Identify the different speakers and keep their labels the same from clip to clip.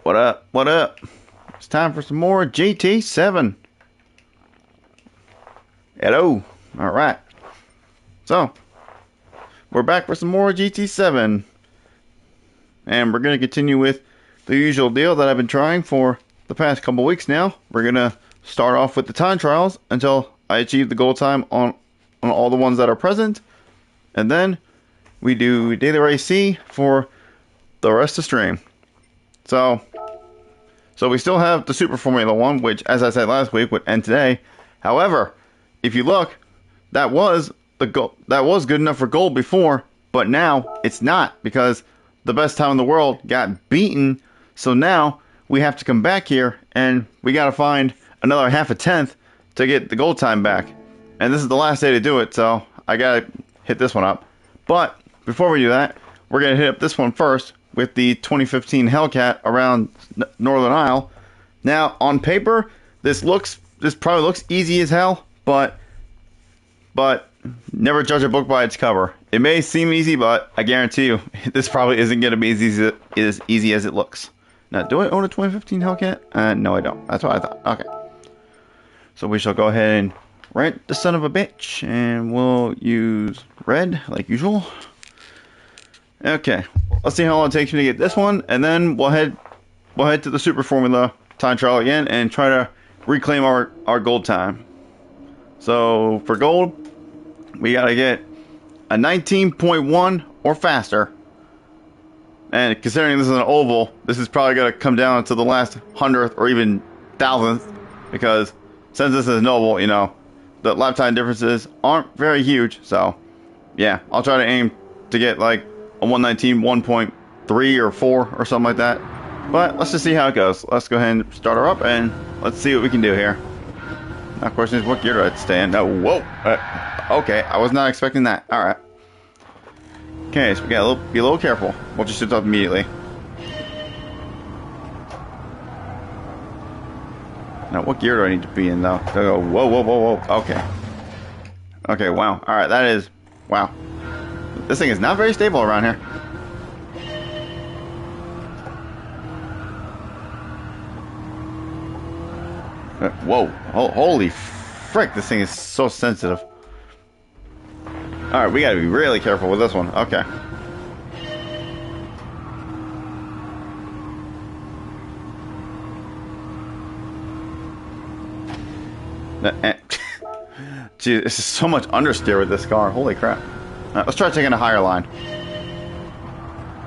Speaker 1: What up? What up? It's time for some more GT7. Hello. All right. So, we're back for some more GT7. And we're going to continue with the usual deal that I've been trying for the past couple weeks now. We're going to start off with the time trials until I achieve the goal time on all the ones that are present. And then we do Daily Race C for the rest of the stream. So we still have the Super Formula 1, which, as I said last week, would end today. However, if you look, that was good enough for gold before, but now it's not, because the best time in the world got beaten. So now we have to come back here and we got to find another half a tenth to get the gold time back. And this is the last day to do it, so I got to hit this one up. But before we do that, we're going to hit up this one first with the 2015 Hellcat around Northern Isle. Now, on paper, this probably looks easy as hell, but never judge a book by its cover. It may seem easy, but I guarantee you, this probably isn't going to be as easy as it looks. Now, do I own a 2015 Hellcat? No, I don't. That's what I thought. Okay. So we shall go ahead and rent the son of a bitch, and we'll use red, like usual. Okay. Let's see how long it takes me to get this one, and then we'll head to the Super Formula time trial again and try to reclaim our gold time. So for gold, we gotta get a 19.1 or faster. And considering this is an oval, this is probably gonna come down to the last 100th or even 1000th, because since this is an oval, you know, the lap time differences aren't very huge. So yeah, I'll try to aim to get like a 119 1.3 or 4 or something like that. But let's just see how it goes. Let's go ahead and start her up and let's see what we can do here. Now, the question is, what gear do I stay in? Oh, whoa. Okay, I was not expecting that. Alright. Okay, so we gotta be a little careful. We'll just shoot up immediately. Now, what gear do I need to be in, though? Go, whoa, whoa, whoa, whoa. Okay. Okay, wow. Alright, that is... Wow. This thing is not very stable around here. Whoa. Holy frick, this thing is so sensitive. Alright, we gotta be really careful with this one. Okay. Gee, this is so much understeer with this car. Holy crap. Alright, let's try taking a higher line.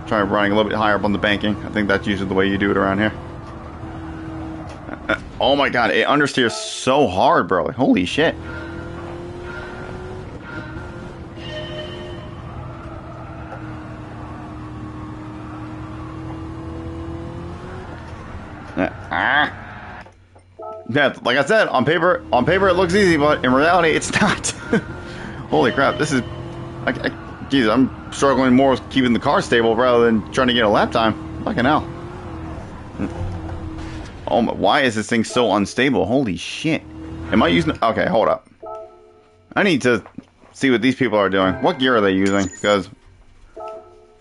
Speaker 1: Try running a little bit higher up on the banking. I think that's usually the way you do it around here. Oh my god, it understeers so hard, bro. Holy shit. Yeah, like I said, on paper it looks easy, but in reality it's not. Holy crap, this is... Geez, I'm struggling more with keeping the car stable rather than trying to get a lap time. Fucking hell. Oh my, why is this thing so unstable? Holy shit. Am I using... Okay, hold up. I need to see what these people are doing. What gear are they using? Because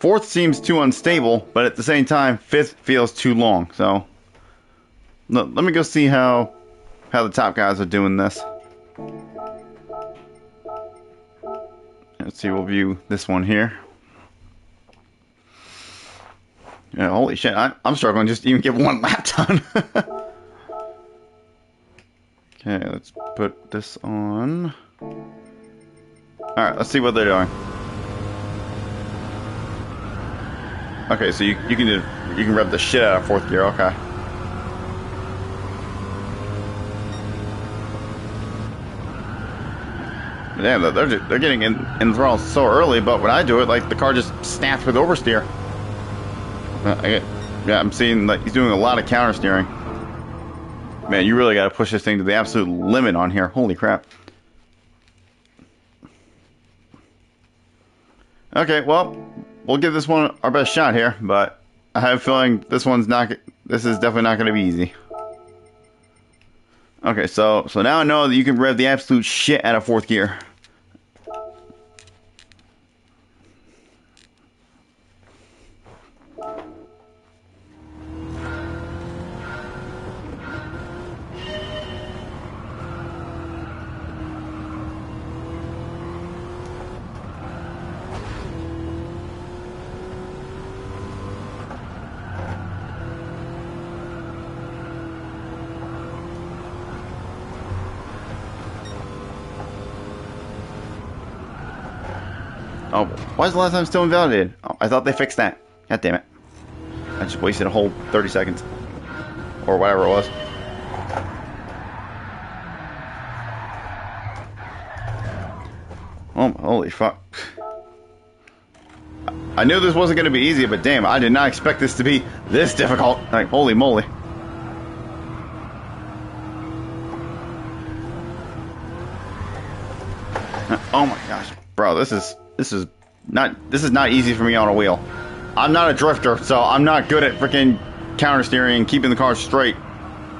Speaker 1: 4th seems too unstable, but at the same time, 5th feels too long. So, let me go see how the top guys are doing this. Let's see, we'll view this one here. Yeah, holy shit, I'm struggling just to even get one lap time. Okay, let's put this on. Alright, let's see what they're doing. Okay, so you can rev the shit out of 4th gear, okay. Damn, they're getting in throttle so early, but when I do it, like, the car just snaps with oversteer. Yeah, I'm seeing like he's doing a lot of counter steering. Man, you really got to push this thing to the absolute limit on here. Holy crap. Okay, well, we'll give this one our best shot here, but I have a feeling this is definitely not going to be easy. Okay, so now I know that you can rev the absolute shit out of 4th gear. Oh, why is the last time still invalidated? Oh, I thought they fixed that. God damn it. I just wasted a whole 30 seconds. Or whatever it was. Oh, holy fuck. I knew this wasn't going to be easy, but damn, I did not expect this to be this difficult. Like, holy moly. Oh my gosh. Bro, this is not easy for me on a wheel. I'm not a drifter, so I'm not good at freaking counter steering and keeping the car straight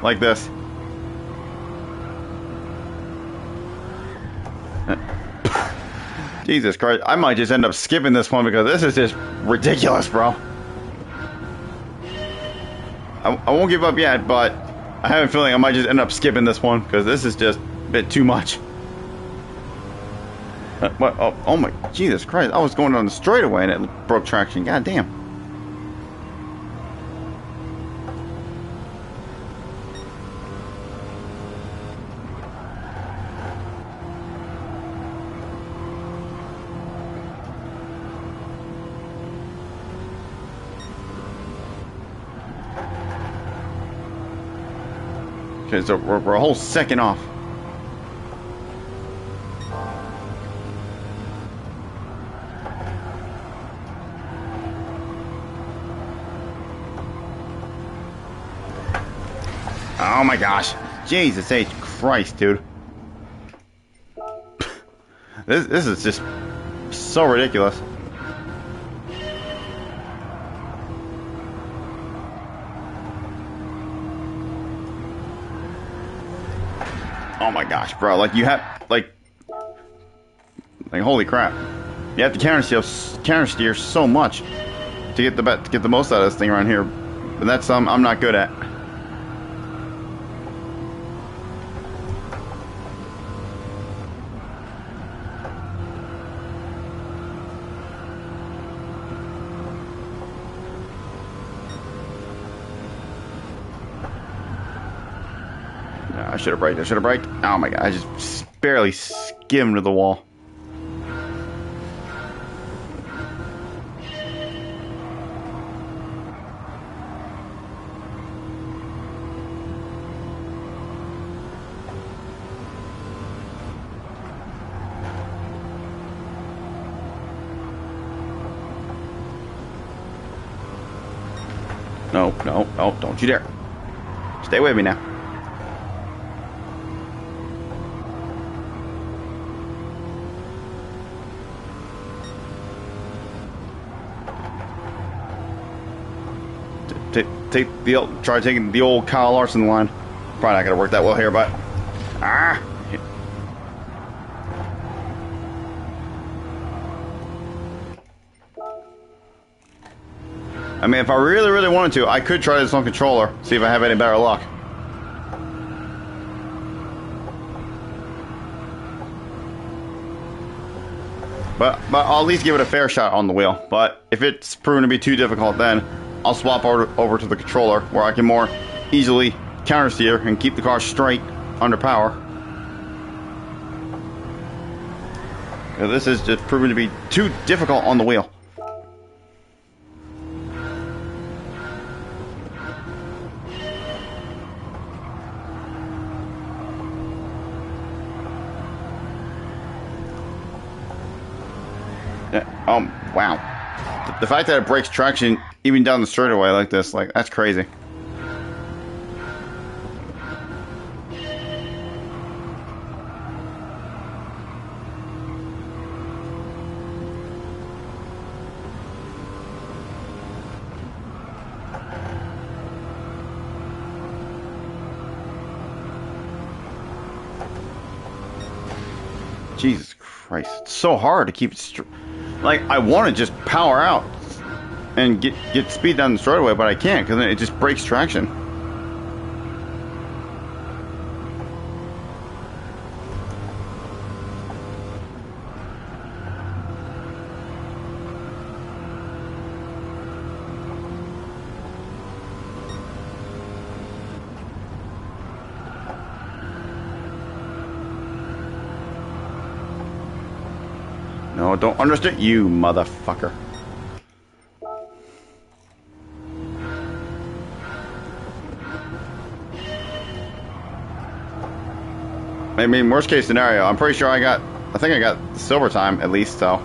Speaker 1: like this. Jesus Christ, I might just end up skipping this one because this is just ridiculous, bro. I won't give up yet, but I have a feeling I might just end up skipping this one because this is just a bit too much. What? Oh my, Jesus Christ, I was going on the straightaway and it broke traction. God damn. Okay, so we're a whole second off. Oh my gosh. Jesus H. Christ, dude. This is just so ridiculous. Oh my gosh, bro! Like you have like holy crap! You have to counter steer so much to get the most out of this thing around here, but that's something I'm not good at. I should have braked. I should have braked. Oh my god! I just barely skimmed the wall. No, no, no! Don't you dare! Stay with me now. Try taking the old Kyle Larson line. Probably not gonna work that well here, but I mean, if I really wanted to, I could try this on controller, see if I have any better luck. But I'll at least give it a fair shot on the wheel. But if it's proven to be too difficult, then I'll swap over to the controller where I can more easily counter steer and keep the car straight under power. This is just proven to be too difficult on the wheel. Wow. The fact that it breaks traction even down the straightaway like this, like, that's crazy. Jesus Christ. It's so hard to keep it straight. Like, I want to just power out and get speed down the straightaway, but I can't because it just breaks traction. No, don't understand you, motherfucker. I mean, worst case scenario, I'm pretty sure I think I got silver time at least, so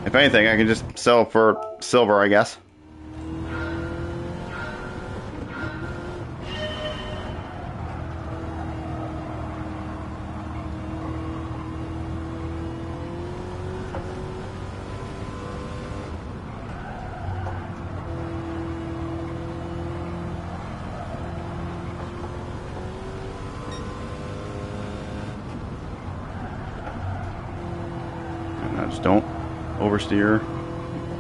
Speaker 1: if anything, I can just sell for silver, I guess. Just don't oversteer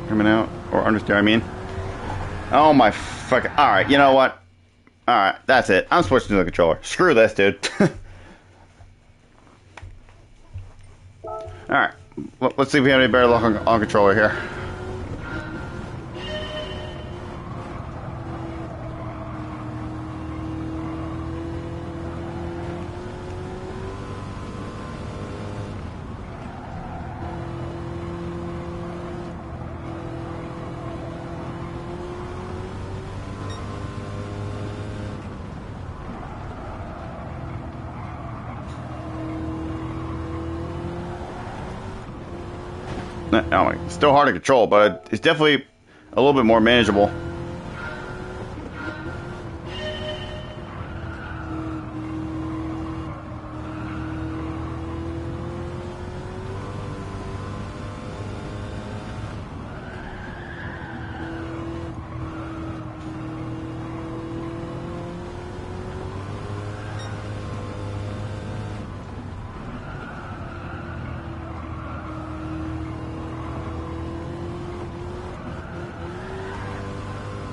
Speaker 1: coming out, or understeer, I mean. Oh my fucking... Alright, you know what? Alright, that's it. I'm switching to the controller. Screw this, dude. Alright, let's see if we have any better luck on controller here. Oh, it's still hard to control, but it's definitely a little bit more manageable.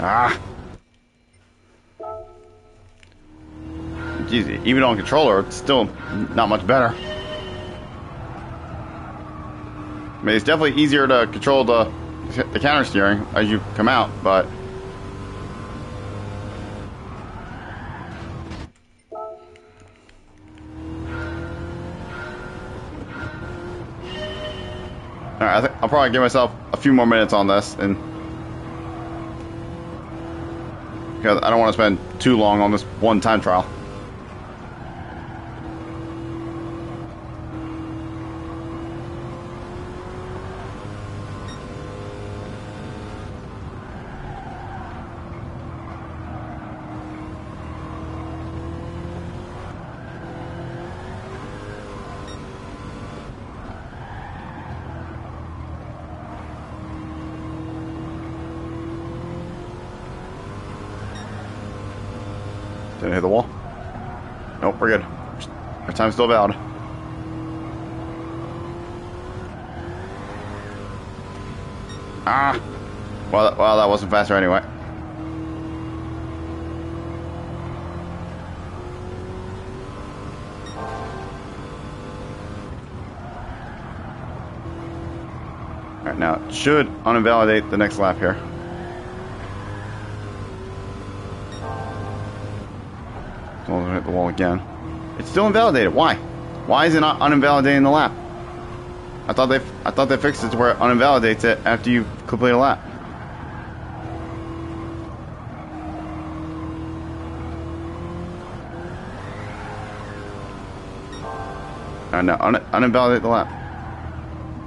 Speaker 1: Ah. Jeez, even on controller, it's still not much better. I mean, it's definitely easier to control the counter steering as you come out, but... Alright, I think I'll probably give myself a few more minutes on this, and... because I don't want to spend too long on this one time trial. Did I hit the wall? Nope, we're good. Our time's still valid. Ah! Well, that wasn't faster anyway. Alright, now it should uninvalidate the next lap here. Hit the wall again. It's still invalidated. Why? Why is it not uninvalidating the lap? I thought they fixed it to where it uninvalidates it after you complete a lap. No, uninvalidate the lap.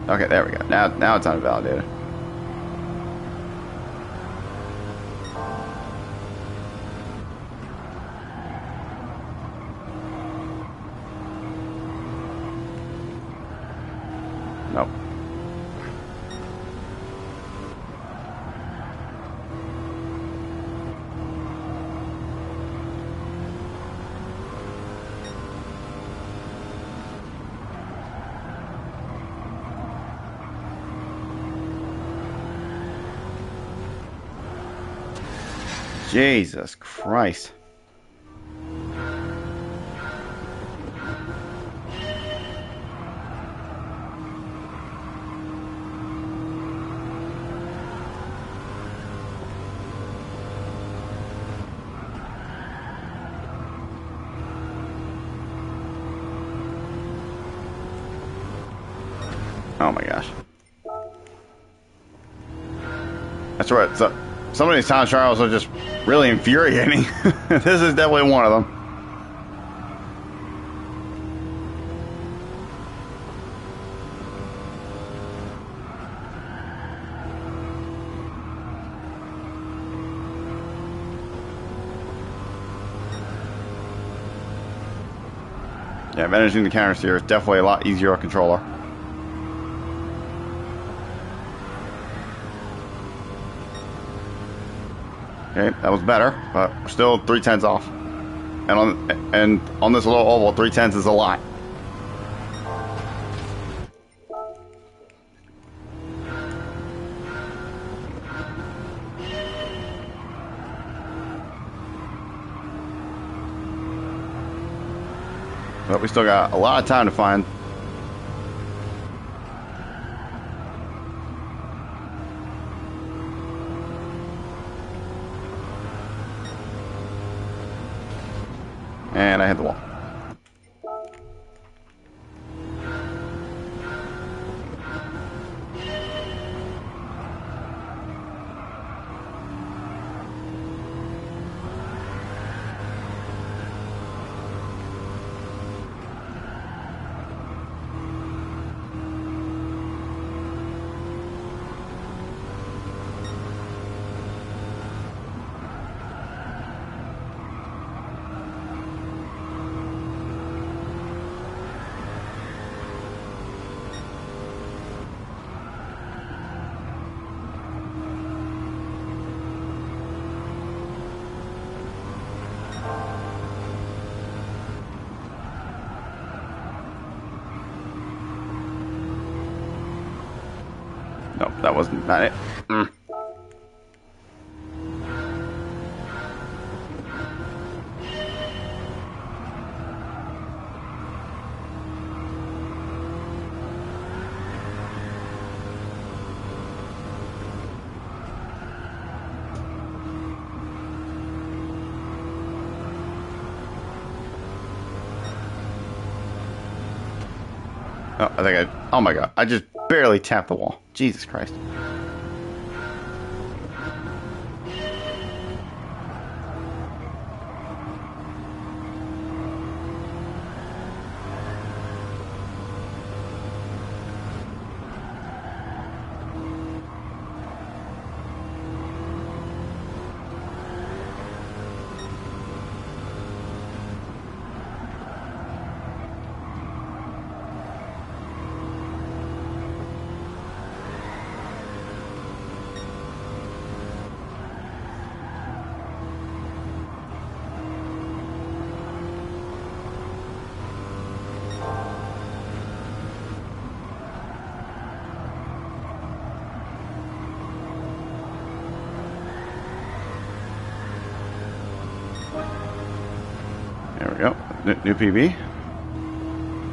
Speaker 1: Okay, there we go. Now it's uninvalidated. Nope. Jesus Christ. Oh my gosh. That's right. So, some of these time trials are just really infuriating. This is definitely one of them. Yeah, managing the counter steer is definitely a lot easier on controller. Okay, that was better, but we're still 3/10 off. And on this little oval, 3/10 is a lot. But we still got a lot of time to find. And I hit the wall. Nope, that wasn't not it. Oh, I think oh my god, I just barely tapped the wall. Jesus Christ. There we go. New PB.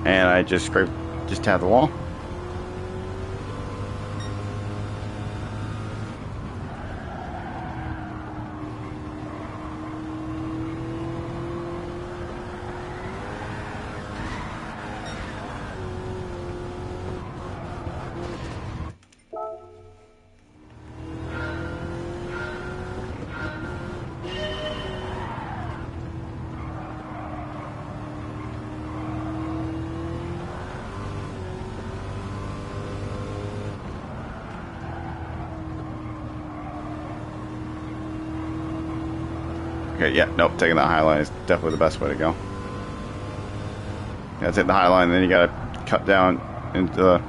Speaker 1: And I just tapped the wall. Okay, yeah, nope, taking that high line is definitely the best way to go. Yeah, take the high line, then you gotta cut down into the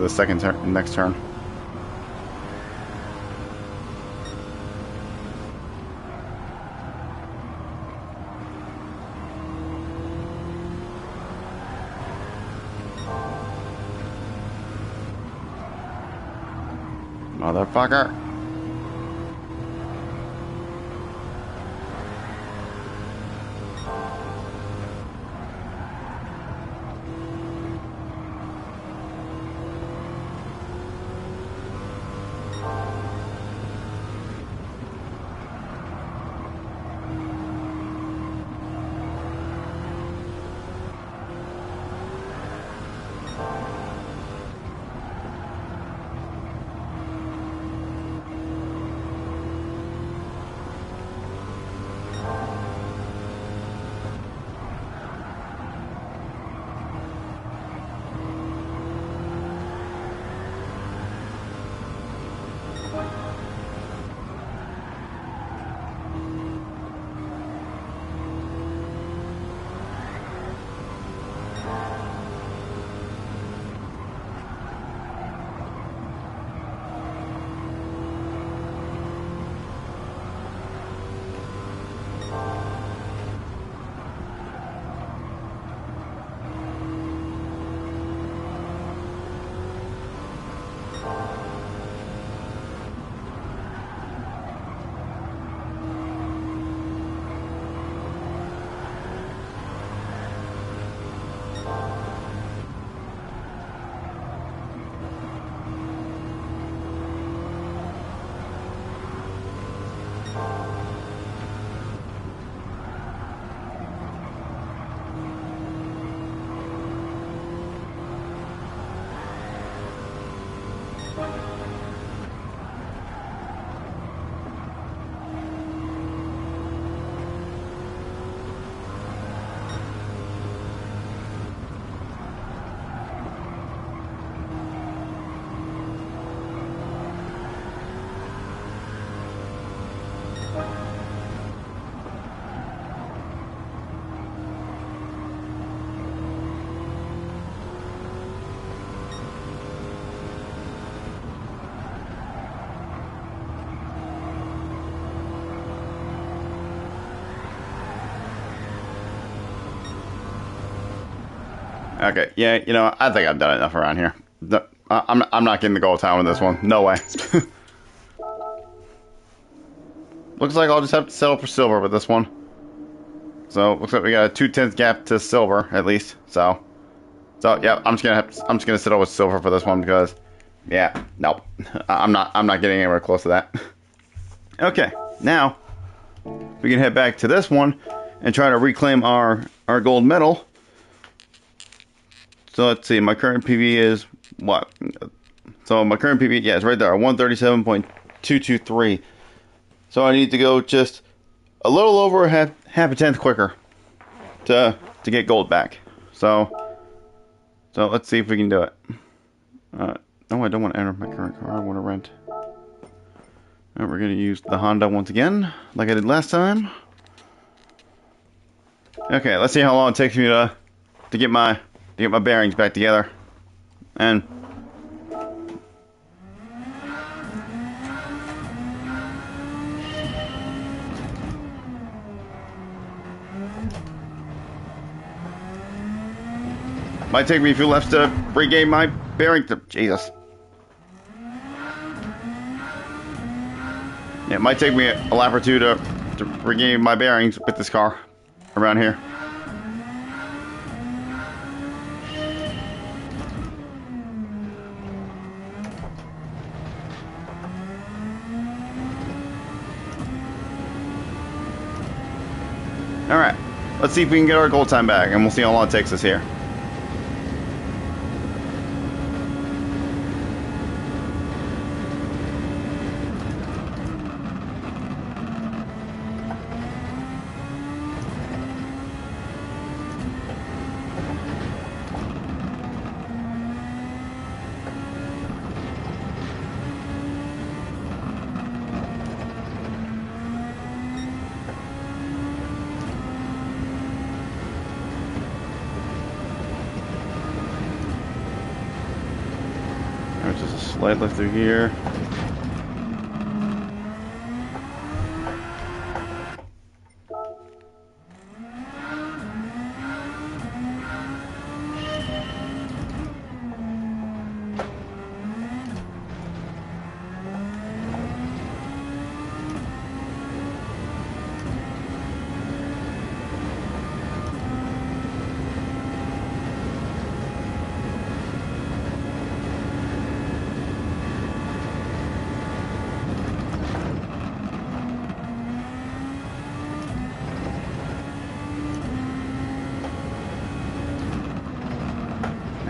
Speaker 1: second turn, next turn. Motherfucker. Okay, yeah, you know, I think I've done enough around here. I'm not getting the gold town with this one. No way. Looks like I'll just have to settle for silver with this one. So looks like we got a 2/10 gap to silver at least. So yeah, I'm just gonna settle with silver for this one because, yeah, nope, I'm not getting anywhere close to that. Okay, now we can head back to this one and try to reclaim our gold medal. So let's see, my current PV is what? So my current PV, yeah, it's right there, 137.223. So I need to go just a little over half a tenth quicker to get gold back. So let's see if we can do it. No, I don't want to enter my current car. I want to rent. Alright, we're going to use the Honda once again, like I did last time. Okay, let's see how long it takes me to get my bearings back together. And might take me a few laps to regain my bearings. Jesus. Yeah, it might take me a lap or two to regain my bearings with this car around here. Alright, let's see if we can get our gold time back, and we'll see how long it takes us here. There's just a slight lift through here.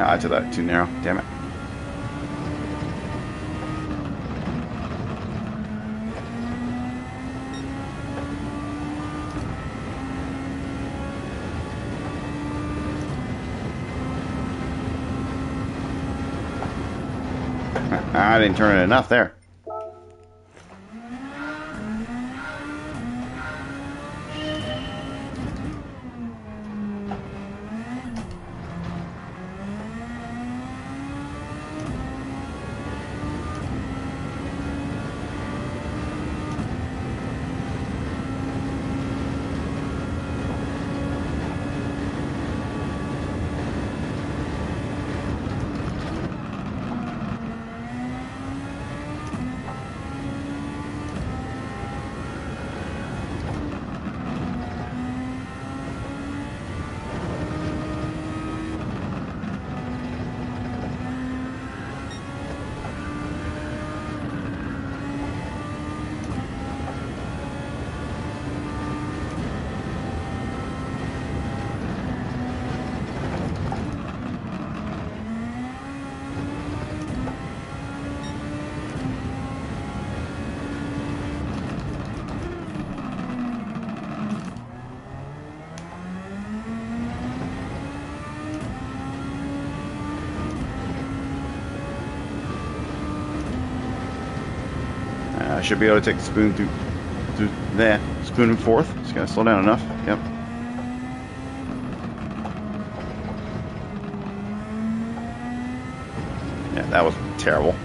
Speaker 1: I took that too narrow. Damn it. I didn't turn it enough there. I should be able to take the spoon through there. Spoon and fourth. Just gotta slow down enough. Yep. Yeah, that was terrible.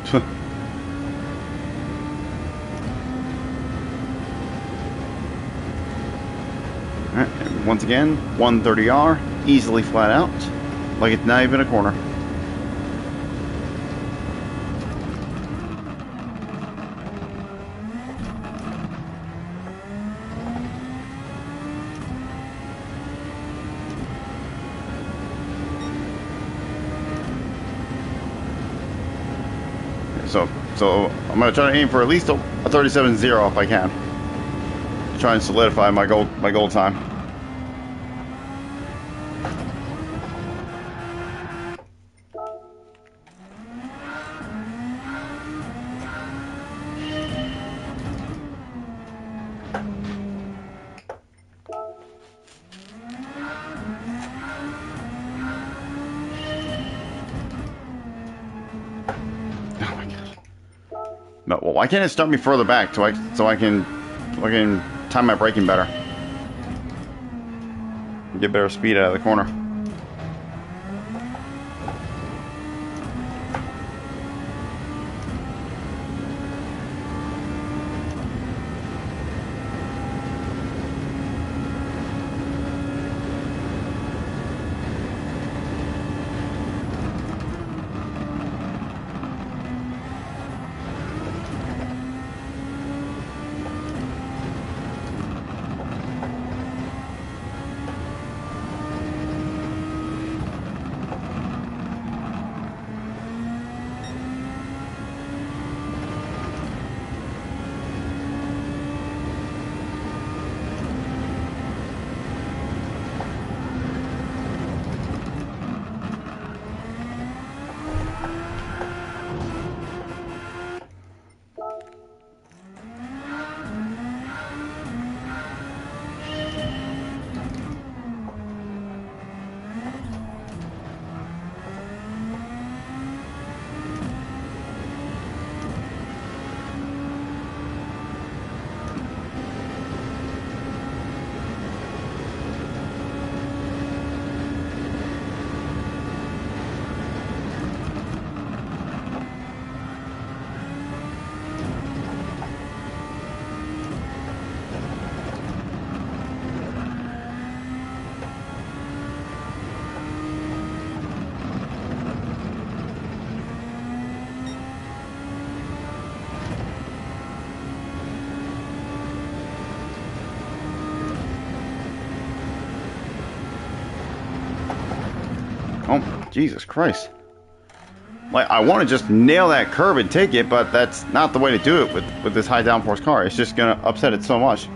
Speaker 1: Alright, and once again, 130R, easily flat out, like it's not even a corner. So I'm gonna try to aim for at least a 37.0 if I can. Try and solidify my goal time. No, well, why can't it start me further back so I can time my braking better, get better speed out of the corner. Oh, Jesus Christ. Like, I want to just nail that curb and take it, but that's not the way to do it with this high downforce car. It's just going to upset it so much.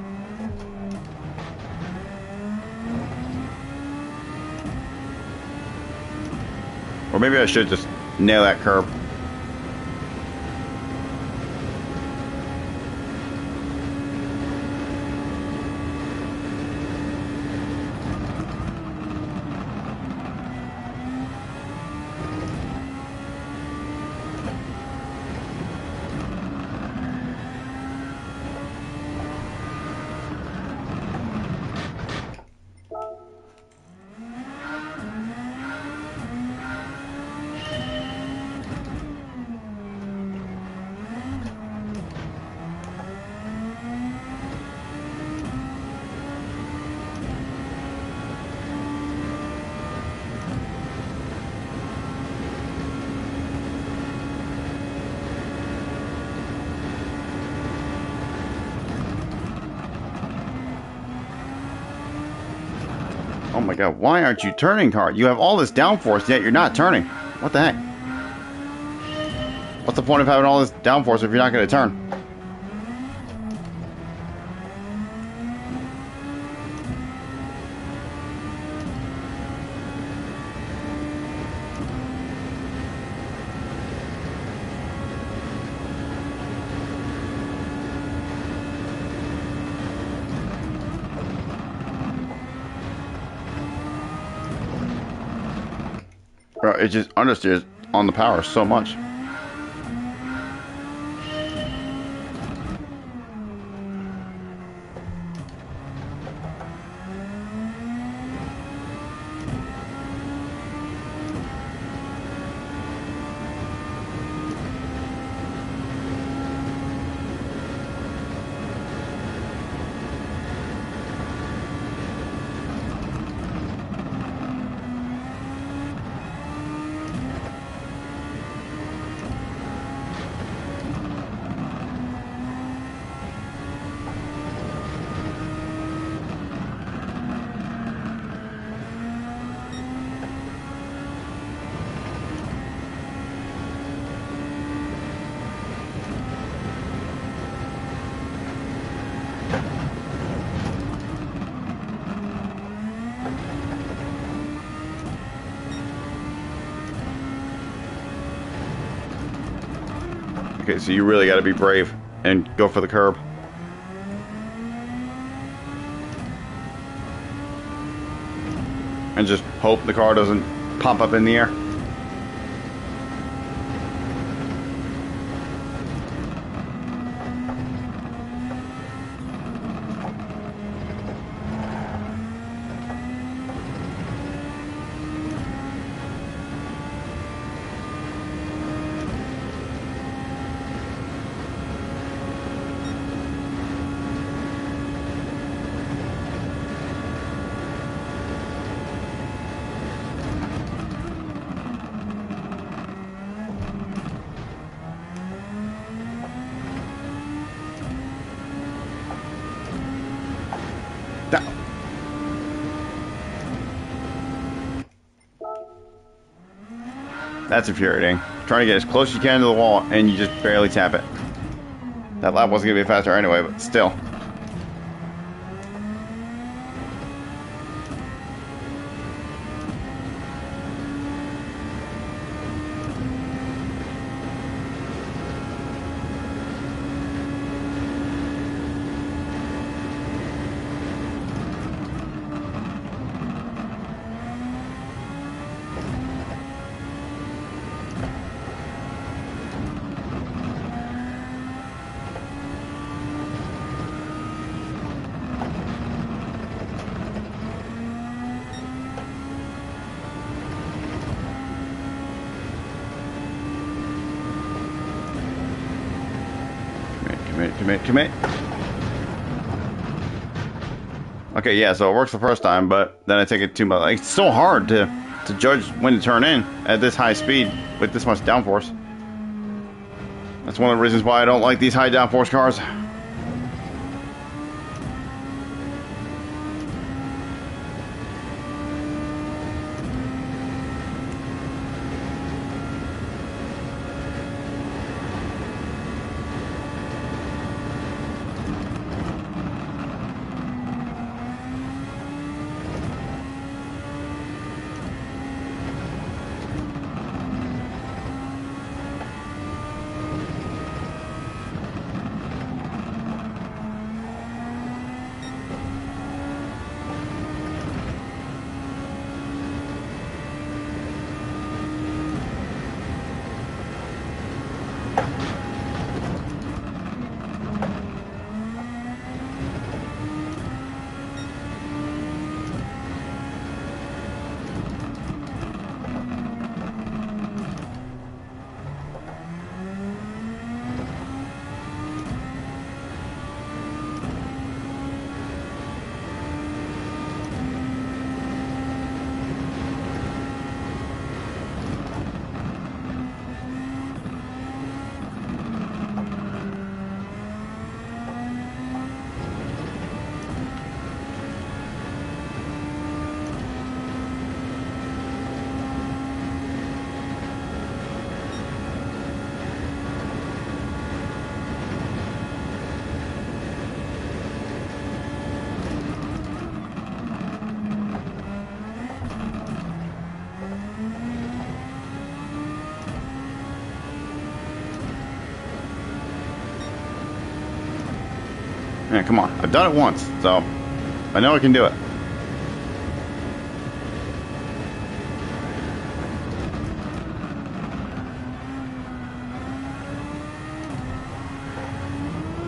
Speaker 1: Or maybe I should just nail that curb. Oh my god, why aren't you turning, car? You have all this downforce, yet you're not turning. What the heck? What's the point of having all this downforce if you're not going to turn? Bro, it just understeers on the power so much. Okay, so you really got to be brave and go for the curb. And just hope the car doesn't pop up in the air. That's infuriating. Trying to get as close as you can to the wall, and you just barely tap it. That lap wasn't going to be faster anyway, but still. Commit. Okay, yeah, so it works the first time, but then I take it too much. Like, it's so hard to judge when to turn in at this high speed with this much downforce. That's one of the reasons why I don't like these high downforce cars. Yeah, come on. I've done it once, so I know I can do it.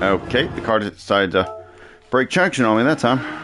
Speaker 1: Okay, the car decided to break traction on me that time.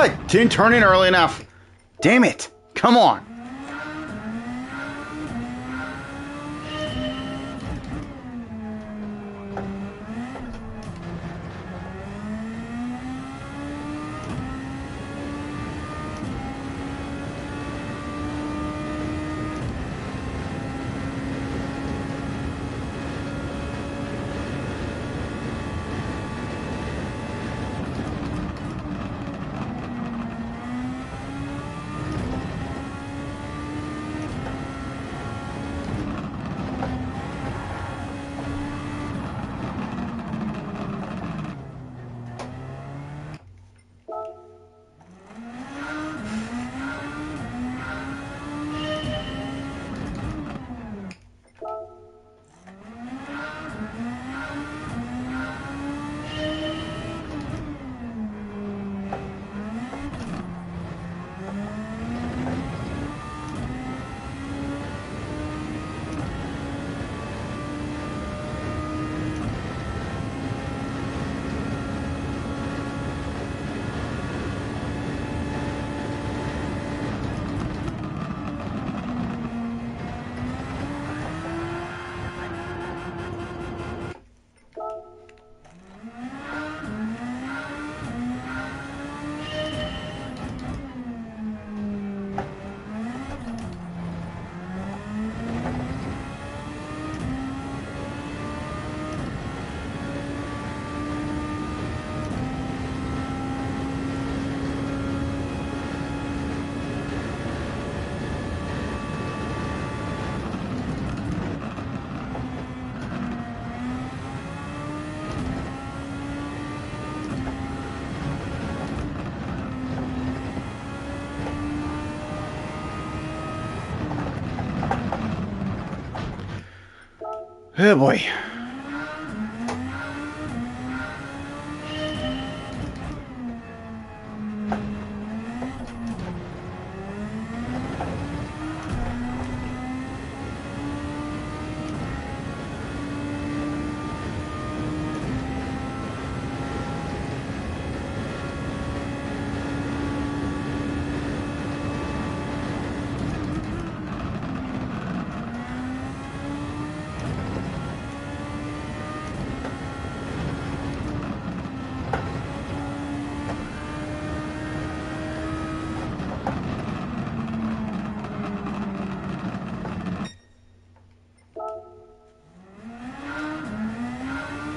Speaker 1: I didn't turn in early enough. Damn it. Come on. Oh boy.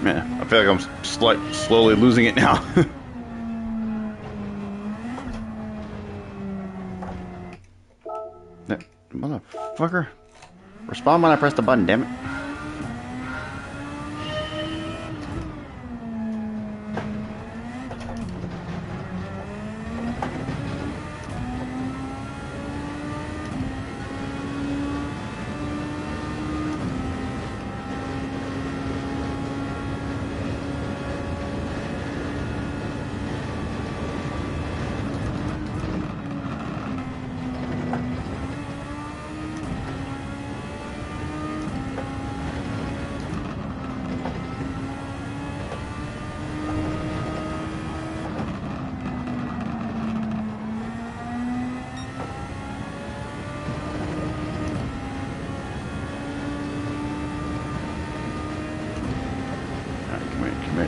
Speaker 1: Man, I feel like I'm slowly losing it now. That motherfucker. Respond when I press the button, damn it.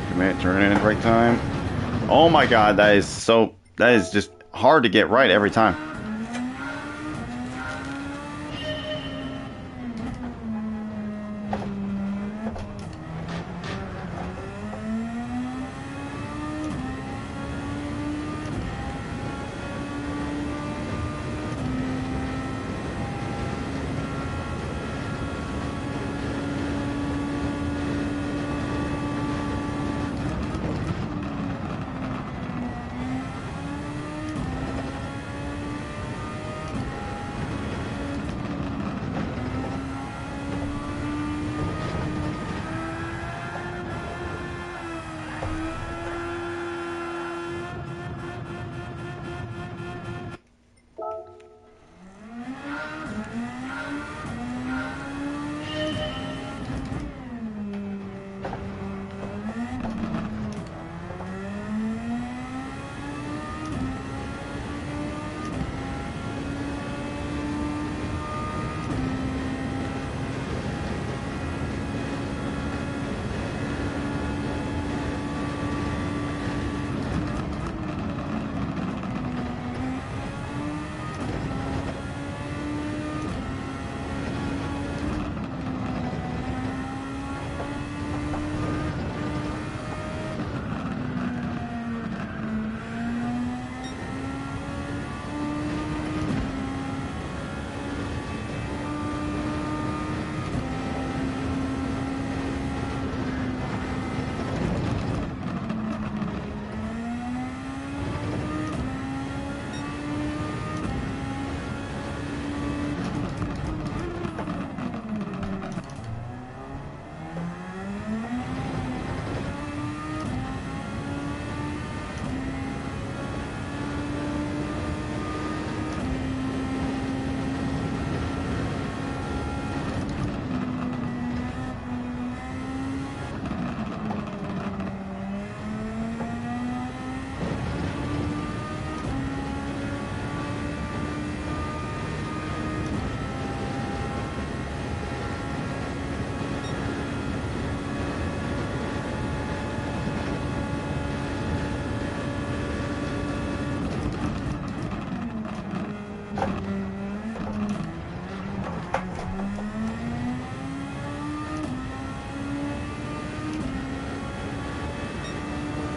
Speaker 1: Commit, turn in at the right time. Oh my god, that is just hard to get right every time.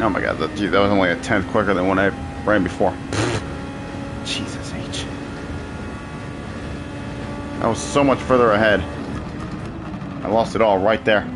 Speaker 1: Oh my god, that was only a tenth quicker than when I ran before. Jesus H. That was so much further ahead. I lost it all right there.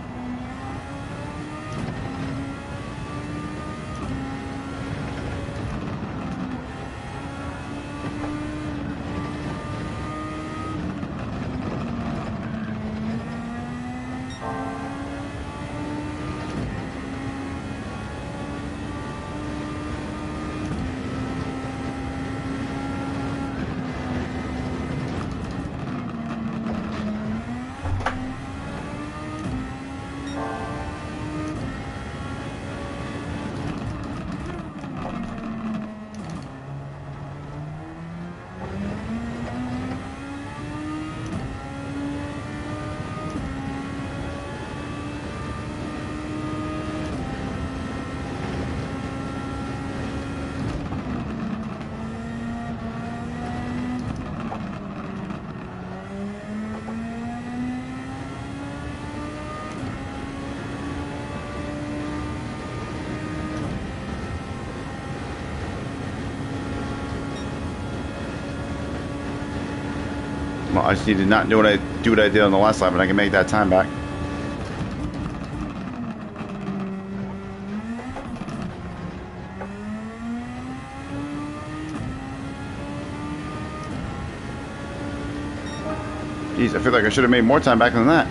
Speaker 1: Well, I just need to not do what I did on the last lap, and I can make that time back. Jeez, I feel like I should have made more time back than that.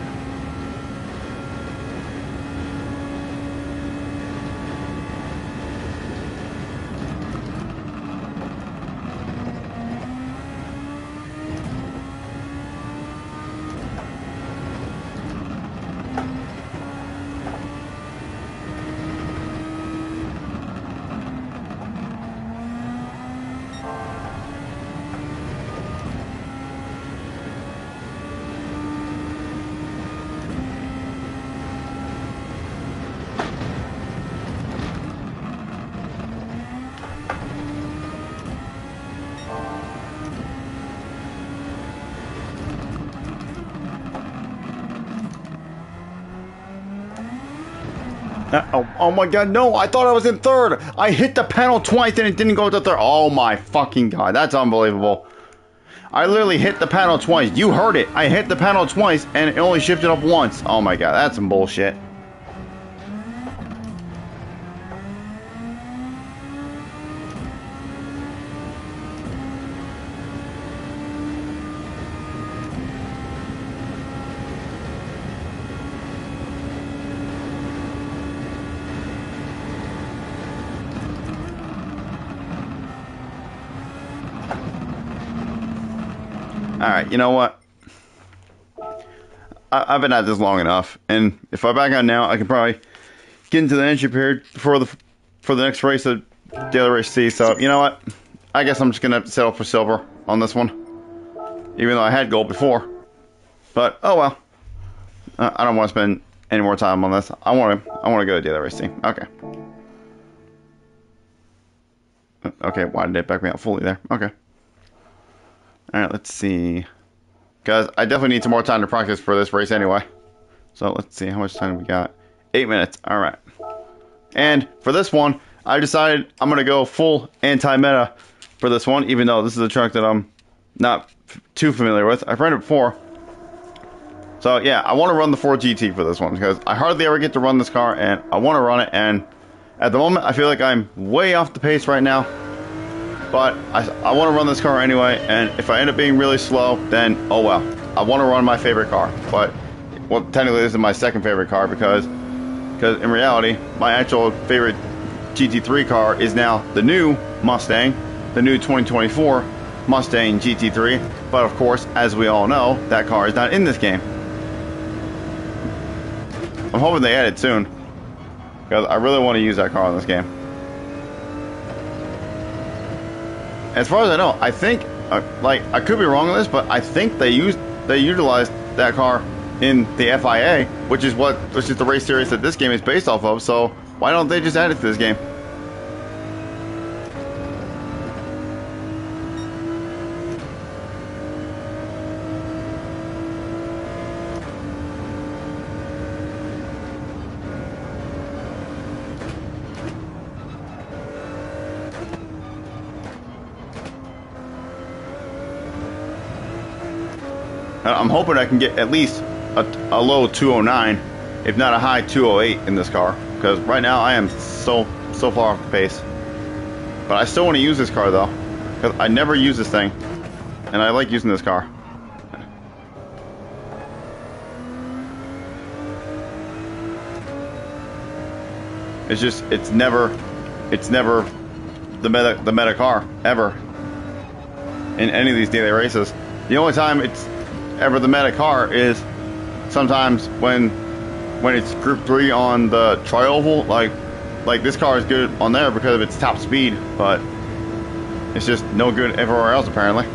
Speaker 1: Oh my god, no, I thought I was in third. I hit the panel twice and it didn't go to third. Oh my fucking god, that's unbelievable. I literally hit the panel twice. You heard it. I hit the panel twice and it only shifted up once. Oh my god, that's some bullshit. Alright, you know what? I've been at this long enough, and if I back out now, I can probably get into the entry period for the next race of Daily Race C. So, you know what? I guess I'm just going to settle for silver on this one. Even though I had gold before. But, oh well. I don't want to spend any more time on this. I want to go to Daily Race C. Okay. Okay, why did it back me out fully there? Okay. Alright, let's see. Guys, I definitely need some more time to practice for this race anyway. So let's see, how much time we got? 8 minutes. Alright. And for this one, I decided I'm going to go full anti-meta for this one, even though this is a track that I'm not too familiar with. I've ran it before. So yeah, I want to run the Ford GT for this one, because I hardly ever get to run this car, and I want to run it, and at the moment, I feel like I'm way off the pace right now. But I want to run this car anyway, and if I end up being really slow, then oh well. I want to run my favorite car, but well, technically this is my second favorite car because in reality, my actual favorite GT3 car is now the new Mustang, the new 2024 Mustang GT3. But of course, as we all know, that car is not in this game. I'm hoping they add it soon, because I really want to use that car in this game. As far as I know, I think, like, I could be wrong on this, but I think they utilized that car in the FIA, which is the race series that this game is based off of. So why don't they just add it to this game? I'm hoping I can get at least a low 209, if not a high 208 in this car, because right now I am so far off the pace. But I still want to use this car though, because I never use this thing, and I like using this car. It's just, it's never the meta car ever in any of these daily races. The only time it's ever the meta car is sometimes when it's Group 3 on the tri-oval. Like this car is good on there because of its top speed, but it's just no good everywhere else apparently.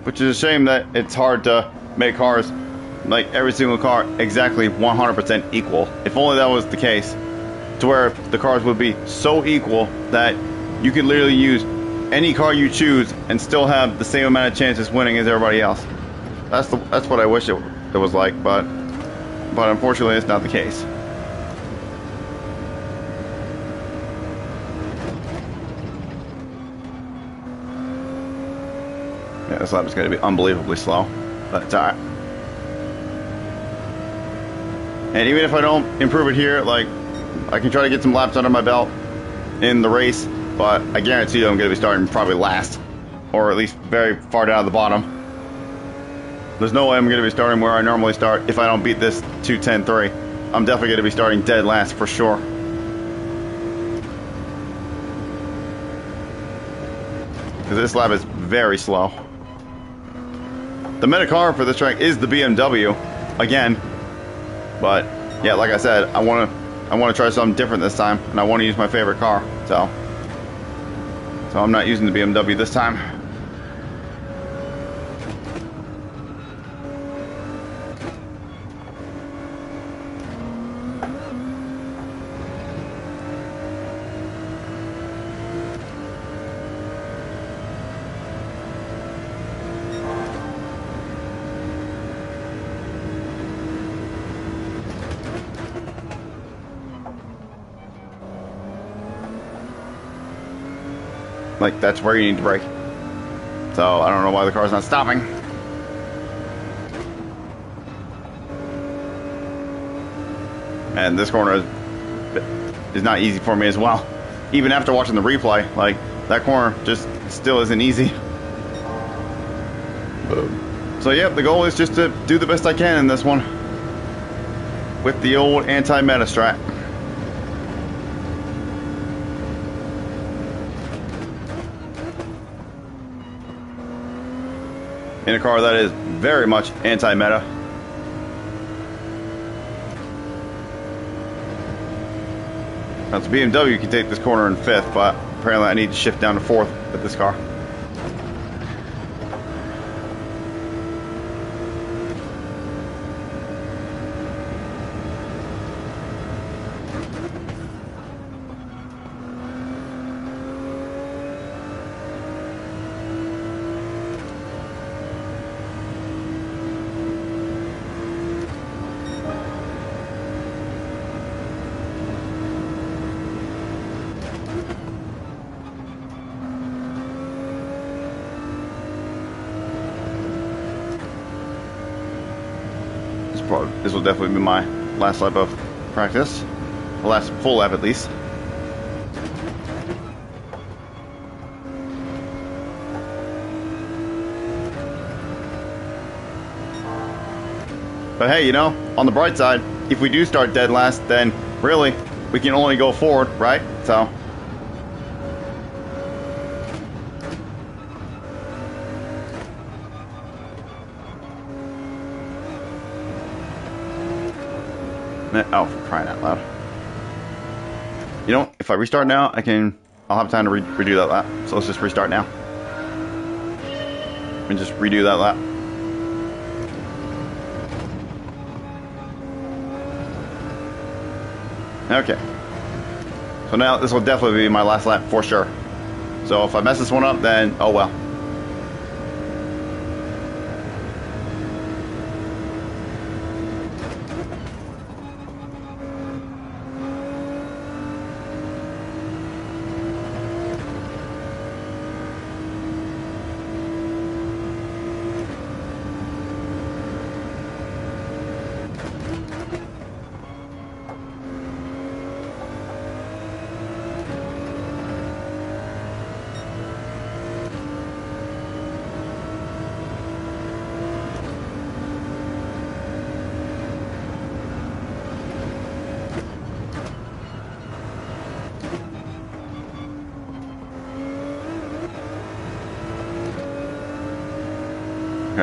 Speaker 1: Which is a shame that it's hard to make cars, like every single car, exactly 100% equal. If only that was the case, to where the cars would be so equal that you could literally use any car you choose and still have the same amount of chances winning as everybody else. That's what I wish it was like, but unfortunately it's not the case. Yeah, this lap is going to be unbelievably slow, but it's alright. And even if I don't improve it here, like, I can try to get some laps under my belt in the race, but I guarantee you I'm going to be starting probably last, or at least very far down at the bottom. There's no way I'm going to be starting where I normally start if I don't beat this 2:10.3. I'm definitely going to be starting dead last for sure. Because this lap is very slow. The meta car for this track is the BMW, again. But yeah, like I said, I want to try something different this time, and I want to use my favorite car. So I'm not using the BMW this time. Like, that's where you need to brake. So I don't know why the car's not stopping. And this corner is not easy for me as well. Even after watching the replay, like, that corner just still isn't easy. So yeah, the goal is just to do the best I can in this one with the old anti-meta strat. In a car that is very much anti-meta. Now, the BMW can take this corner in 5th, but apparently I need to shift down to 4th with this car. This will definitely be my last lap of practice. The last full lap, at least. But hey, you know, on the bright side, if we do start dead last, then really, we can only go forward, right? So... Oh, for crying out loud. You know, if I restart now, I'll have time to redo that lap. So let's just restart now. And just redo that lap. Okay. So now this will definitely be my last lap for sure. So if I mess this one up, then oh well.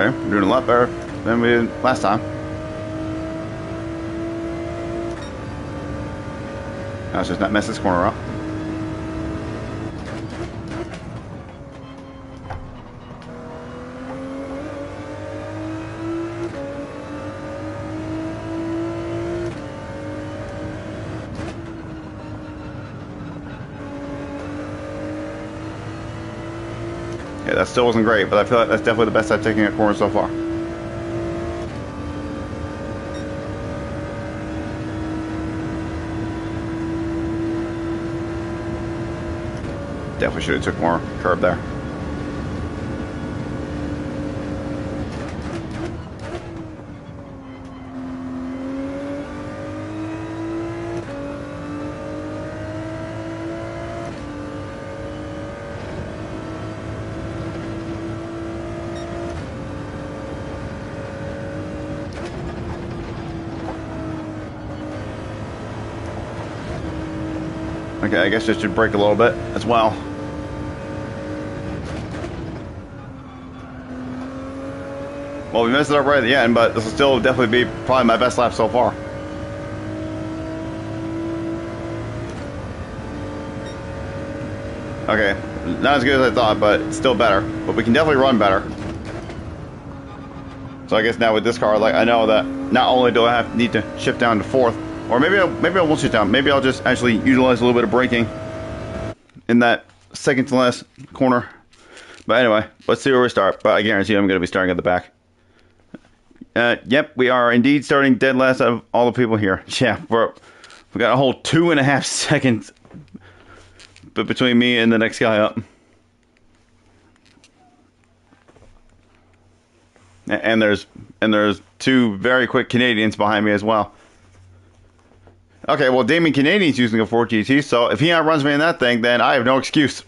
Speaker 1: Okay, we're doing a lot better than we did last time. Now let's just not mess this corner up. Yeah, that still wasn't great, but I feel like that's definitely the best I've taken a corner so far. Definitely should have took more curb there. Okay, I guess I should brake a little bit as well. Well, we messed it up right at the end, but this will still definitely be probably my best lap so far. Okay, not as good as I thought, but it's still better. But we can definitely run better. So I guess now with this car, like I know that not only do I need to shift down to fourth, or maybe I won't shift down. Maybe I'll just actually utilize a little bit of braking in that second to last corner. But anyway, let's see where we start. But I guarantee I'm going to be starting at the back. Yep, we are indeed starting dead last out of all the people here. Yeah, we got a whole 2.5 seconds between me and the next guy up. And there's two very quick Canadians behind me as well. Okay, well, Damien Canadian's using a 4GT, so if he outruns me in that thing, then I have no excuse.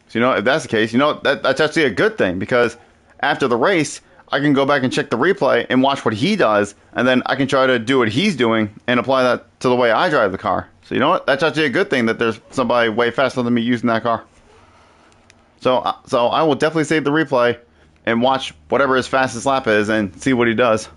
Speaker 1: So, you know, if that's the case, you know, that's actually a good thing, because after the race, I can go back and check the replay and watch what he does, and then I can try to do what he's doing and apply that to the way I drive the car. So, you know what? That's actually a good thing that there's somebody way faster than me using that car. So I will definitely save the replay and watch whatever his fastest lap is and see what he does.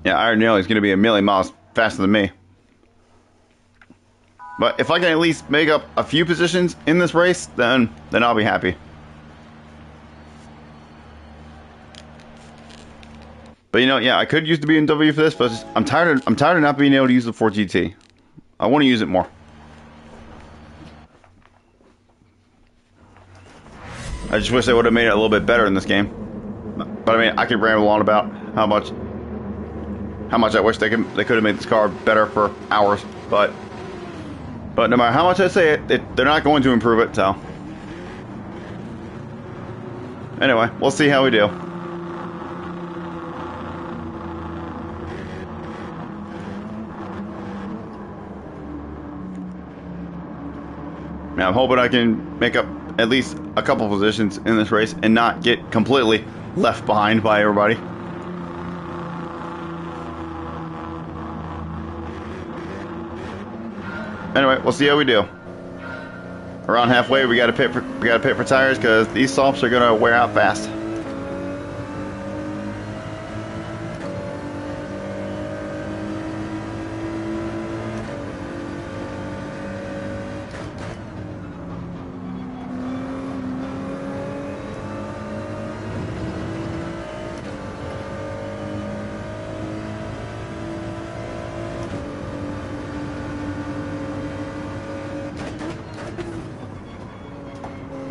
Speaker 1: Yeah, I already know he's going to be a million miles faster than me. But if I can at least make up a few positions in this race, then I'll be happy. But you know, yeah, I could use the BMW for this, but I'm tired of not being able to use the 4GT. I want to use it more. I just wish they would have made it a little bit better in this game. But I mean, I could ramble on about how much I wish they could have made this car better for hours. But no matter how much I say it, they're not going to improve it. So anyway, we'll see how we do. Now I'm hoping I can make up at least a couple positions in this race and not get completely left behind by everybody. Anyway, we'll see how we do. Around halfway, we got to pit for tires because these softs are gonna wear out fast.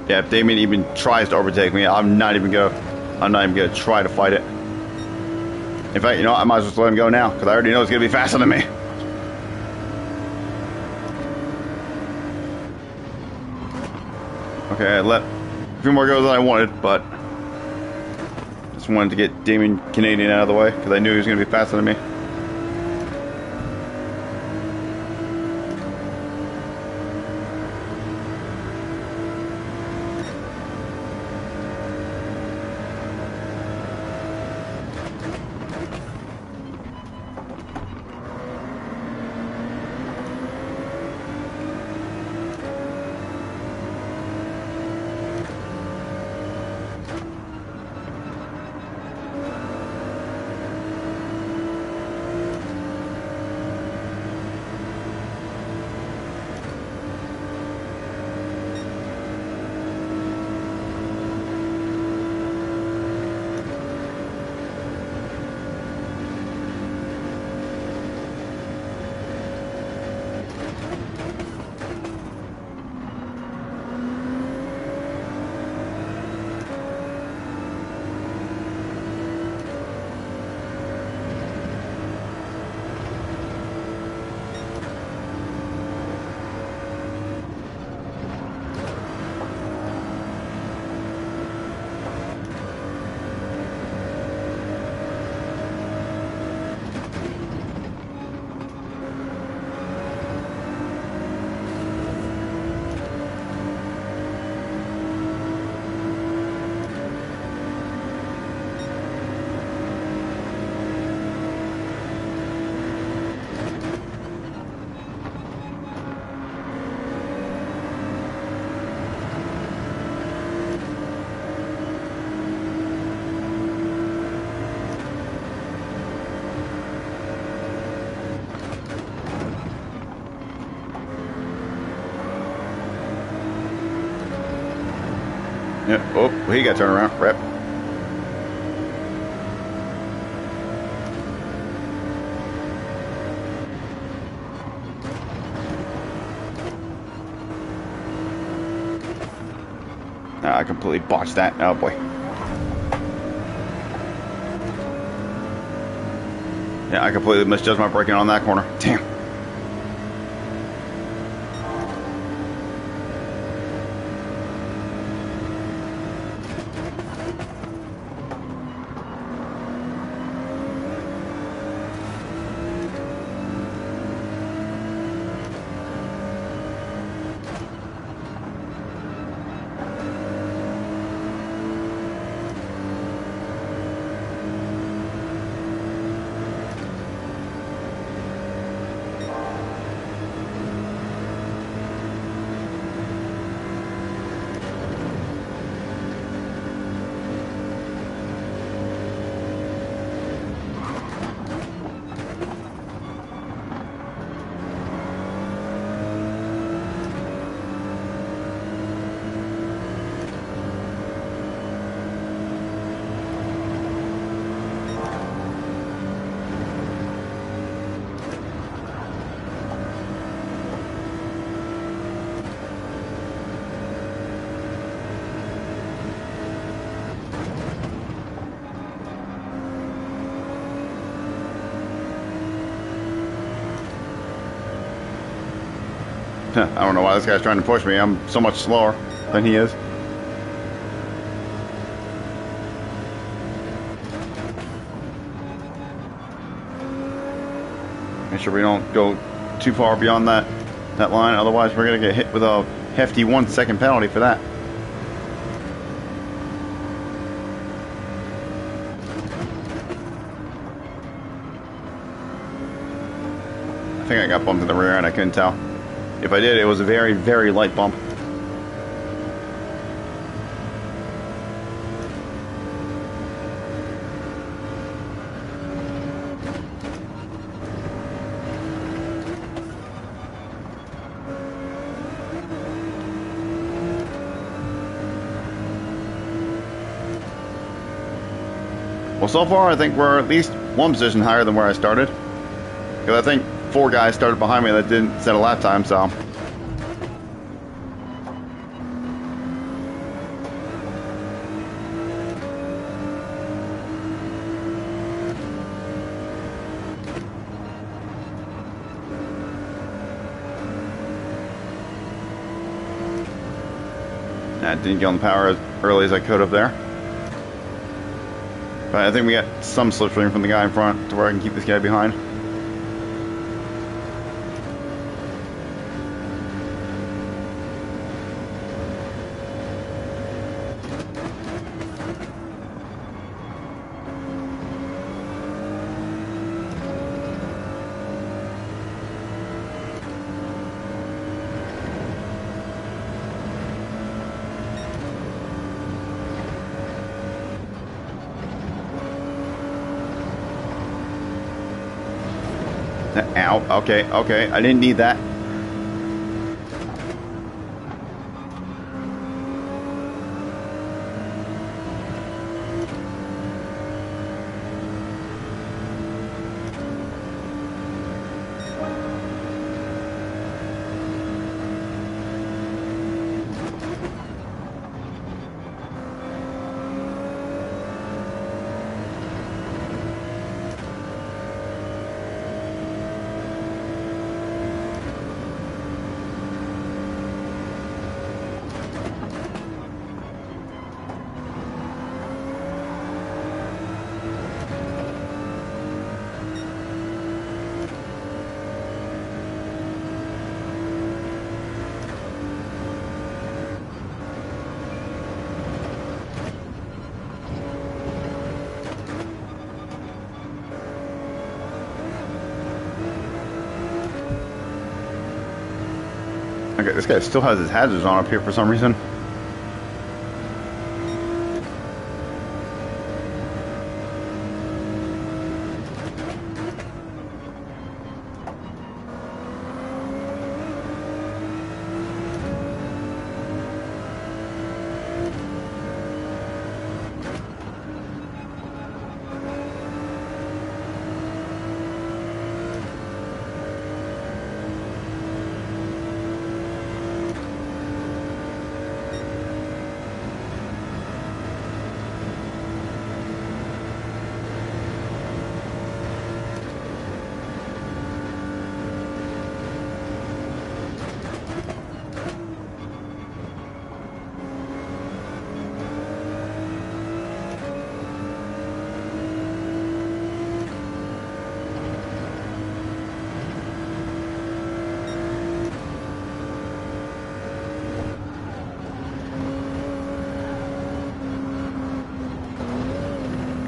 Speaker 1: Yeah, if Damien even tries to overtake me, I'm not even gonna try to fight it. In fact, you know, I might as well just let him go now because I already know he's gonna be faster than me. Okay, I let a few more go than I wanted, but just wanted to get Damien Canadian out of the way because I knew he was gonna be faster than me. Yeah. Oh, he got turned around. Rep. I completely botched that. Oh boy. Yeah, I completely misjudged my braking on that corner. Damn. I don't know why this guy's trying to push me. I'm so much slower than he is. Make sure we don't go too far beyond that line, otherwise we're gonna get hit with a hefty 1 second penalty for that. I think I got bumped in the rear end, I couldn't tell. If I did, it was a very, very light bump. Well, so far, I think we're at least one position higher than where I started. Because I think 4 guys started behind me that didn't set a lap time, so. I didn't get on the power as early as I could have there. But I think we got some slipstream from the guy in front to where I can keep this guy behind. Ow, okay, I didn't need that. Okay, this guy still has his hazards on up here for some reason.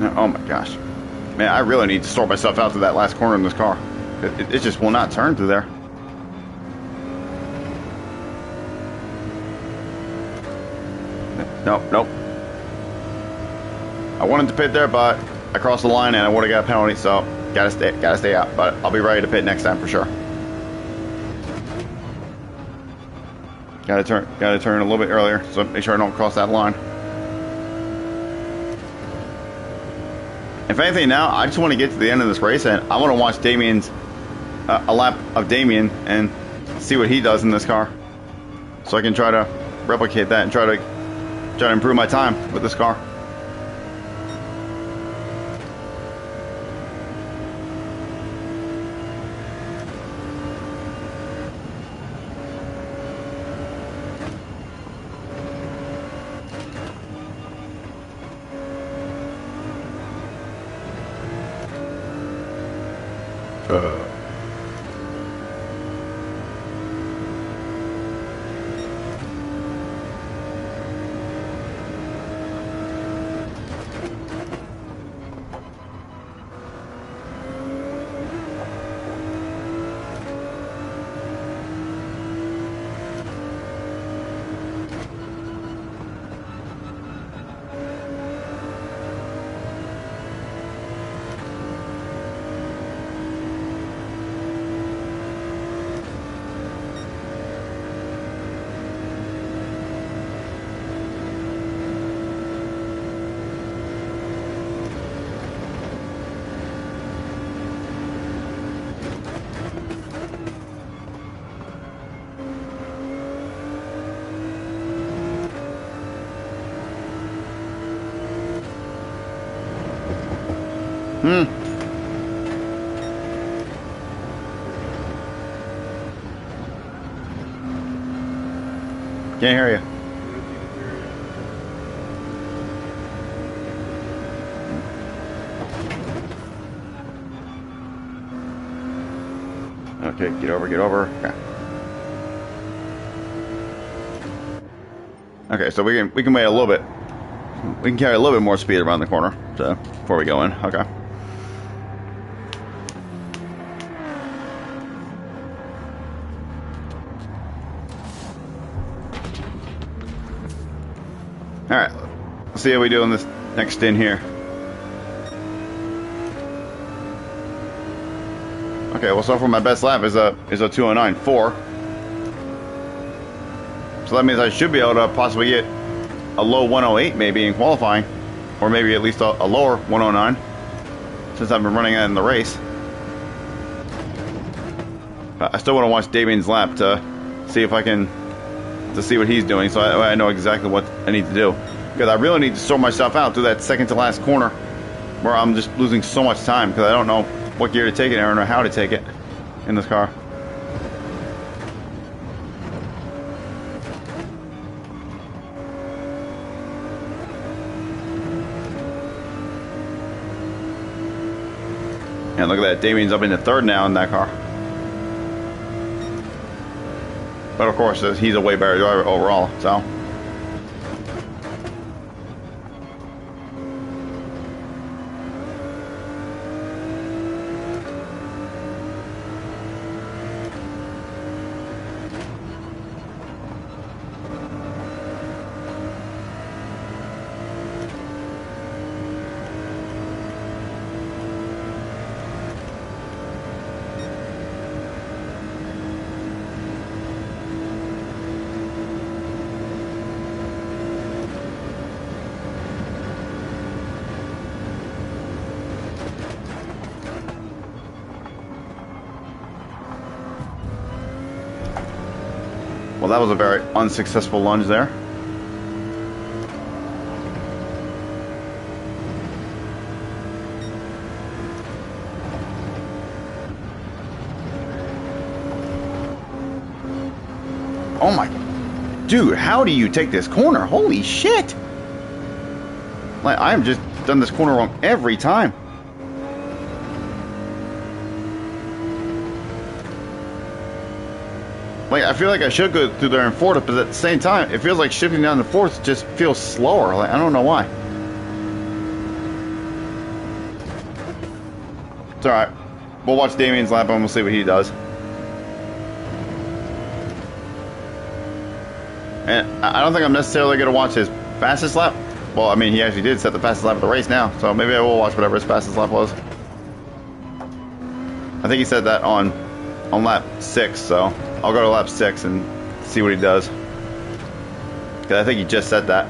Speaker 1: Oh my gosh. Man, I really need to sort myself out to that last corner in this car. It just will not turn through there. Nope, nope. I wanted to pit there, but I crossed the line and I would have got a penalty, so gotta stay out. But I'll be ready to pit next time for sure. Gotta turn a little bit earlier, so make sure I don't cross that line. If anything, now I just want to get to the end of this race and I want to watch Damien's a lap of Damien and see what he does in this car, so I can try to replicate that and try to improve my time with this car. Can't hear you. Okay, get over. Okay, so we can wait a little bit. We can carry a little bit more speed around the corner, so before we go in. Okay. All right, let's see how we do on this next stint here. Okay, well, so far my best lap is a 209.4. So that means I should be able to possibly get a low 108 maybe in qualifying, or maybe at least a lower 109, since I've been running that in the race. But I still want to watch Damien's lap to see if I can, to see what he's doing, so I know exactly what I need to do. Because I really need to sort myself out through that second to last corner, where I'm just losing so much time because I don't know what gear to take it, or how to take it in this car. And look at that, Damien's up into third now in that car. But of course, he's a way better driver overall, so. Well, that was a very unsuccessful lunge there. Oh my... Dude, how do you take this corner? Holy shit! Like, I've just done this corner wrong every time. Like, I feel like I should go through there in fourth, but at the same time, it feels like shifting down to fourth just feels slower. Like, I don't know why. It's alright. We'll watch Damien's lap and we'll see what he does. And I don't think I'm necessarily going to watch his fastest lap. Well, I mean, he actually did set the fastest lap of the race now, so maybe I will watch whatever his fastest lap was. I think he said that on lap 6, so I'll go to lap 6 and see what he does. Because I think he just said that.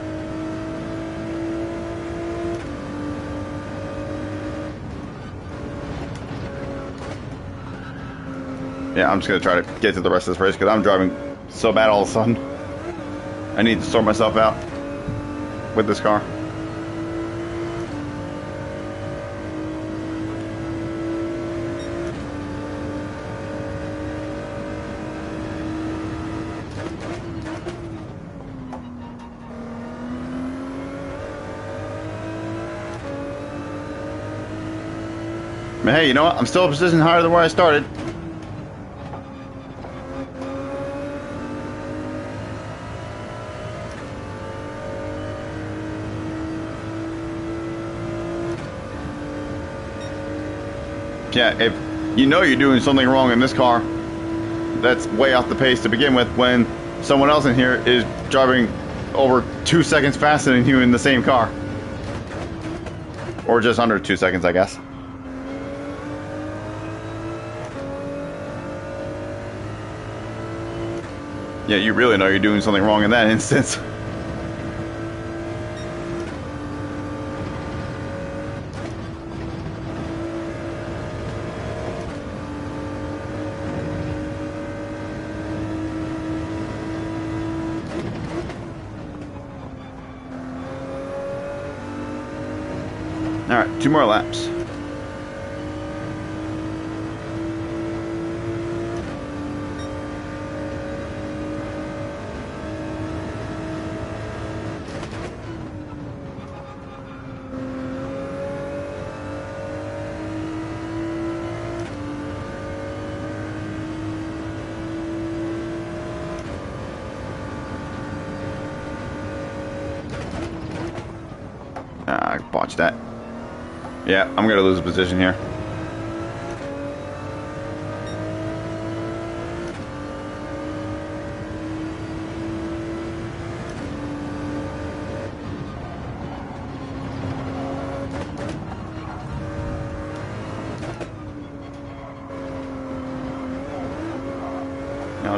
Speaker 1: Yeah, I'm just going to try to get to the rest of this race because I'm driving so bad all of a sudden. I need to sort myself out with this car. But hey, you know what? I'm still a position higher than where I started. Yeah, if you know you're doing something wrong in this car, that's way off the pace to begin with when someone else in here is driving over 2 seconds faster than you in the same car. Or just under 2 seconds, I guess. Yeah, you really know you're doing something wrong in that instance. Alright, 2 more laps. I botched that. Yeah, I'm gonna lose a position here.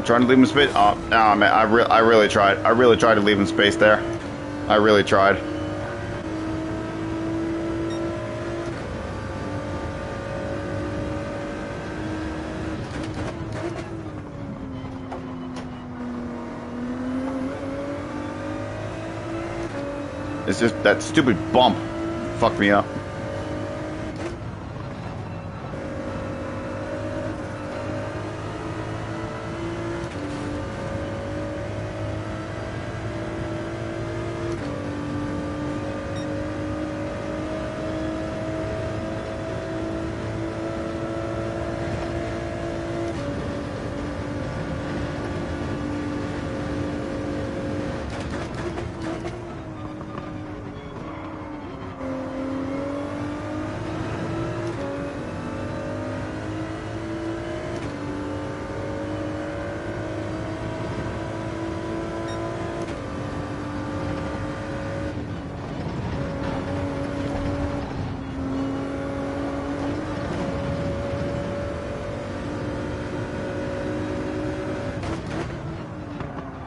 Speaker 1: Trying to leave him space. Oh, no, man, I really tried. I really tried to leave him space there. I really tried. It's just that stupid bump fucked me up.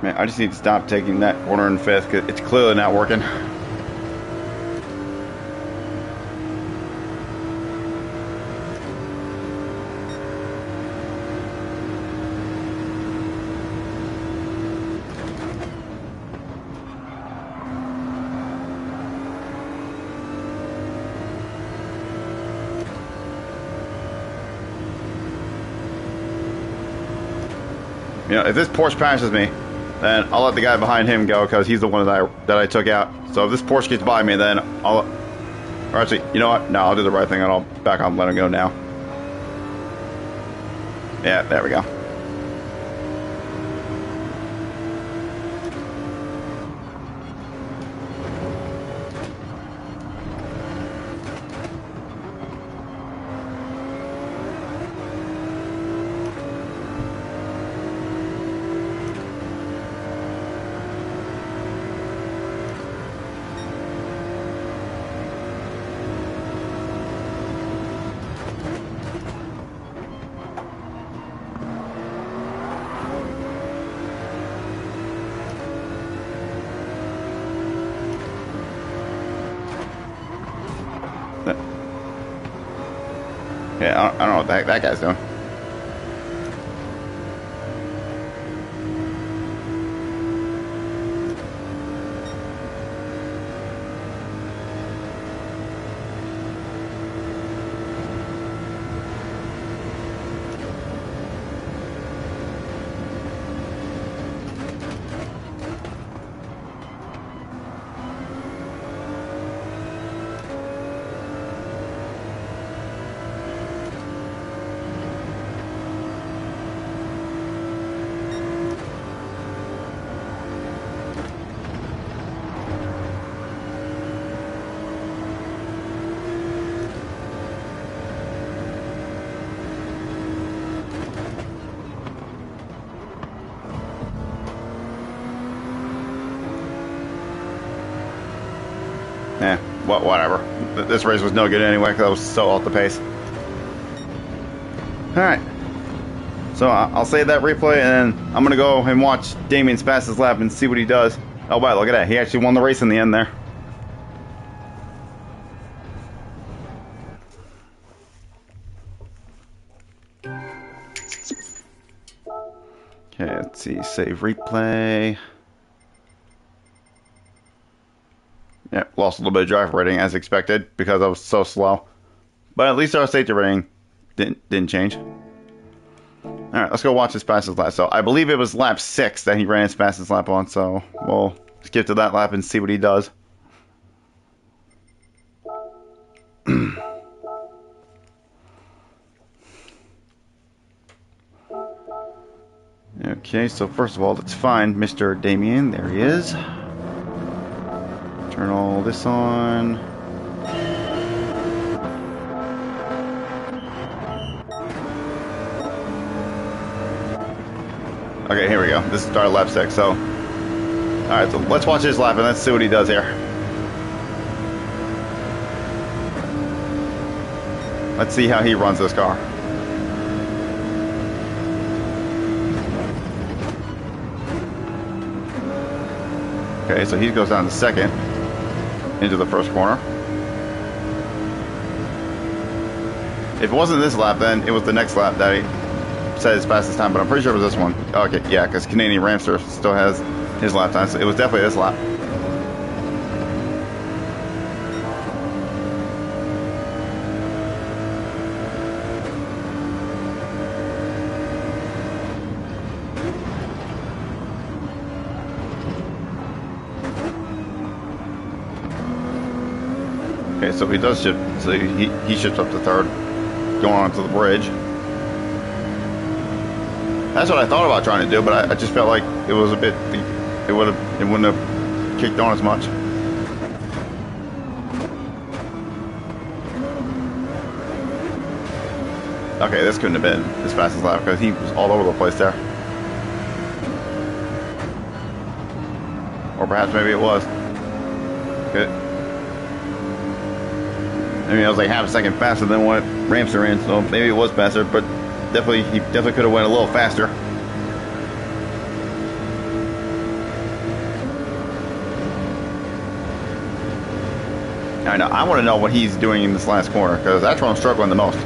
Speaker 1: Man, I just need to stop taking that corner in 5th because it's clearly not working. You know, if this Porsche passes me, then I'll let the guy behind him go because he's the one that I took out. So if this Porsche gets by me, then I'll... Or actually, you know what? No, I'll do the right thing and I'll back off and let him go now. Yeah, there we go. Yeah, I don't know what the heck that guy's doing. Yeah, whatever. This race was no good anyway because I was so off the pace. Alright. So I'll save that replay and then I'm going to go and watch Damien's fastest lap and see what he does. Oh, wow, look at that. He actually won the race in the end there. Okay, let's see. Save replay. Yeah, lost a little bit of driver rating as expected because I was so slow. But at least our safety rating didn't change. Alright, let's go watch his fastest lap. So I believe it was lap 6 that he ran his fastest lap on, so we'll skip to that lap and see what he does. Okay, so first of all, let's find Mr. Damien. There he is. Turn all this on. Okay, here we go. This is our lap 6, so... Alright, so let's watch his lap and let's see what he does here. Let's see how he runs this car. Okay, so he goes down to second into the first corner. If it wasn't this lap, then it was the next lap that he said his fastest time, but I'm pretty sure it was this one. Okay, yeah, because Canadian Ramster still has his lap time, so it was definitely this lap. Okay, so he does shift, so he shifts up to third, going on to the bridge. That's what I thought about trying to do, but I just felt like it was a bit, it wouldn't have kicked on as much. Okay, this couldn't have been his fastest lap because he was all over the place there. Or perhaps maybe it was. Good. I mean, I was like half a second faster than what Ramster ran, so maybe it was faster, but he definitely could have went a little faster. I know. I want to know what he's doing in this last corner because that's where I'm struggling the most.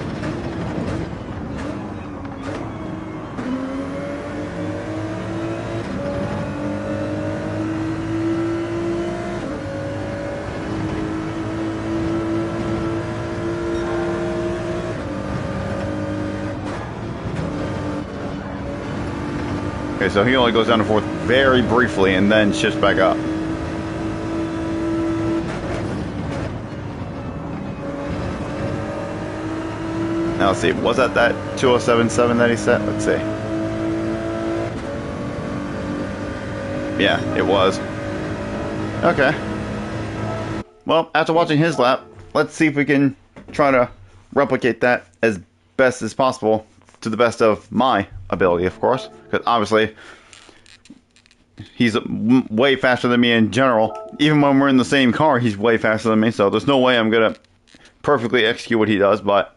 Speaker 1: Okay, so he only goes down to fourth very briefly and then shifts back up. Now let's see, was that 2077 that he set? Let's see. Yeah, it was. Okay. Well, after watching his lap, let's see if we can try to replicate that as best as possible to the best of my ability, of course. Because obviously, he's way faster than me in general. Even when we're in the same car, he's way faster than me. So there's no way I'm going to perfectly execute what he does. But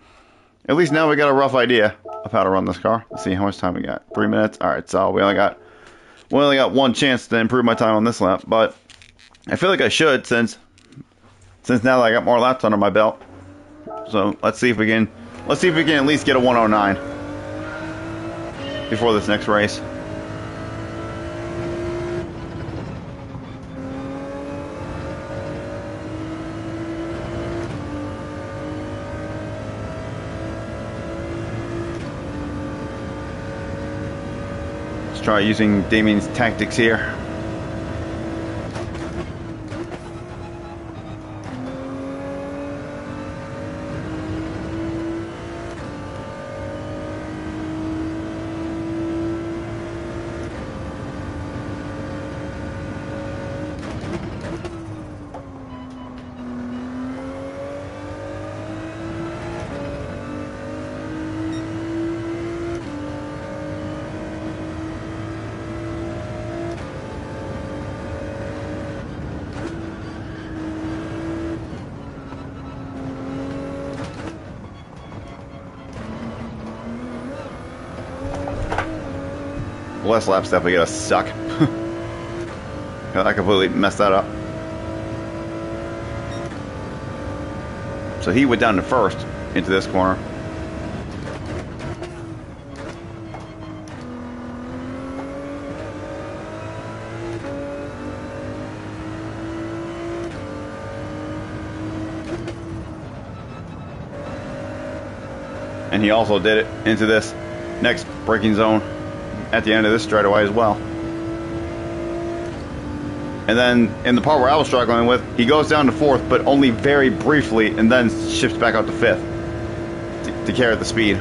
Speaker 1: at least now we got a rough idea of how to run this car. Let's see how much time we got. 3 minutes. All right, so we only got one chance to improve my time on this lap. But I feel like I should since now that I got more laps under my belt. So let's see if we can Let's see if we can at least get a 109 before this next race. Let's try using Damien's tactics here. Less laps definitely gonna suck. I completely messed that up. So he went down to first into this corner. And he also did it into this next braking zone at the end of this straightaway as well. And then in the part where I was struggling with, he goes down to fourth, but only very briefly, and then shifts back out to fifth to carry the speed.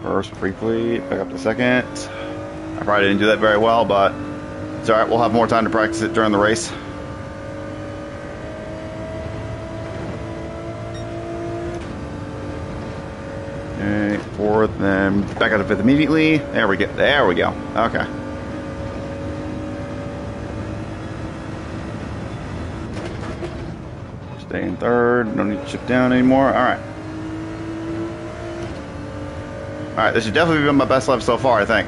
Speaker 1: First briefly, back up to second. I probably didn't do that very well, but it's alright, we'll have more time to practice it during the race. Fourth, then back out to fifth immediately. There we go. There we go. Okay. Stay in third. No need to shift down anymore. All right. All right. This should definitely be my best lap so far, I think.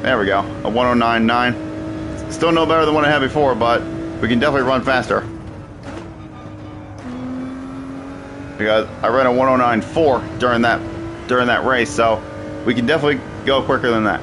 Speaker 1: There we go. A 109.9. Still no better than what I had before, but we can definitely run faster. Because I ran a 109.4 during that race, so we can definitely go quicker than that.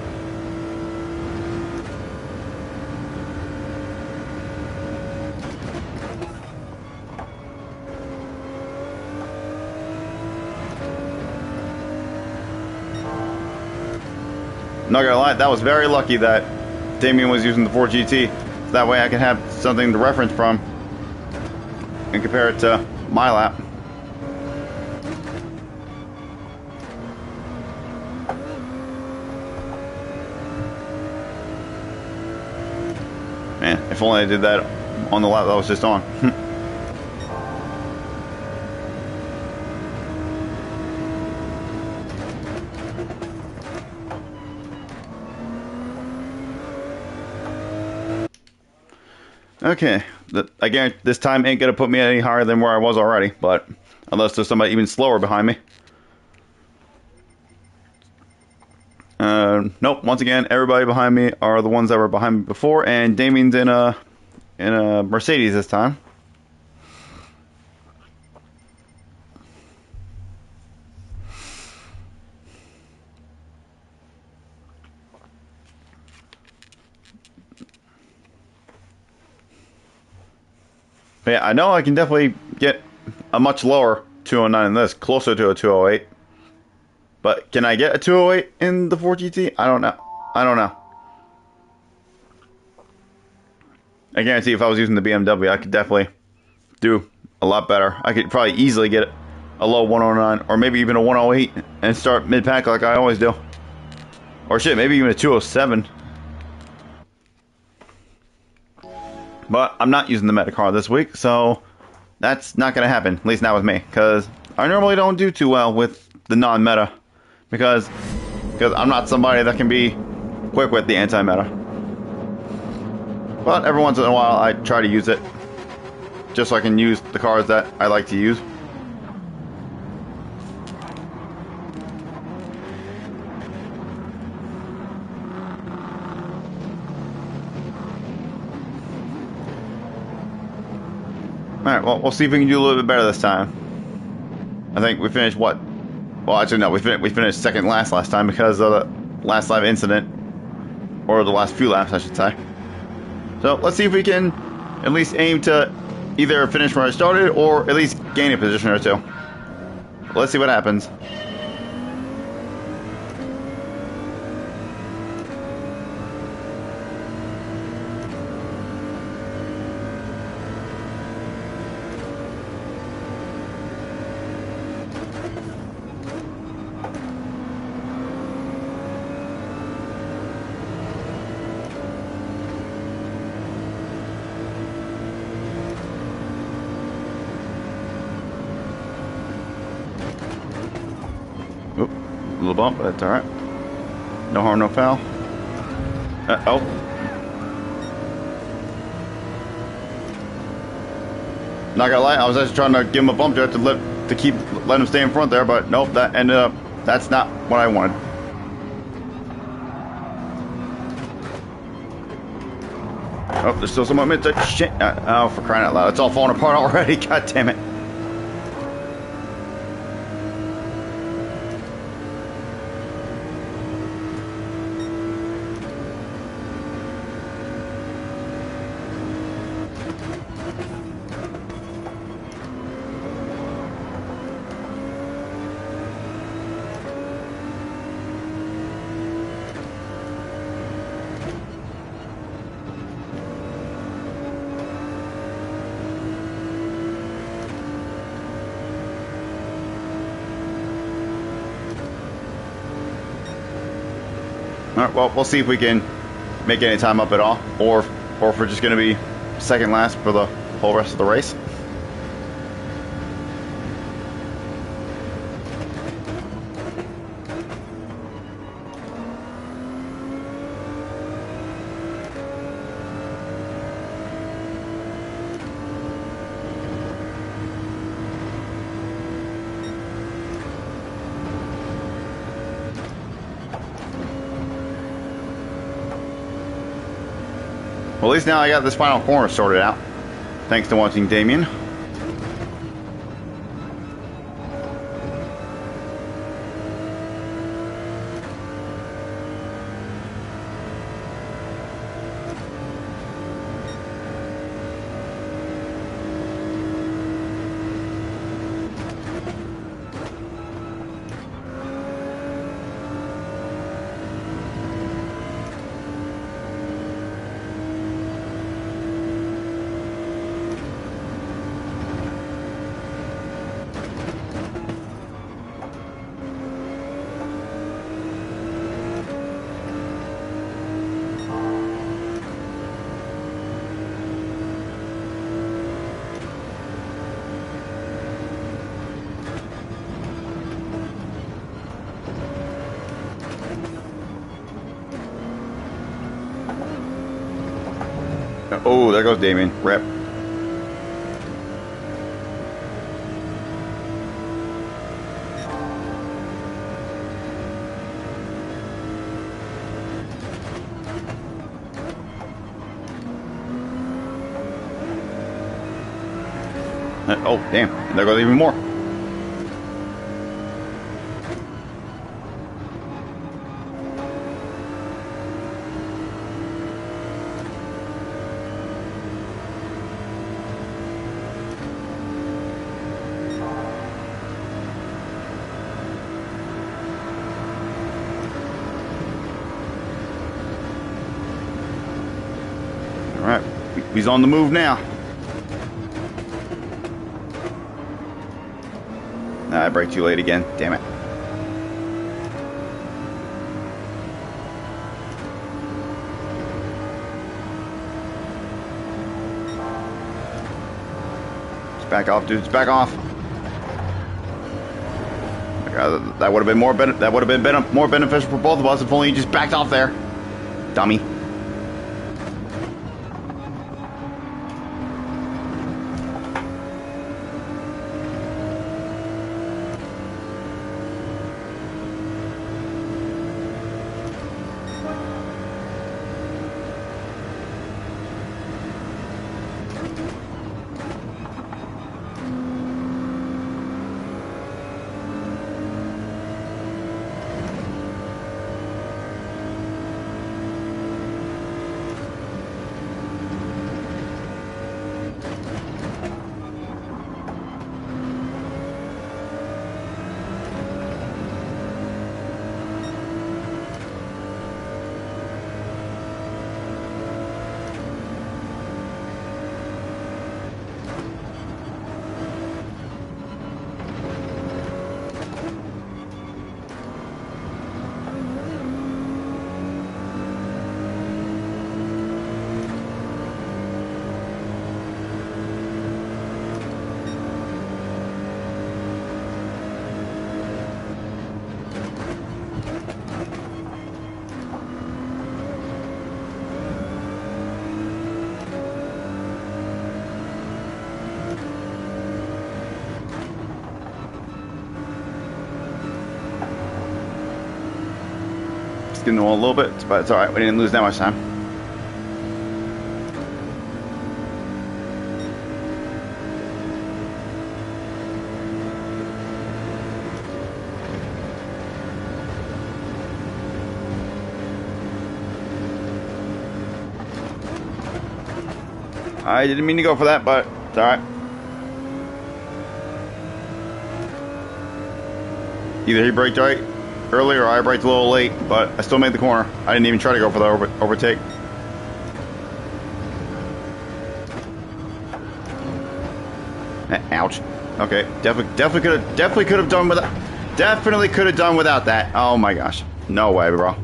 Speaker 1: Not gonna lie, that was very lucky that Damien was using the 4GT, so that way I can have something to reference from and compare it to my lap. Man, if only I did that on the lap that I was just on. Okay, I guarantee this time ain't gonna put me any higher than where I was already, but unless there's somebody even slower behind me. Nope. Once again, everybody behind me are the ones that were behind me before, and Damien's in a Mercedes this time. But yeah, I know I can definitely get a much lower 209 in this, closer to a 208. But can I get a 208 in the 4GT? I don't know. I don't know. I guarantee if I was using the BMW, I could definitely do a lot better. I could probably easily get a low 109 or maybe even a 108 and start mid-pack like I always do. Or shit, maybe even a 207. But I'm not using the meta car this week, so that's not going to happen. At least not with me, because I normally don't do too well with the non-meta. Because I'm not somebody that can be quick with the anti-meta. But every once in a while I try to use it, just so I can use the cars that I like to use. Alright, well, we'll see if we can do a little bit better this time. I think we finished what? Well, actually, no, we finished second last time because of the last lap incident. Or the last few laps, I should say. So, let's see if we can at least aim to either finish where I started or at least gain a position or two. Let's see what happens. Oop, a little bump, but that's alright. No harm, no foul. Oh. Not gonna lie, I was actually trying to give him a bump there to let him stay in front there, but nope, that ended up, that's not what I wanted. Oh, there's still some momentum. Shit. Oh, for crying out loud. It's all falling apart already. God damn it. Alright, well, we'll see if we can make any time up at all, or if we're just going to be second last for the whole rest of the race. Well, at least now I got this final corner sorted out. Thanks to watching Damien. Oh, there goes Damien. Rip. Oh, damn. There goes even more. Alright, he's on the move now. I braked too late again. Damn it. Just back off, dudes. Back off. That would have been more more beneficial for both of us if only you just backed off there, dummy. getting a little bit, but it's all right. We didn't lose that much time. I didn't mean to go for that, but it's all right. Either he braked right early or I braked a little late, but I still made the corner. I didn't even try to go for the overtake. Ouch. Okay, definitely could have done without. Definitely could have done without that. Oh my gosh, no way, bro.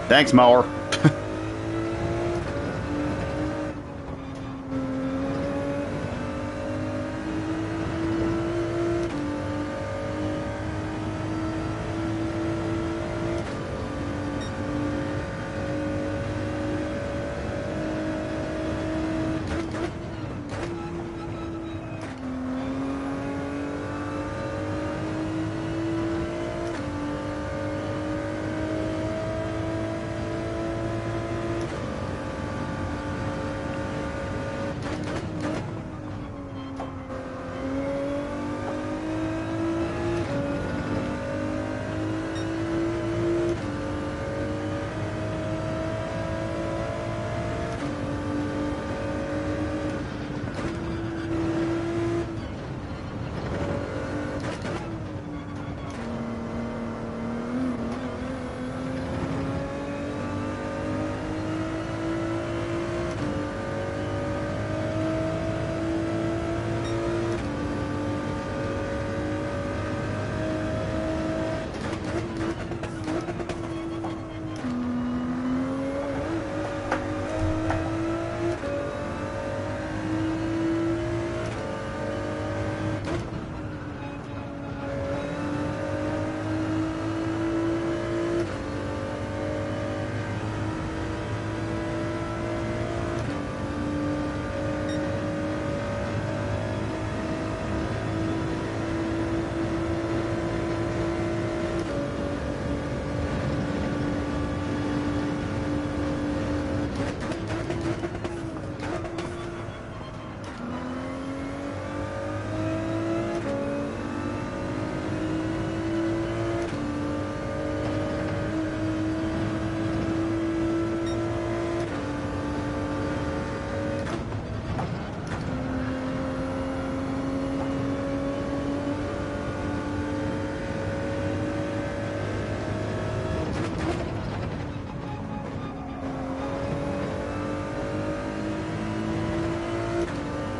Speaker 1: Thanks, mower.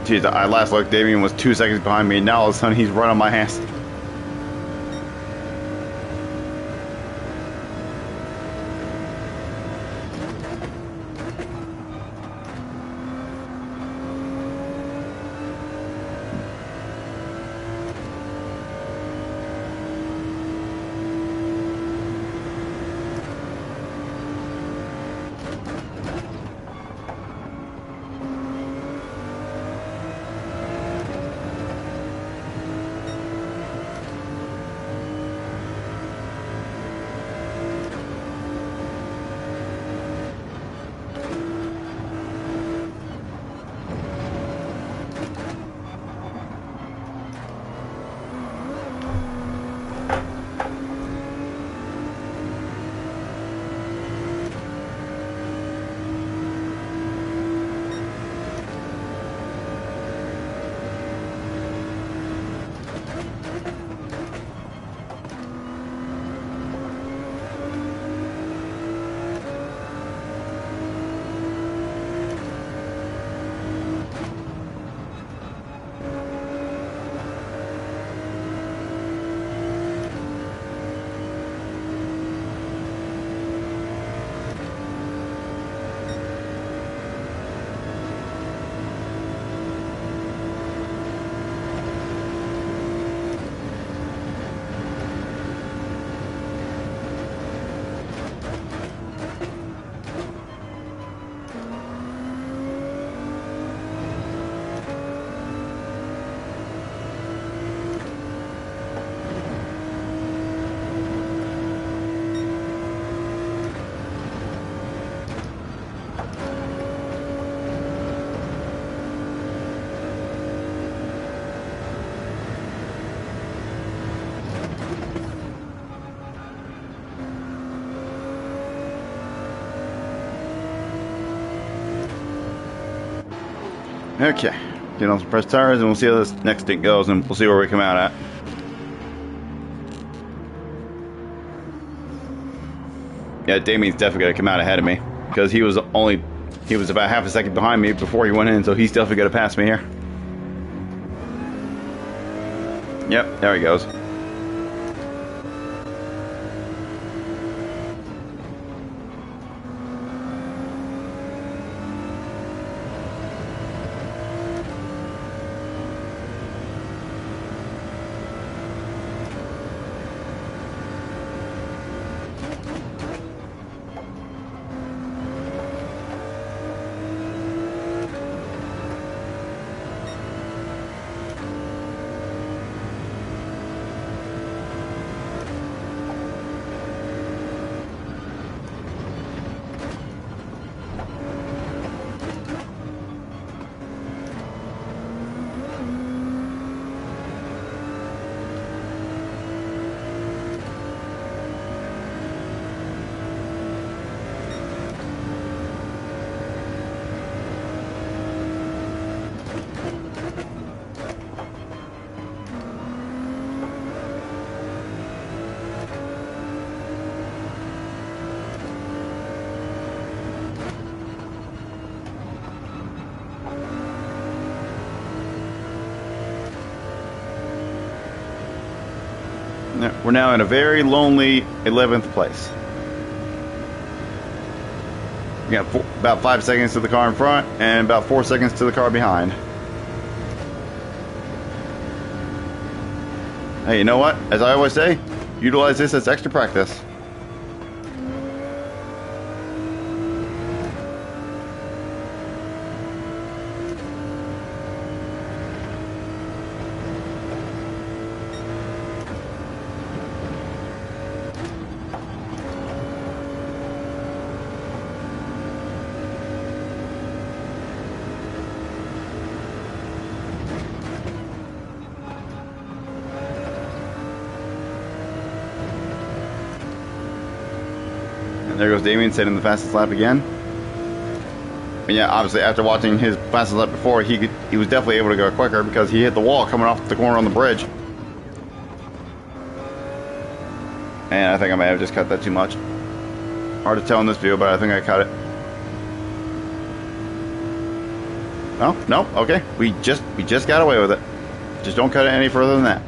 Speaker 1: Jeez, I last looked, Damien was 2 seconds behind me, and now all of a sudden he's right on my ass. Okay. Get on some press tires and we'll see how this next stint goes and we'll see where we come out at. Yeah, Damien's definitely going to come out ahead of me because he was about half a second behind me before he went in, so he's definitely going to pass me here. Yep, there he goes. We're now in a very lonely 11th place. We got about 5 seconds to the car in front and about 4 seconds to the car behind. Hey, you know what? As I always say, utilize this as extra practice. There goes Damien setting the fastest lap again. And yeah, obviously after watching his fastest lap before, he was definitely able to go quicker because he hit the wall coming off the corner on the bridge. And I think I may have just cut that too much. Hard to tell in this view, but I think I cut it. Oh, no, okay. We just got away with it. Just don't cut it any further than that.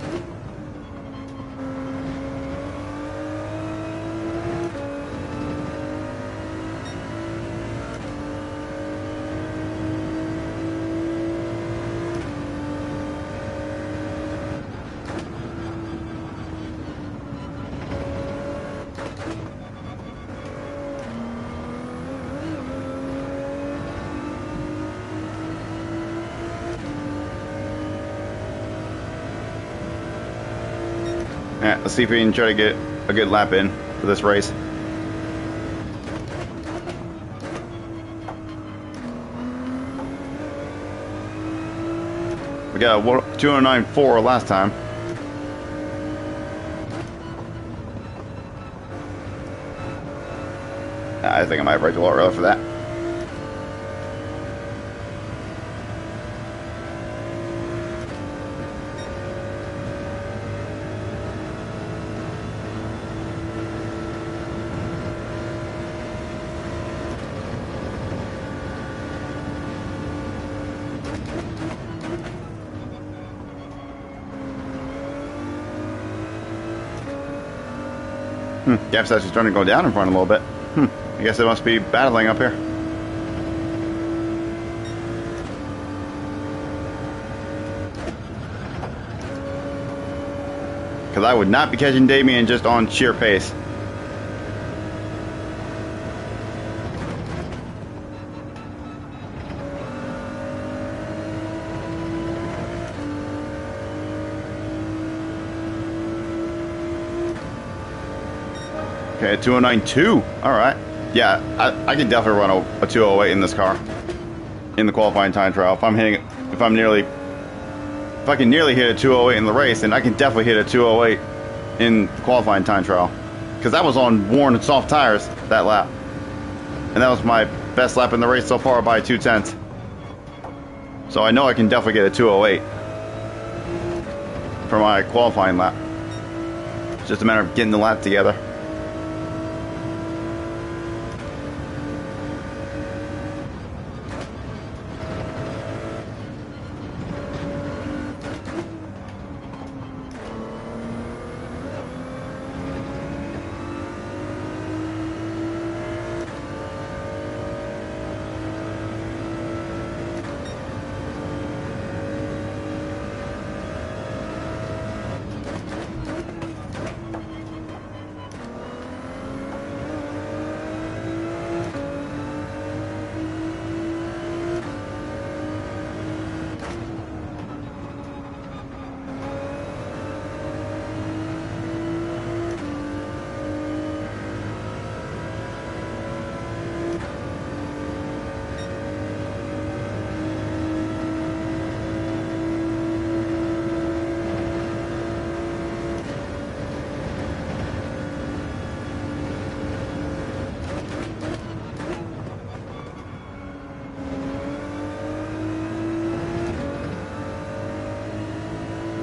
Speaker 1: Alright, let's see if we can try to get a good lap in for this race. We got a 209.4 last time. I think I might have braked a little early for that. Gap's actually starting to go down in front a little bit. I guess they must be battling up here. Because I would not be catching Damien just on sheer pace. Okay, 209.2. All right. Yeah, I can definitely run a 208 in this car in the qualifying time trial. If I can nearly hit a 208 in the race, then I can definitely hit a 208 in the qualifying time trial. Because that was on worn and soft tires that lap, and that was my best lap in the race so far by 2/10. So I know I can definitely get a 208 for my qualifying lap. It's just a matter of getting the lap together.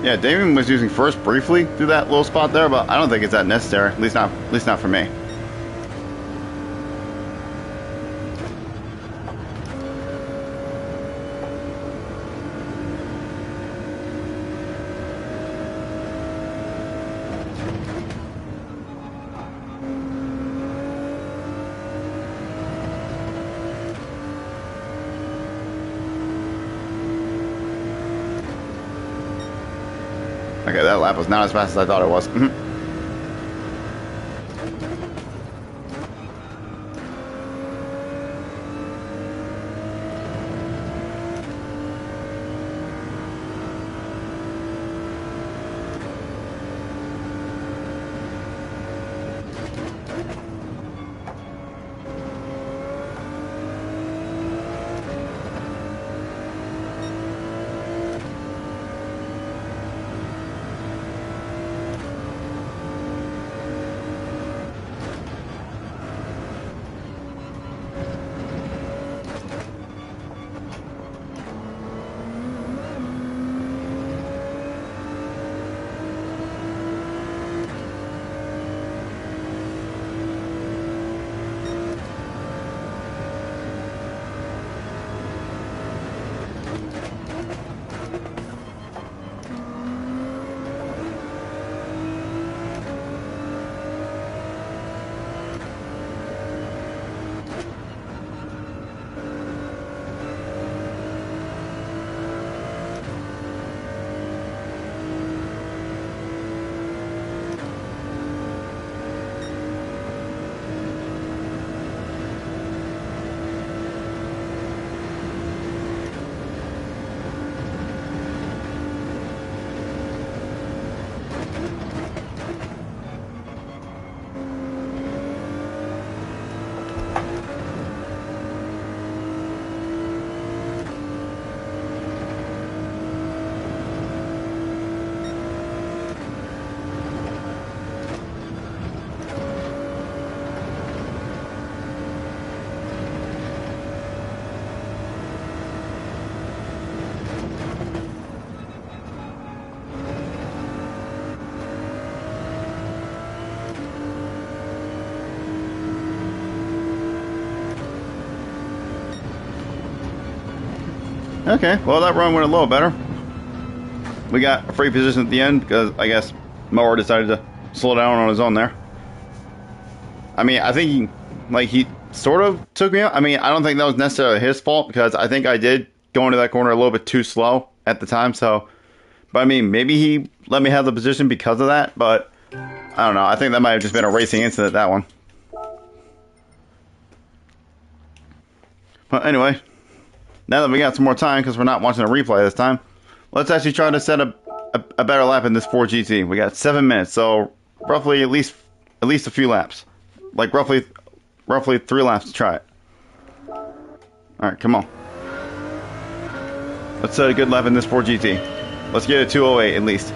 Speaker 1: Yeah, Damien was using first briefly through that little spot there, but I don't think it's that necessary. At least not for me. Okay, that lap was not as fast as I thought it was. Okay, well that run went a little better. We got a free position at the end because I guess Mower decided to slow down on his own there. I mean, I think he sort of took me out. I mean, I don't think that was necessarily his fault because I think I did go into that corner a little bit too slow at the time. So, but I mean, maybe he let me have the position because of that. But I don't know. I think that might have just been a racing incident, that one. But anyway, now that we got some more time because we're not watching a replay this time, let's actually try to set a better lap in this Ford GT. We got 7 minutes, so roughly at least a few laps, like roughly 3 laps to try it. All right, come on. Let's set a good lap in this Ford GT. Let's get a 208 at least.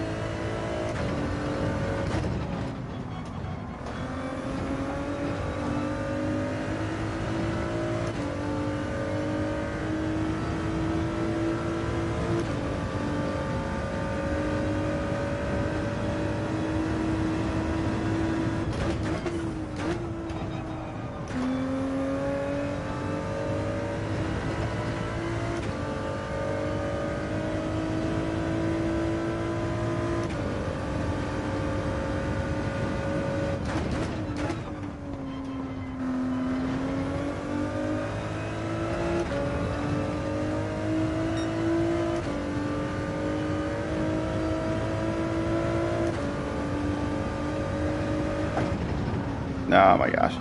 Speaker 1: Oh my gosh.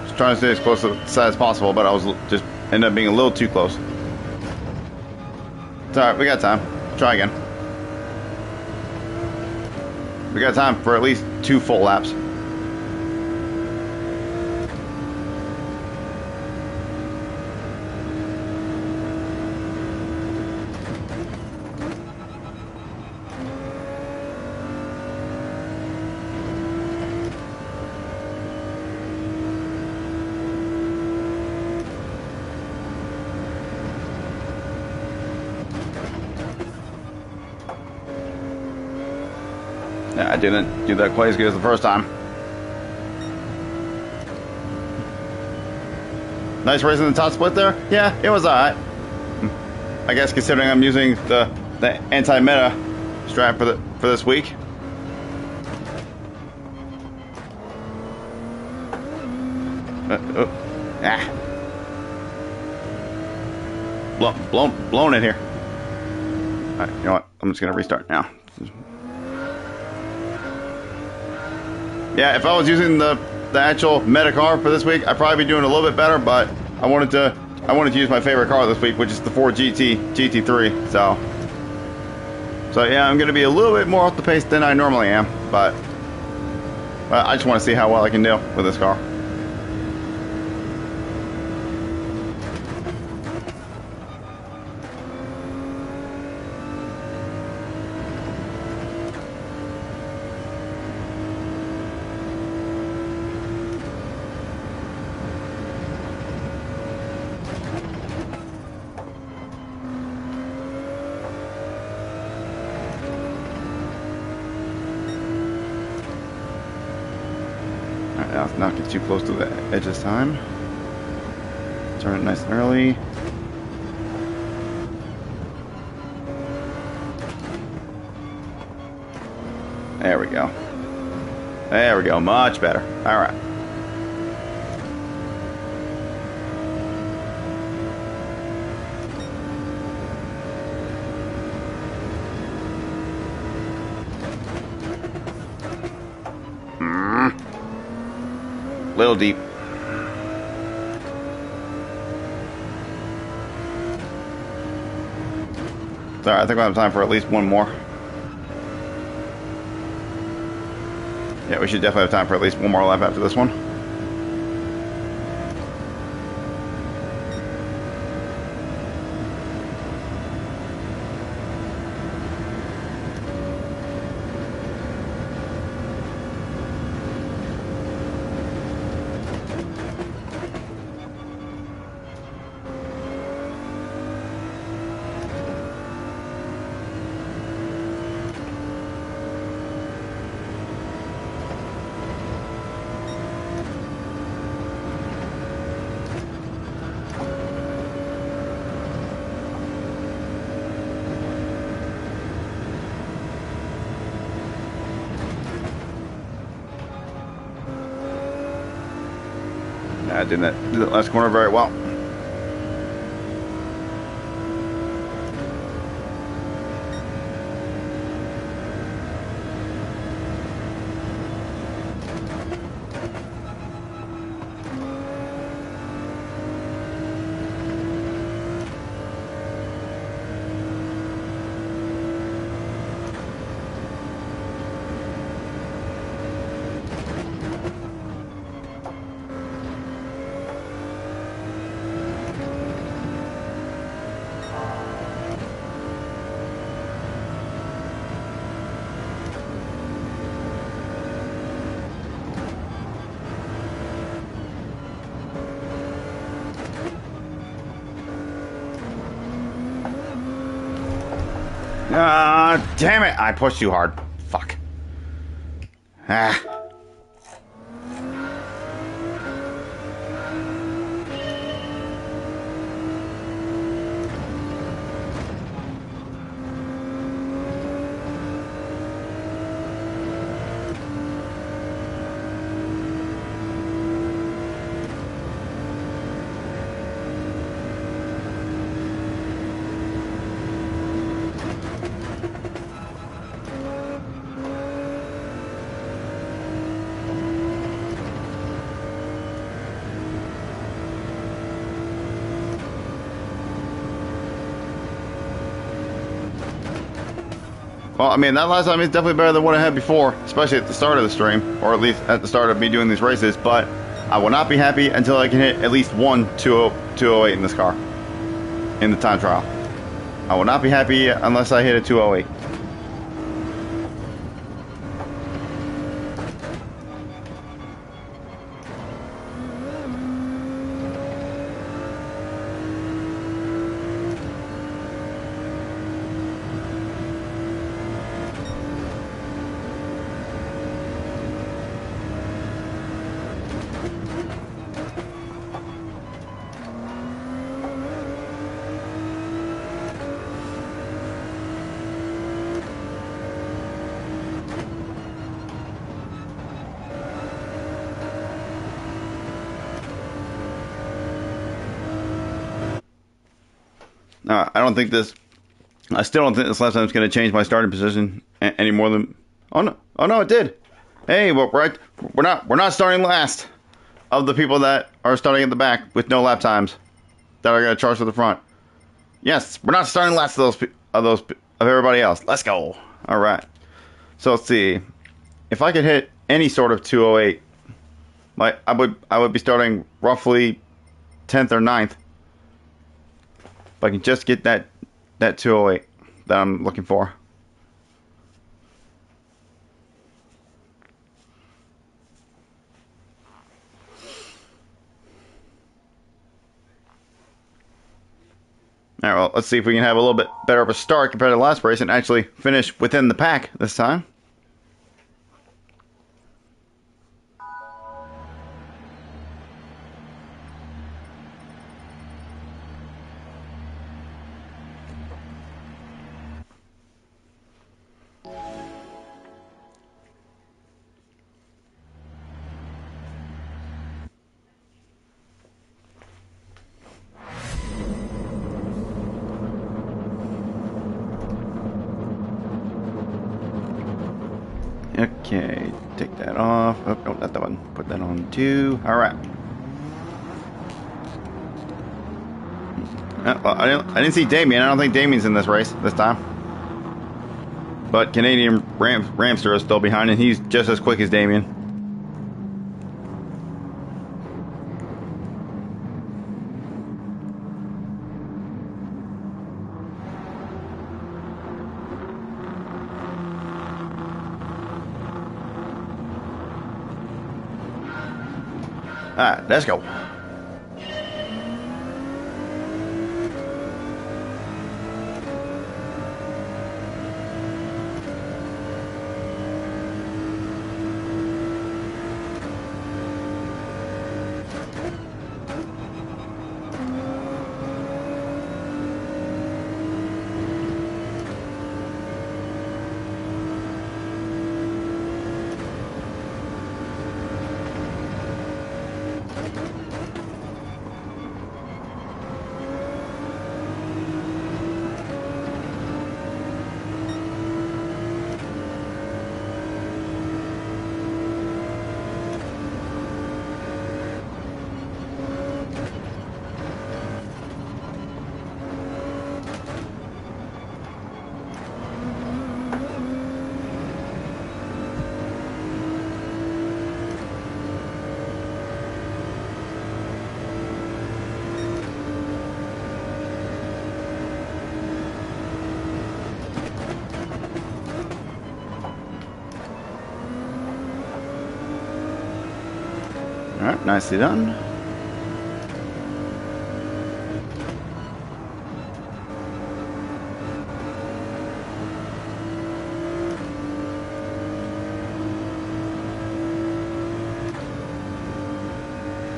Speaker 1: Just trying to stay as close to the side as possible, but I was just ended up being a little too close. It's alright, we got time. Try again. We got time for at least 2 full laps. Yeah, I didn't do that quite as good as the first time. Nice race in the top split there. Yeah, it was alright. I guess considering I'm using the anti-meta strat for this week. Blown it here. Alright, you know what? I'm just gonna restart now. Yeah, if I was using the actual meta car for this week, I'd probably be doing a little bit better, but I wanted to use my favorite car this week, which is the Ford GT3. So yeah, I'm gonna be a little bit more off the pace than I normally am, but I just want to see how well I can do with this car. Let's not get too close to the edge this time. Turn it nice and early. There we go. There we go. Much better. All right. Little deep. Sorry, I think I have time for at least one more. Yeah, we should definitely have time for at least one more lap after this one. I did that last corner very well. Damn it! I pushed too hard. Fuck. Ah. Well, I mean, that last time is definitely better than what I had before, especially at the start of the stream, or at least at the start of me doing these races, but I will not be happy until I can hit at least 208 in this car, in the time trial. I will not be happy unless I hit a 208. I don't think this. I still don't think this last time is going to change my starting position any more than. Oh no, it did. Hey, well, we're not starting last of the people that are starting at the back with no lap times that are going to charge to the front. Yes, we're not starting last of everybody else. Let's go. All right. So let's see. If I could hit any sort of 208, I would be starting roughly 10th or 9th. If I can just get that 208 that I'm looking for. All right, well, let's see if we can have a little bit better of a start compared to the last race and actually finish within the pack this time. Okay, take that off. Oh, no, not that one. Put that on too. All right. Well, I didn't see Damien. I don't think Damien's in this race this time. But Canadian Ramster is still behind, and he's just as quick as Damien. Alright, let's go. Alright, nicely done.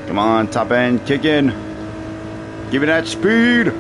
Speaker 1: Come on, top end, kick in. Give it that speed.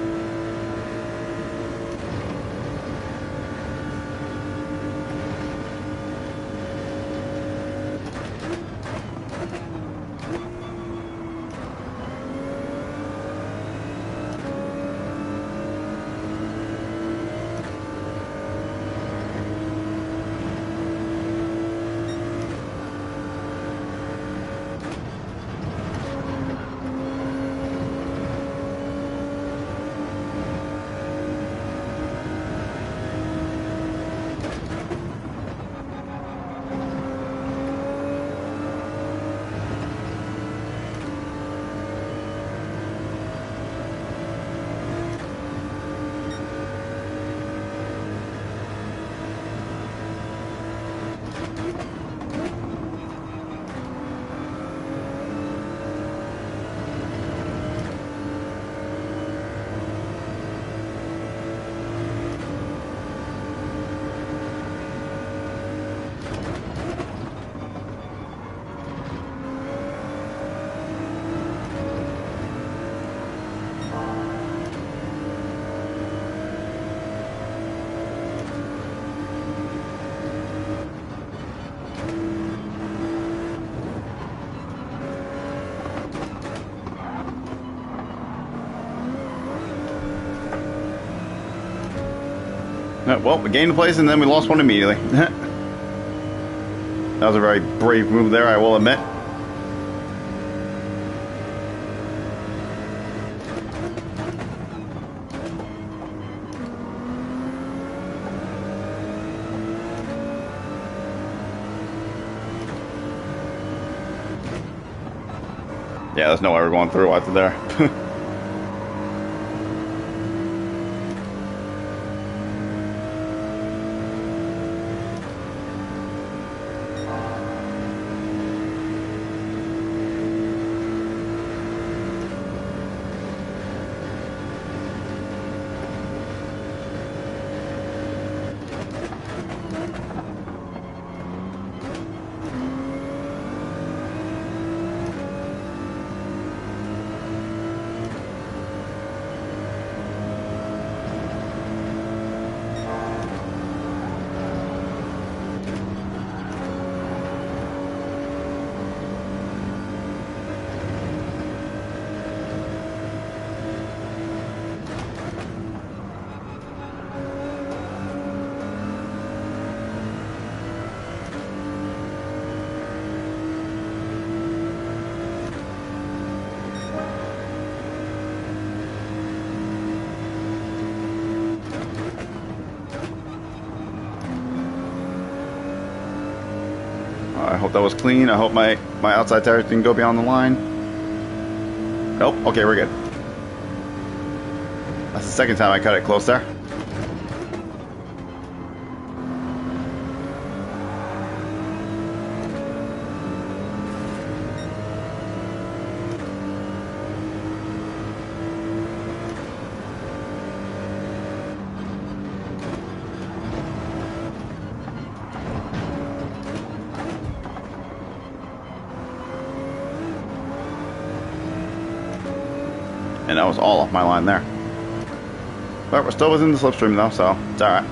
Speaker 1: Well, we gained a place and then we lost one immediately. That was a very brave move there, I will admit. Yeah, there's no way we're going through after there. I hope that was clean. I hope my outside tires didn't go beyond the line. Nope. Okay, we're good. That's the second time I cut it close there. And that was all off my line there. But we're still within the slipstream though, so it's alright.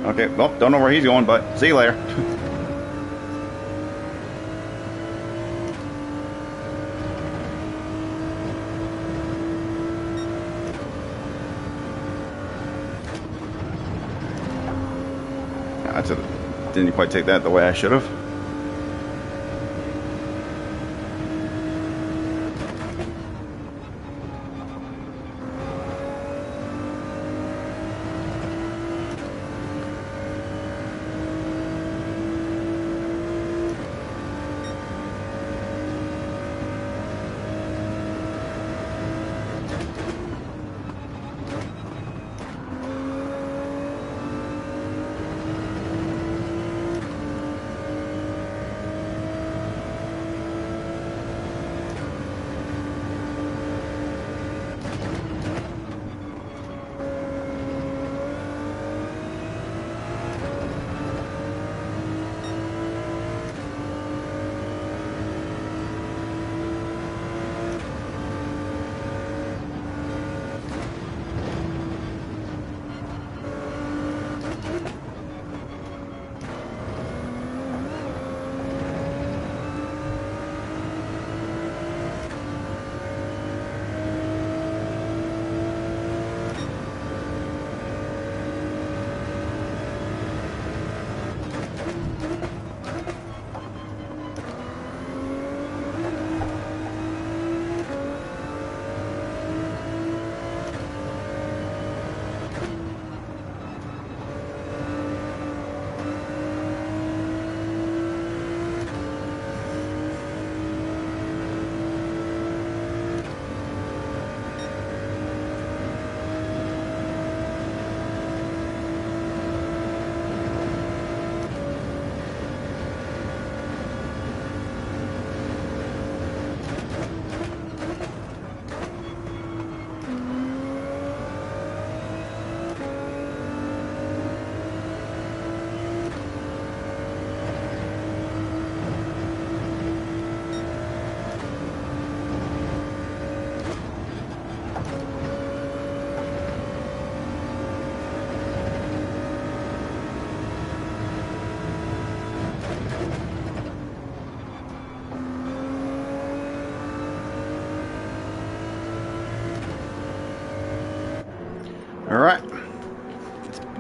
Speaker 1: Okay, well, don't know where he's going, but see you later. Didn't quite take that the way I should have.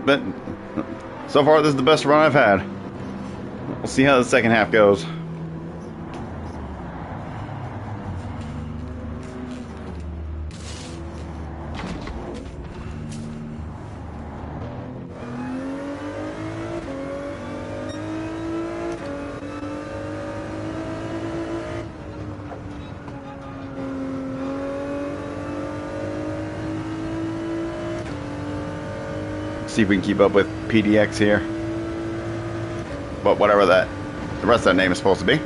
Speaker 1: But so far, this is the best run I've had. We'll see how the second half goes. See if we can keep up with PDX here. But whatever the rest of that name is supposed to be.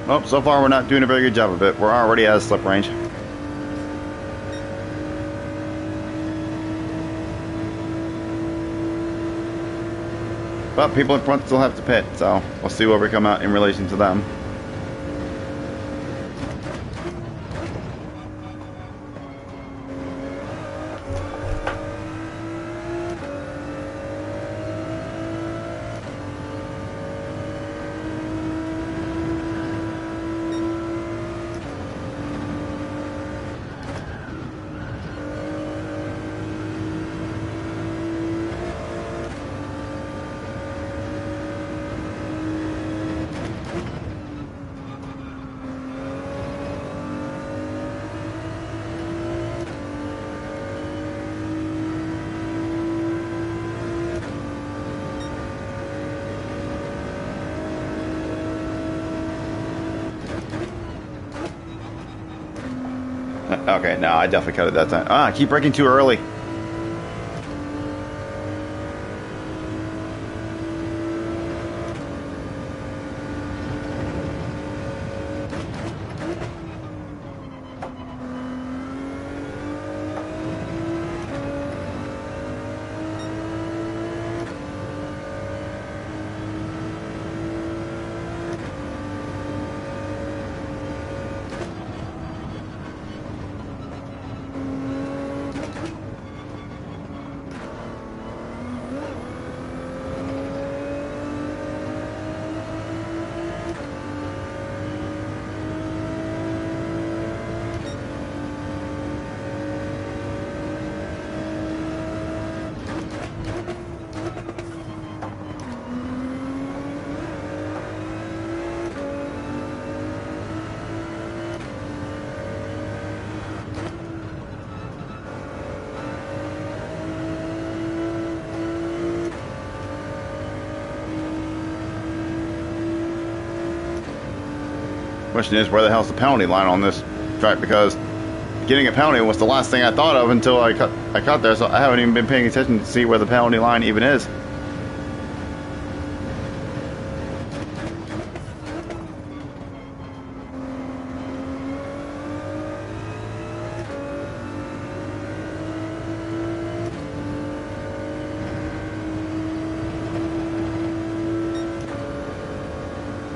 Speaker 1: Well, so far we're not doing a very good job of it. We're already out of slip range. But people in front still have to pit, so we'll see where we come out in relation to them. Okay, no, I definitely cut it that time. Ah, I keep braking too early. Question is, where the hell's the penalty line on this track? Because getting a penalty was the last thing I thought of until I cut there, so I haven't even been paying attention to see where the penalty line even is.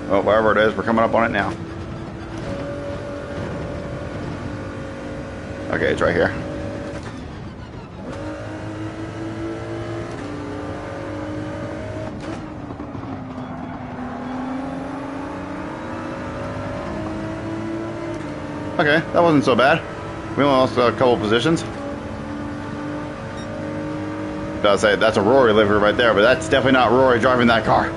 Speaker 1: Well, wherever it is, we're coming up on it now. Okay, it's right here. Okay, that wasn't so bad. We only lost a couple positions. I'll say that's a Rory livery right there, but that's definitely not Rory driving that car.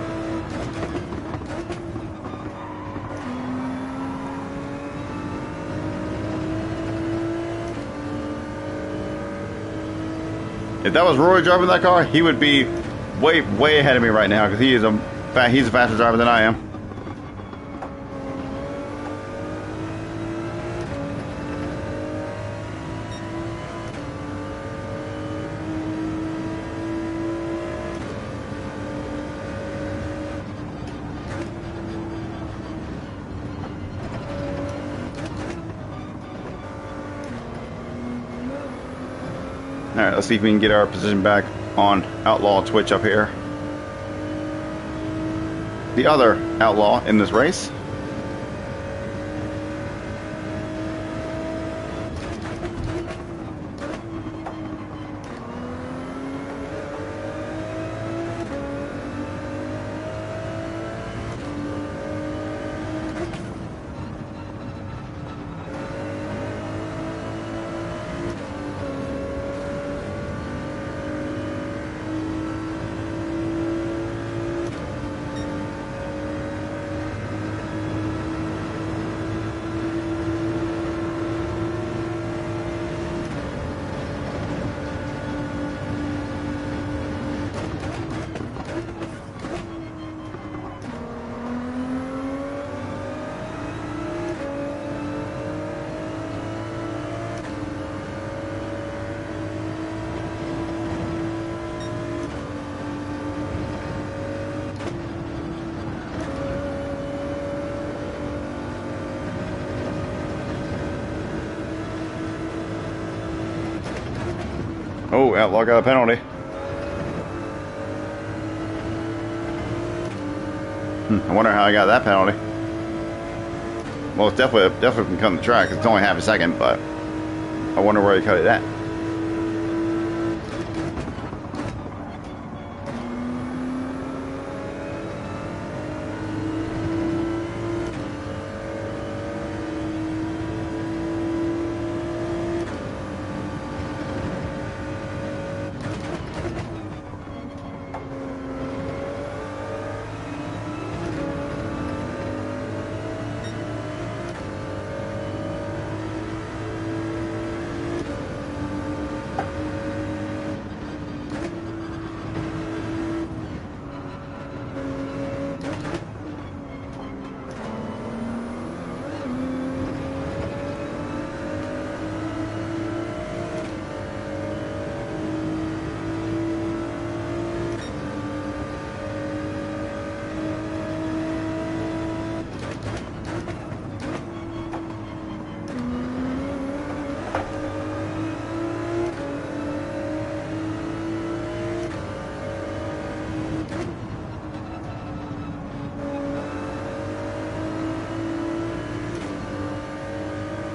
Speaker 1: If that was Rory driving that car, he would be way ahead of me right now because he's a faster driver than I am. Alright, let's see if we can get our position back on Outlaw Twitch up here. The other Outlaw in this race. Oh, Outlaw got a penalty. I wonder how I got that penalty. Well, it's definitely can cut the track. It's only half a second, but I wonder where he cut it at.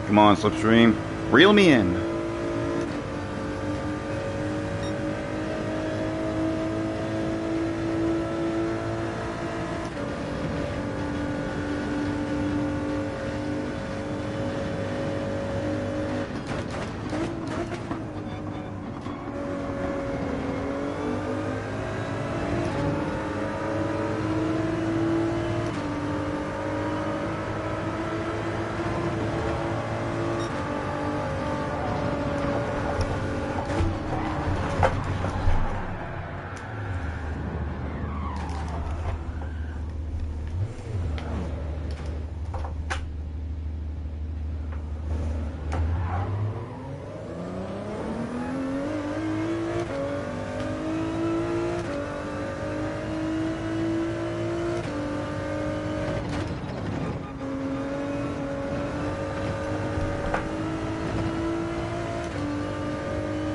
Speaker 1: Come on, Slipstream. Reel me in.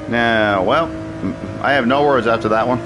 Speaker 1: Now, well, I have no words after that one.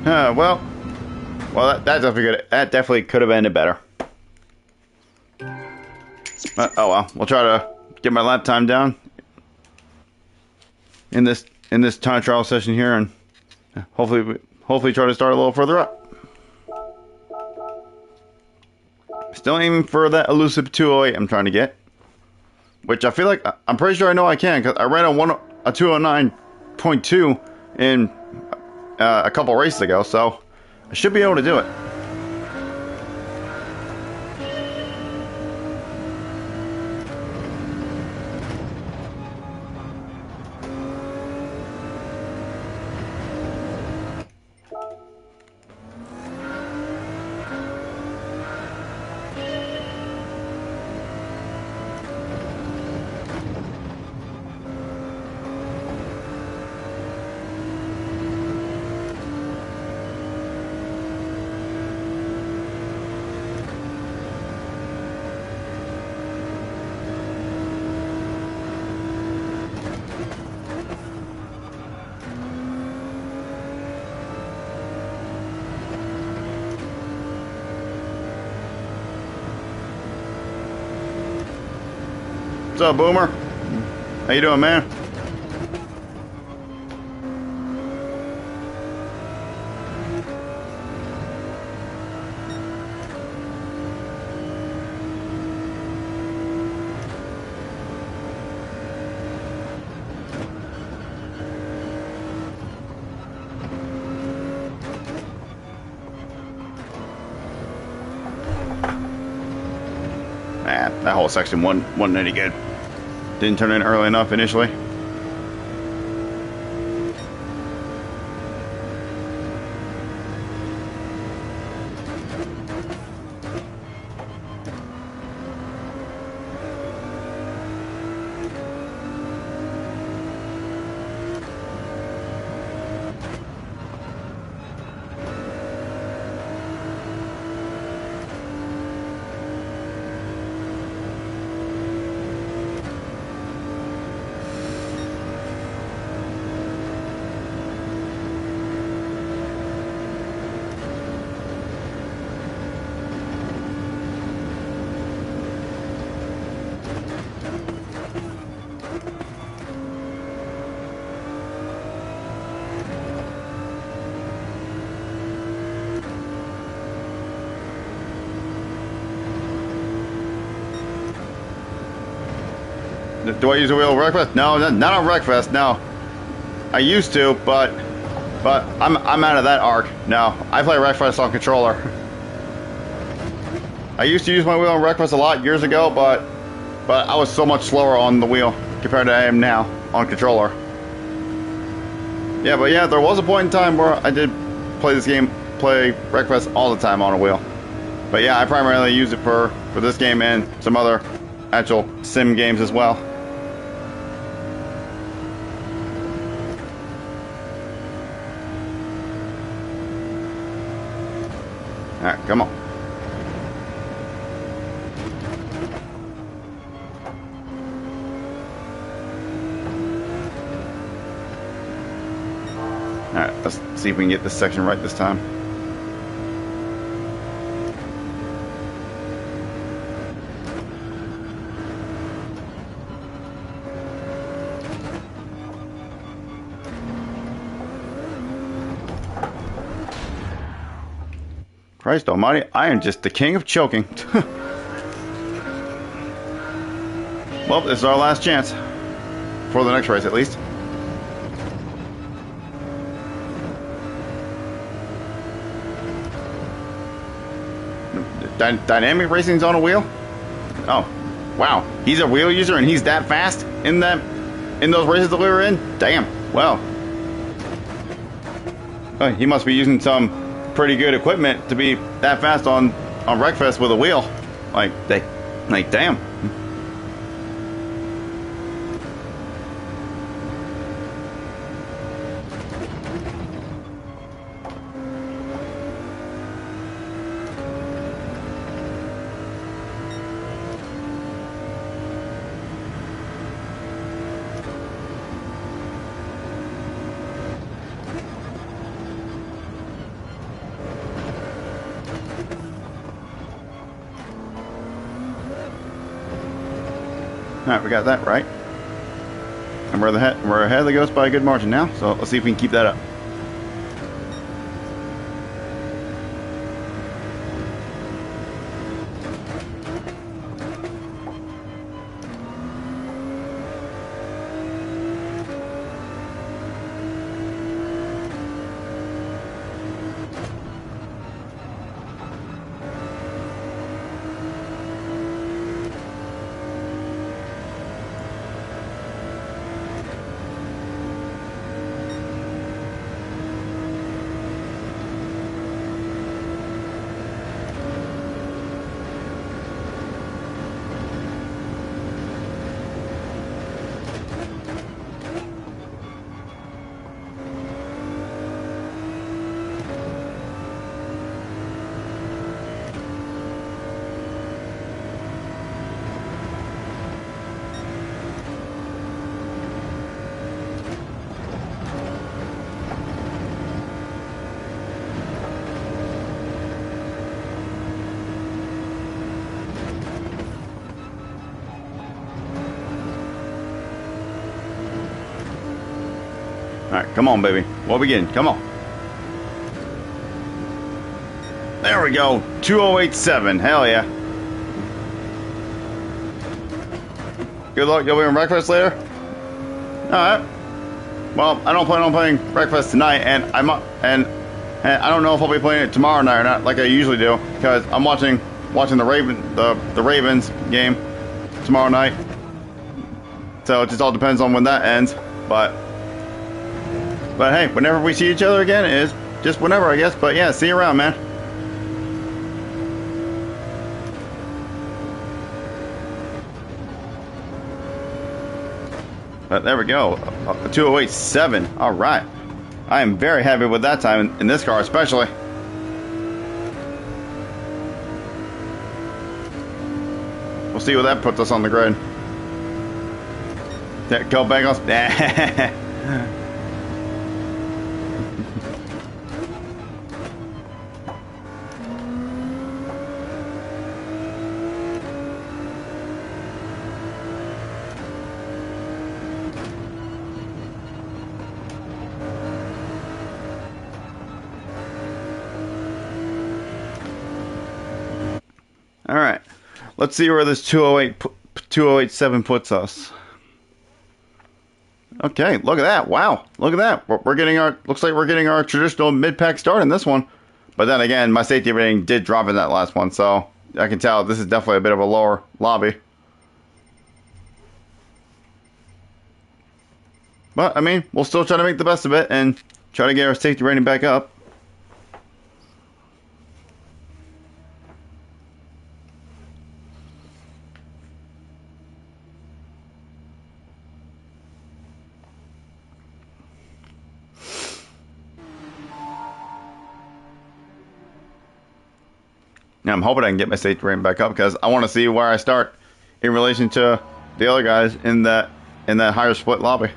Speaker 1: Well, that definitely could have ended better. Oh well, we'll try to get my lap time down in this time trial session here, and hopefully try to start a little further up. Still aiming for that elusive 208 I'm trying to get, which I feel like I'm pretty sure I know I can, because I ran a 209.2 in a couple races ago, so I should be able to do it. What's up, Boomer? How you doing, man? That whole section wasn't any good. Didn't turn in early enough initially. Do I use a wheel on Wreckfest? No, not on Wreckfest. No, I used to, but I'm out of that arc now. I play Wreckfest on controller. I used to use my wheel on Wreckfest a lot years ago, but I was so much slower on the wheel compared to I am now on controller. Yeah, but yeah, there was a point in time where I did play Wreckfest all the time on a wheel. But yeah, I primarily use it for this game and some other actual sim games as well. Alright, come on. Alright, let's see if we can get this section right this time. Christ almighty, I am just the king of choking. Well, this is our last chance. For the next race, at least. Dynamic racing's on a wheel? Oh, wow. He's a wheel user and he's that fast in those races that we were in? Damn. Well. Oh, he must be using some pretty good equipment to be that fast on Wreckfest with a wheel. Like damn. Alright, we got that right. And we're ahead of the Ghost by a good margin now, so let's see if we can keep that up. Alright, come on, baby. We'll begin. Come on. There we go. 2087. Hell yeah. Good luck. You'll be on breakfast later? Alright. Well, I don't plan on playing breakfast tonight, and I don't know if I'll be playing it tomorrow night or not, like I usually do, because I'm watching the Ravens game tomorrow night. So it just all depends on when that ends. But hey, whenever we see each other again, it is just whenever, I guess. But yeah, see you around, man. But there we go. 2087. All right. I am very happy with that time in this car, especially. We'll see what that puts us on the grid. Go Bengals. All right, let's see where this 2087 puts us. Okay, look at that! Wow, look at that! We're getting our looks like we're getting our traditional mid-pack start in this one. But then again, my safety rating did drop in that last one, so I can tell this is definitely a bit of a lower lobby. But I mean, we'll still try to make the best of it and try to get our safety rating back up. Now I'm hoping I can get my safety rating back up because I want to see where I start in relation to the other guys in that higher split lobby.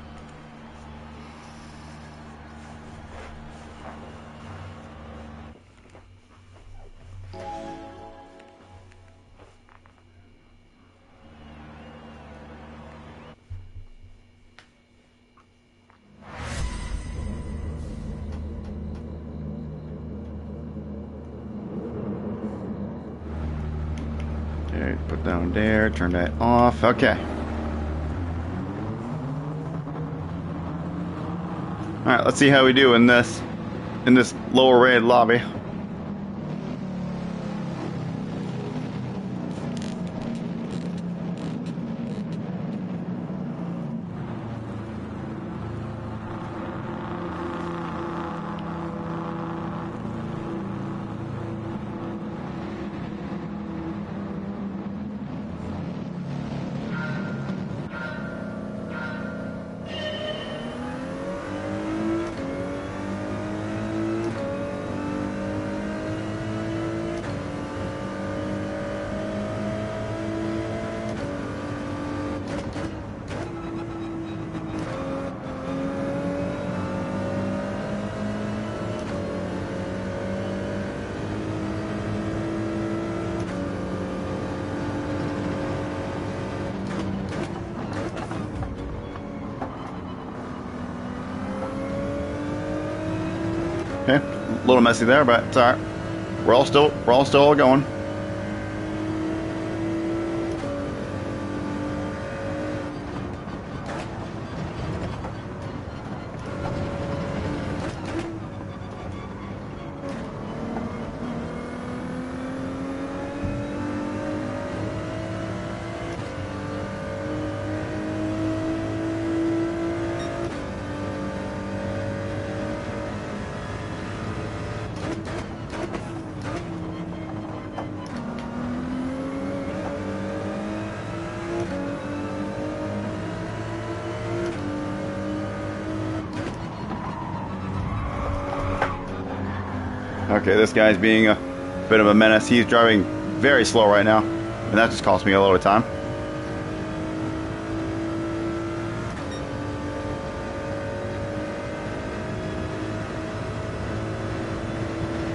Speaker 1: Okay, put down there, turn that off. Okay. Alright, let's see how we do in this lower rated lobby. A little messy there, but it's all right. We're all still going. Okay, this guy's being a bit of a menace. He's driving very slow right now, and that just cost me a load of time.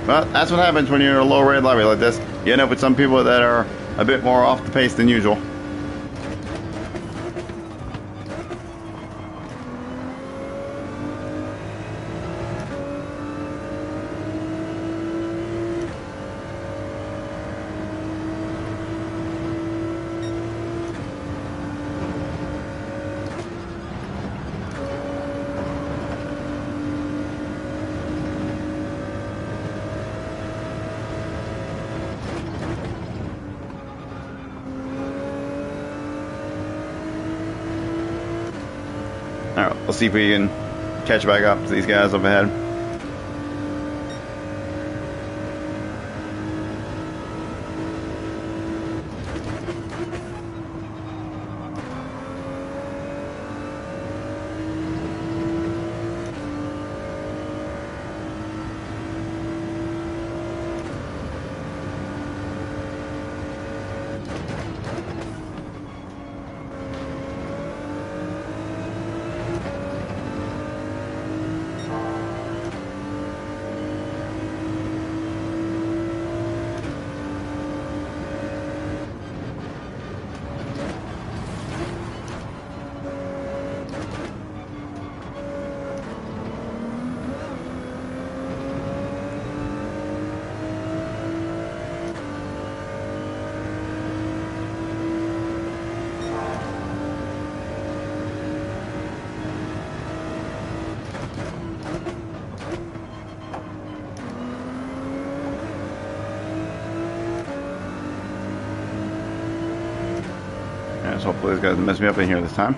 Speaker 1: But that's what happens when you're in a low-rated lobby like this. You end up with some people that are a bit more off the pace than usual. Alright, let's see if we can catch back up to these guys up ahead. Yeah, so hopefully these guys don't mess me up in here this time.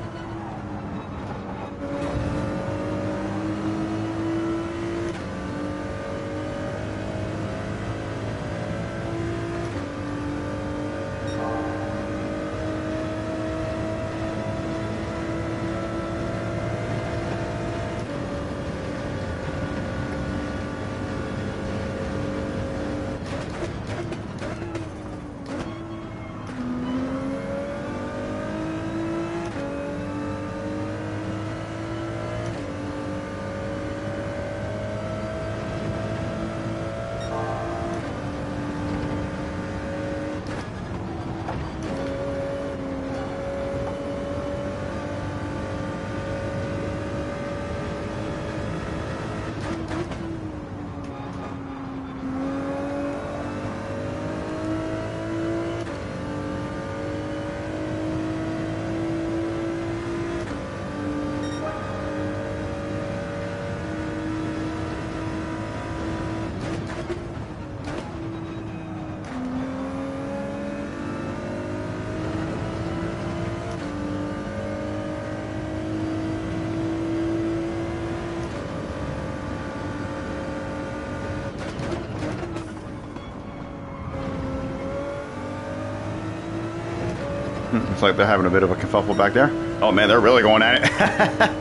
Speaker 1: Looks like they're having a bit of a kerfuffle back there. Oh man, they're really going at it.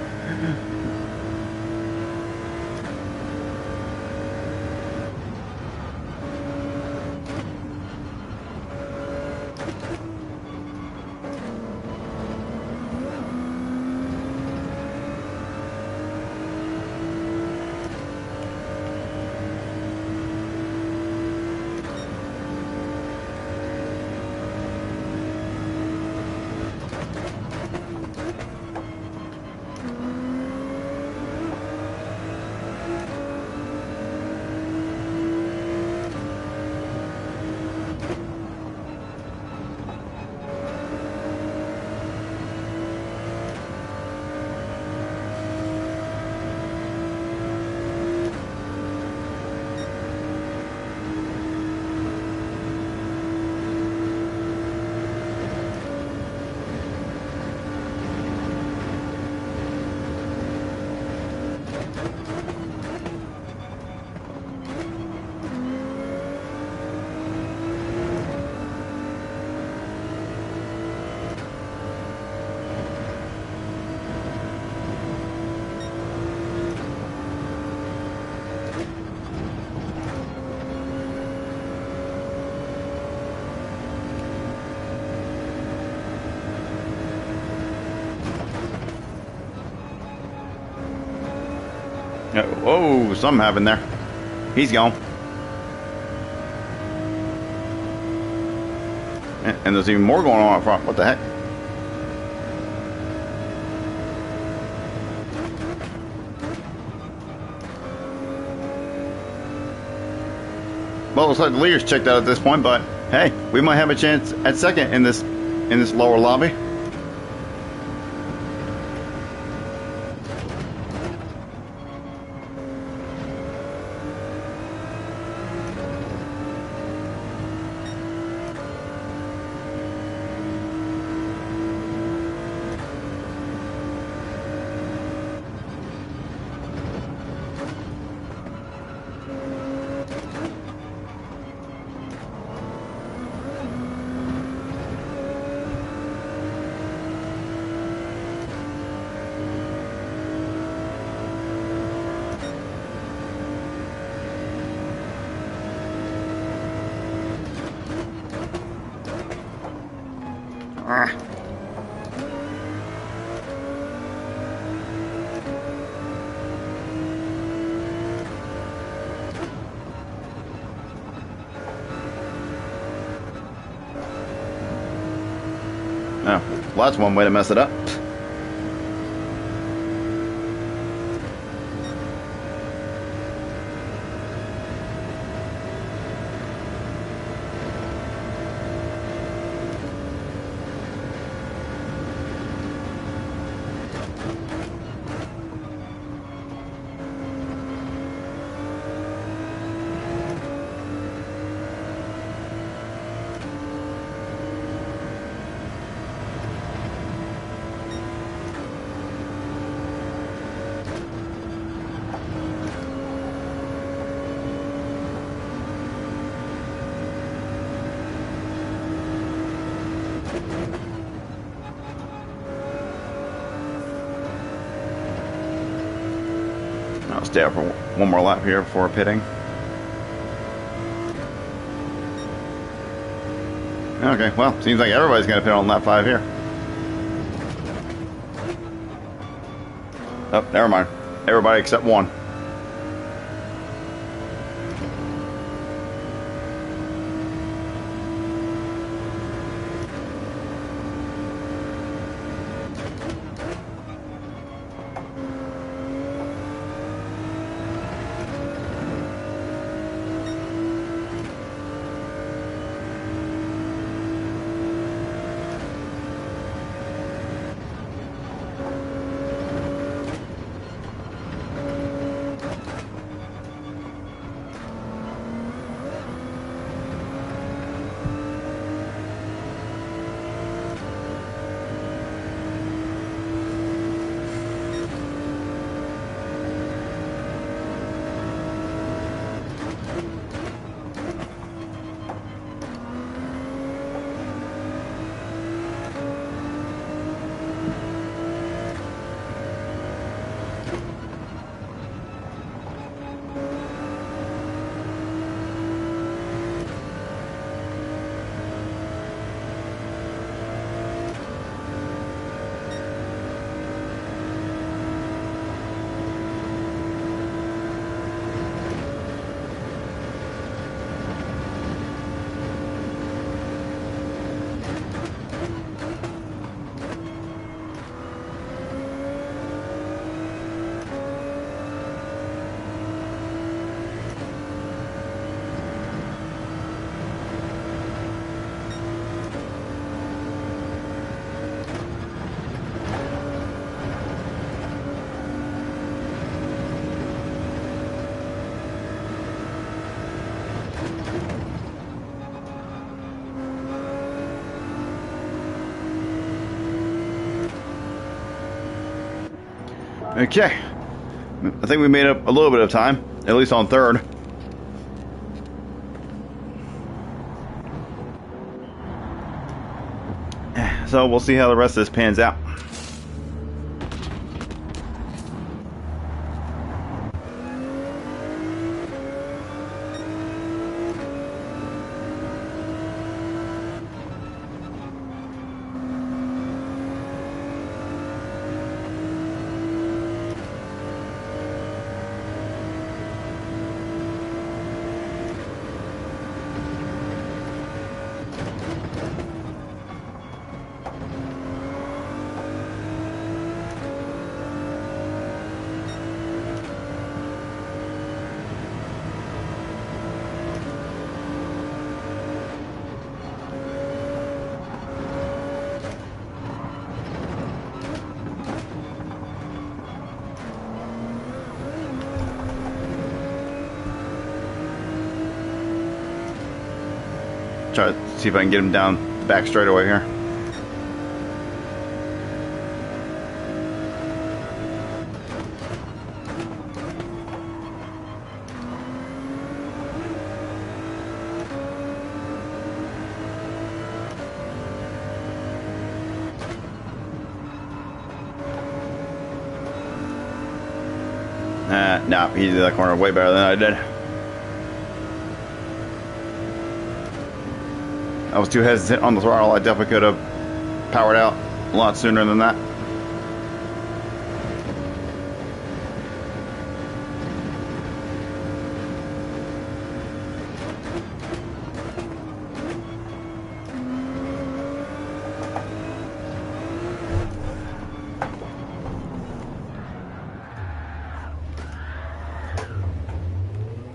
Speaker 1: Whoa, something happened there. He's gone. And there's even more going on up front. What the heck? Well, looks like the leader's checked out at this point, but hey, we might have a chance at second in this lower lobby. Oh, well, that's one way to mess it up. I'll stay out for one more lap here before pitting. Okay, well, seems like everybody's going to pit on lap 5 here. Oh, never mind. Everybody except one. Okay. I think we made up a little bit of time, at least on third. So we'll see how the rest of this pans out. Try to see if I can get him down the back straightaway here. Nah, he did that corner way better than I did. I was too hesitant on the throttle. I definitely could have powered out a lot sooner than that.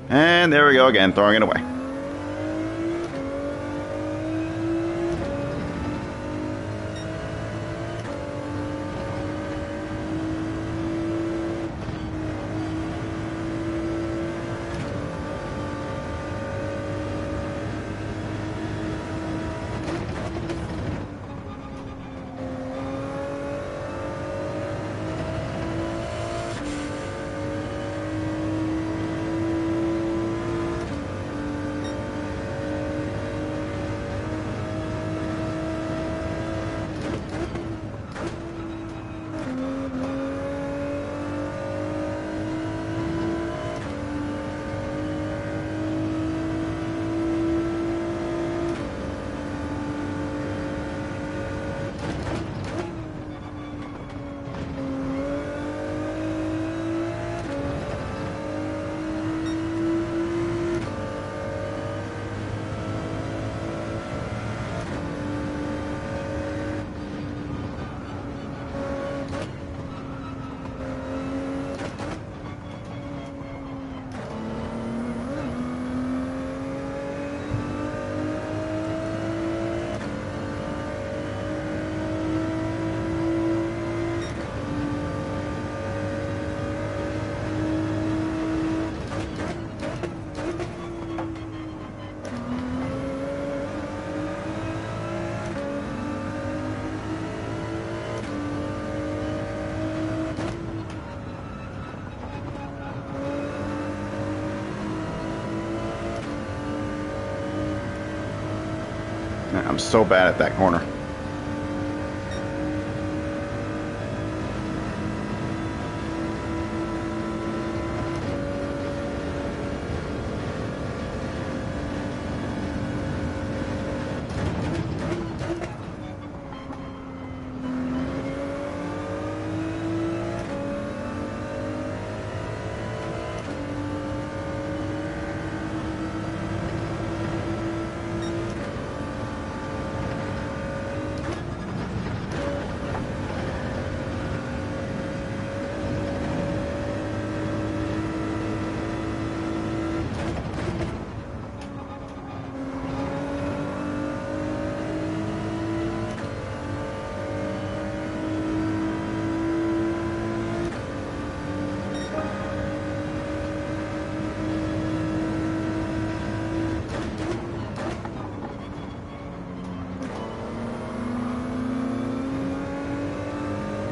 Speaker 1: And there we go again, throwing it away. I'm so bad at that corner.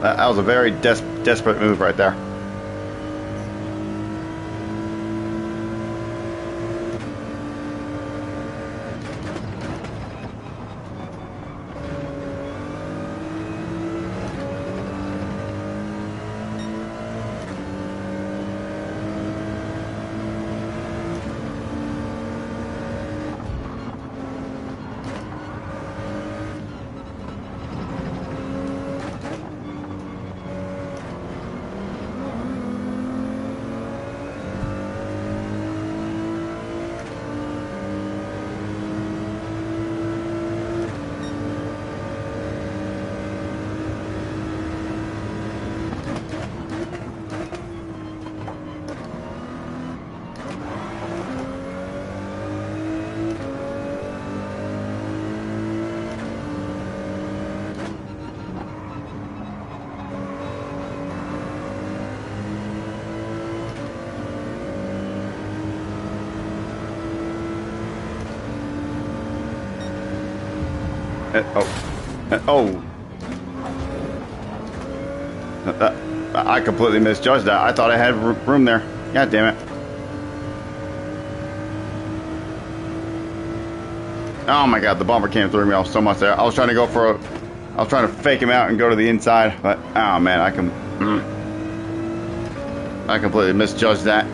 Speaker 1: That was a very desperate move right there. Oh. I completely misjudged that. I thought I had room there. God damn it. Oh my god, the bumper came through me off so much there. I was trying to go for a... I was trying to fake him out and go to the inside, but... Oh man, I completely misjudged that.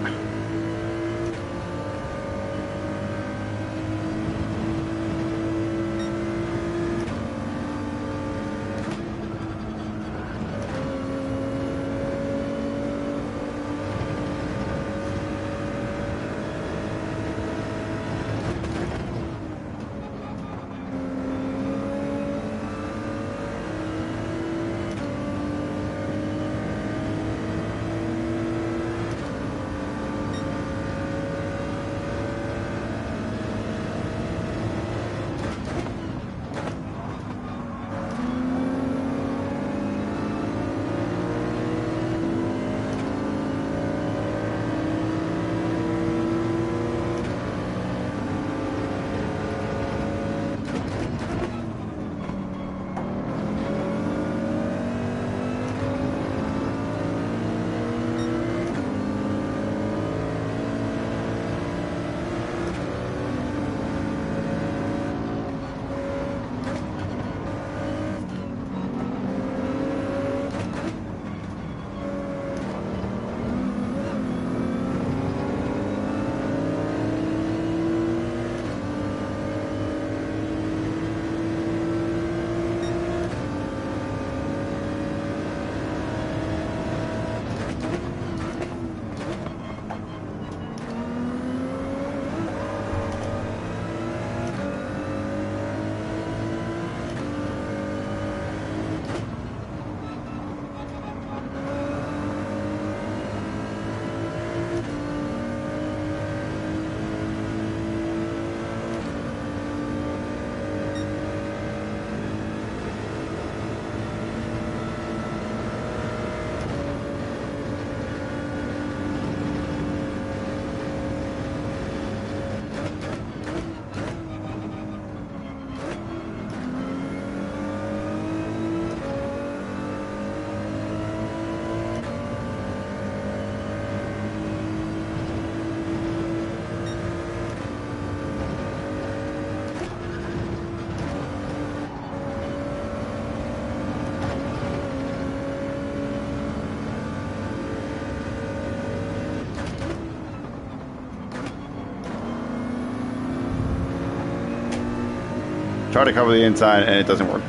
Speaker 1: Try to cover the inside and it doesn't work.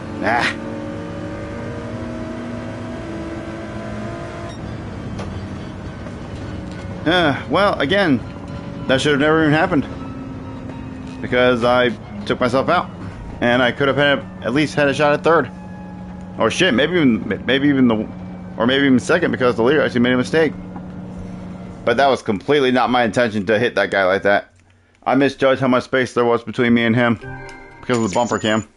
Speaker 1: Ah. Well, again, that should have never even happened. Because I took myself out. And I could have at least had a shot at third. Or shit, maybe even second because the leader actually made a mistake. But that was completely not my intention to hit that guy like that. I misjudged how much space there was between me and him. Because of the bumper cam.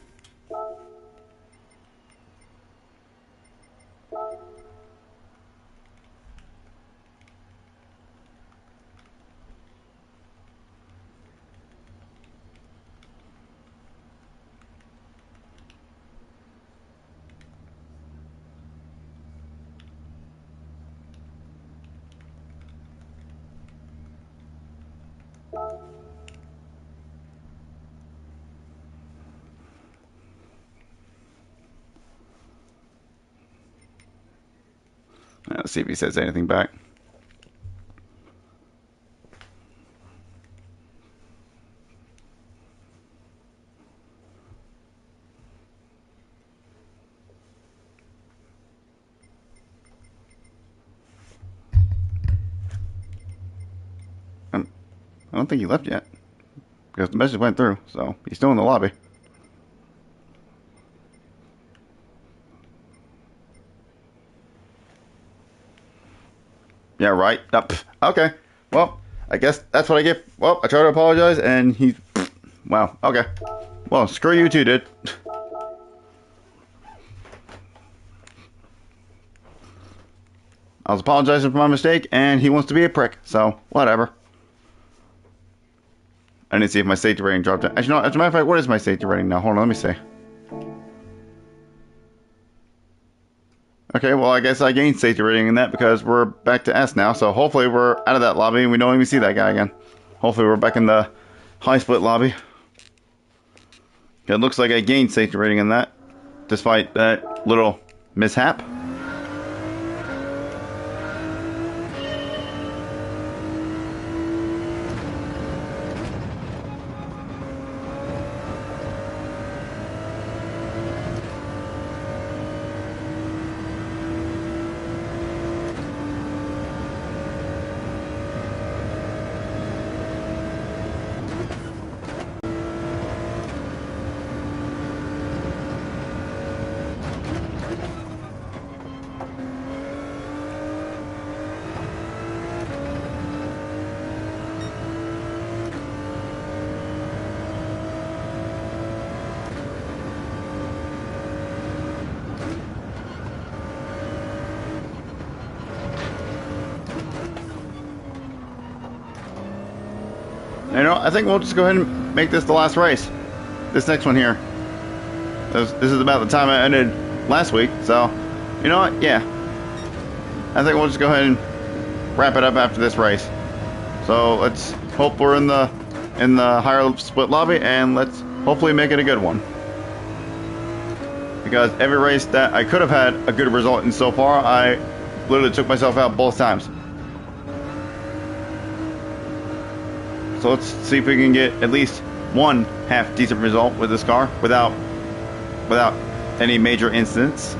Speaker 1: Let's see if he says anything back. I don't think he left yet. Because the message went through, so he's still in the lobby. Yeah, right. Okay. Well, I guess that's what I get. Well, I try to apologize, and he... Wow. Okay. Well, screw you too, dude. I was apologizing for my mistake, and he wants to be a prick, so whatever. I didn't see if my safety rating dropped. Actually, no, as a matter of fact, what is my safety rating now? Hold on, let me see. Okay, well, I guess I gained safety rating in that because we're back to S now. So hopefully we're out of that lobby and we don't even see that guy again. Hopefully we're back in the high split lobby. It looks like I gained safety rating in that, despite that little mishap. You know, I think we'll just go ahead and make this the last race. This next one here. This is about the time I ended last week, so you know what? Yeah. I think we'll just go ahead and wrap it up after this race. So let's hope we're in the higher split lobby, and let's hopefully make it a good one. Because every race that I could have had a good result in so far, I literally took myself out both times. So let's see if we can get at least one half decent result with this car without any major incidents.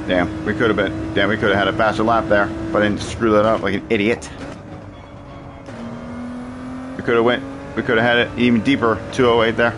Speaker 1: Damn, we could have had a faster lap there, but I didn't screw that up like an idiot. We could have had it even deeper, 208 there.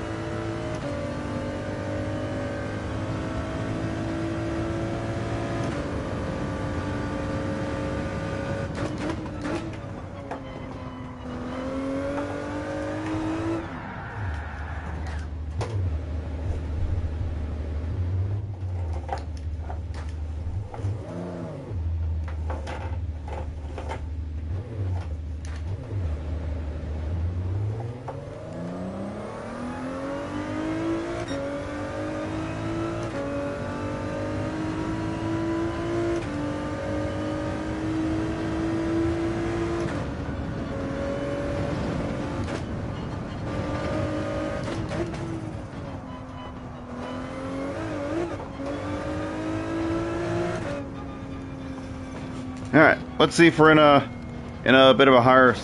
Speaker 1: All right, let's see if we're in a bit of a higher.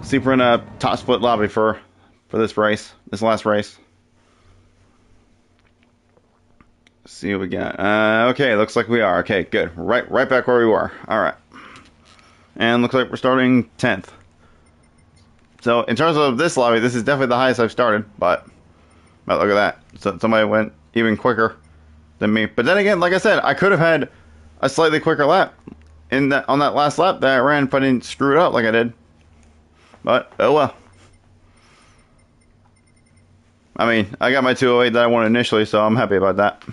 Speaker 1: See if we're in a top split lobby for this race, this last race. Let's see what we got. Okay, looks like we are. Okay, good. Right back where we were. All right, and looks like we're starting 10th. So in terms of this lobby, this is definitely the highest I've started. But look at that. So somebody went even quicker than me. But then again, like I said, I could have had a slightly quicker lap on that last lap that I ran if I didn't screw it up like I did. But oh well. I mean, I got my 208 that I wanted initially, so I'm happy about that.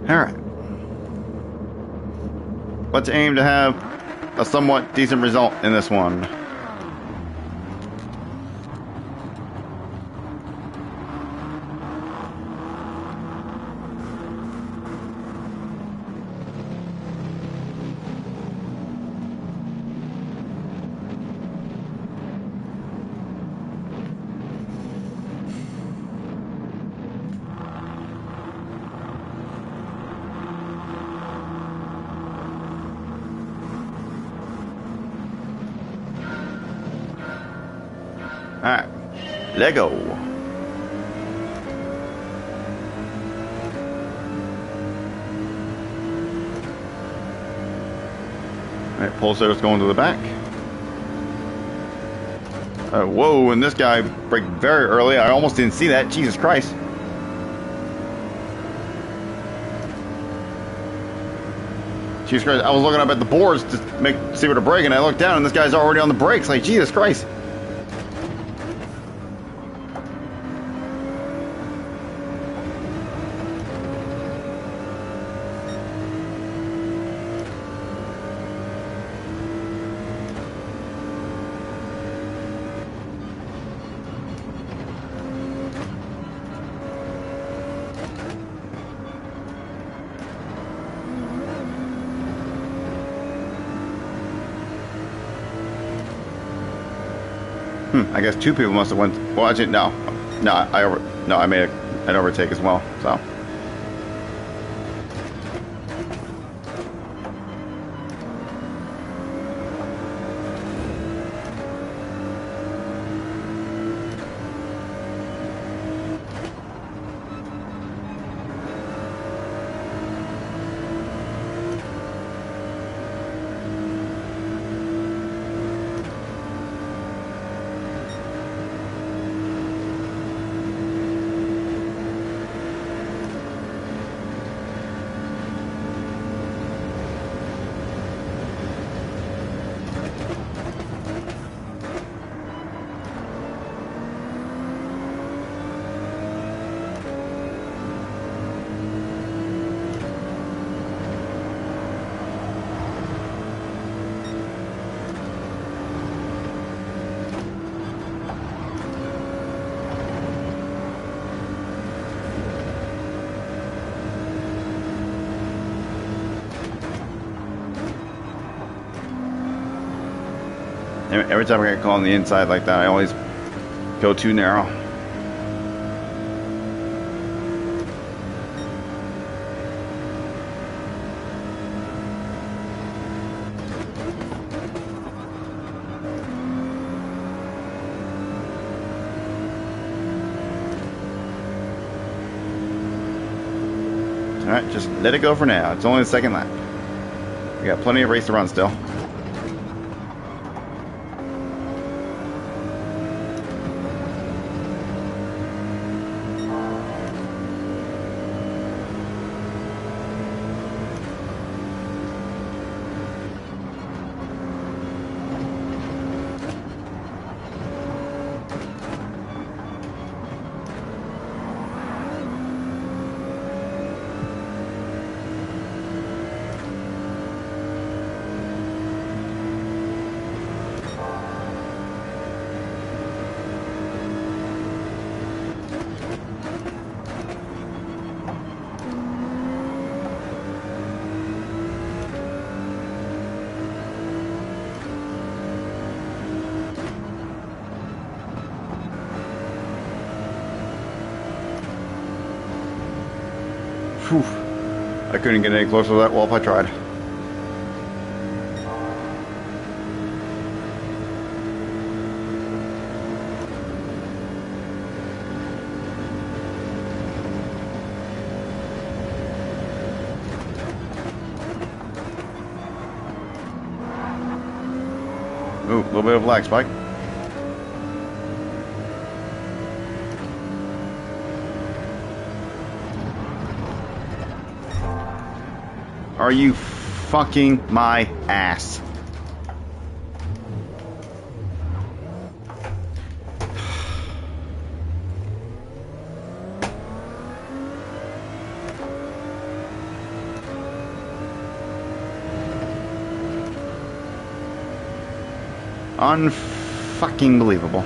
Speaker 1: Alright. Let's aim to have a somewhat decent result in this one. Alright, let go. Alright, Pulsar's going to the back. Whoa, and this guy braked very early. I almost didn't see that. Jesus Christ. Jesus Christ, I was looking up at the boards to see where to brake, and I looked down, and this guy's already on the brakes. Like, Jesus Christ. I guess two people must have went. Well, actually, no, I made an overtake as well. So, every time I get caught on the inside like that, I always go too narrow. Alright, just let it go for now. It's only the second lap. We got plenty of race to run still. Whew. I couldn't get any closer to that wall if I tried. Ooh, a little bit of lag spike. Are you fucking my ass? Unfucking believable.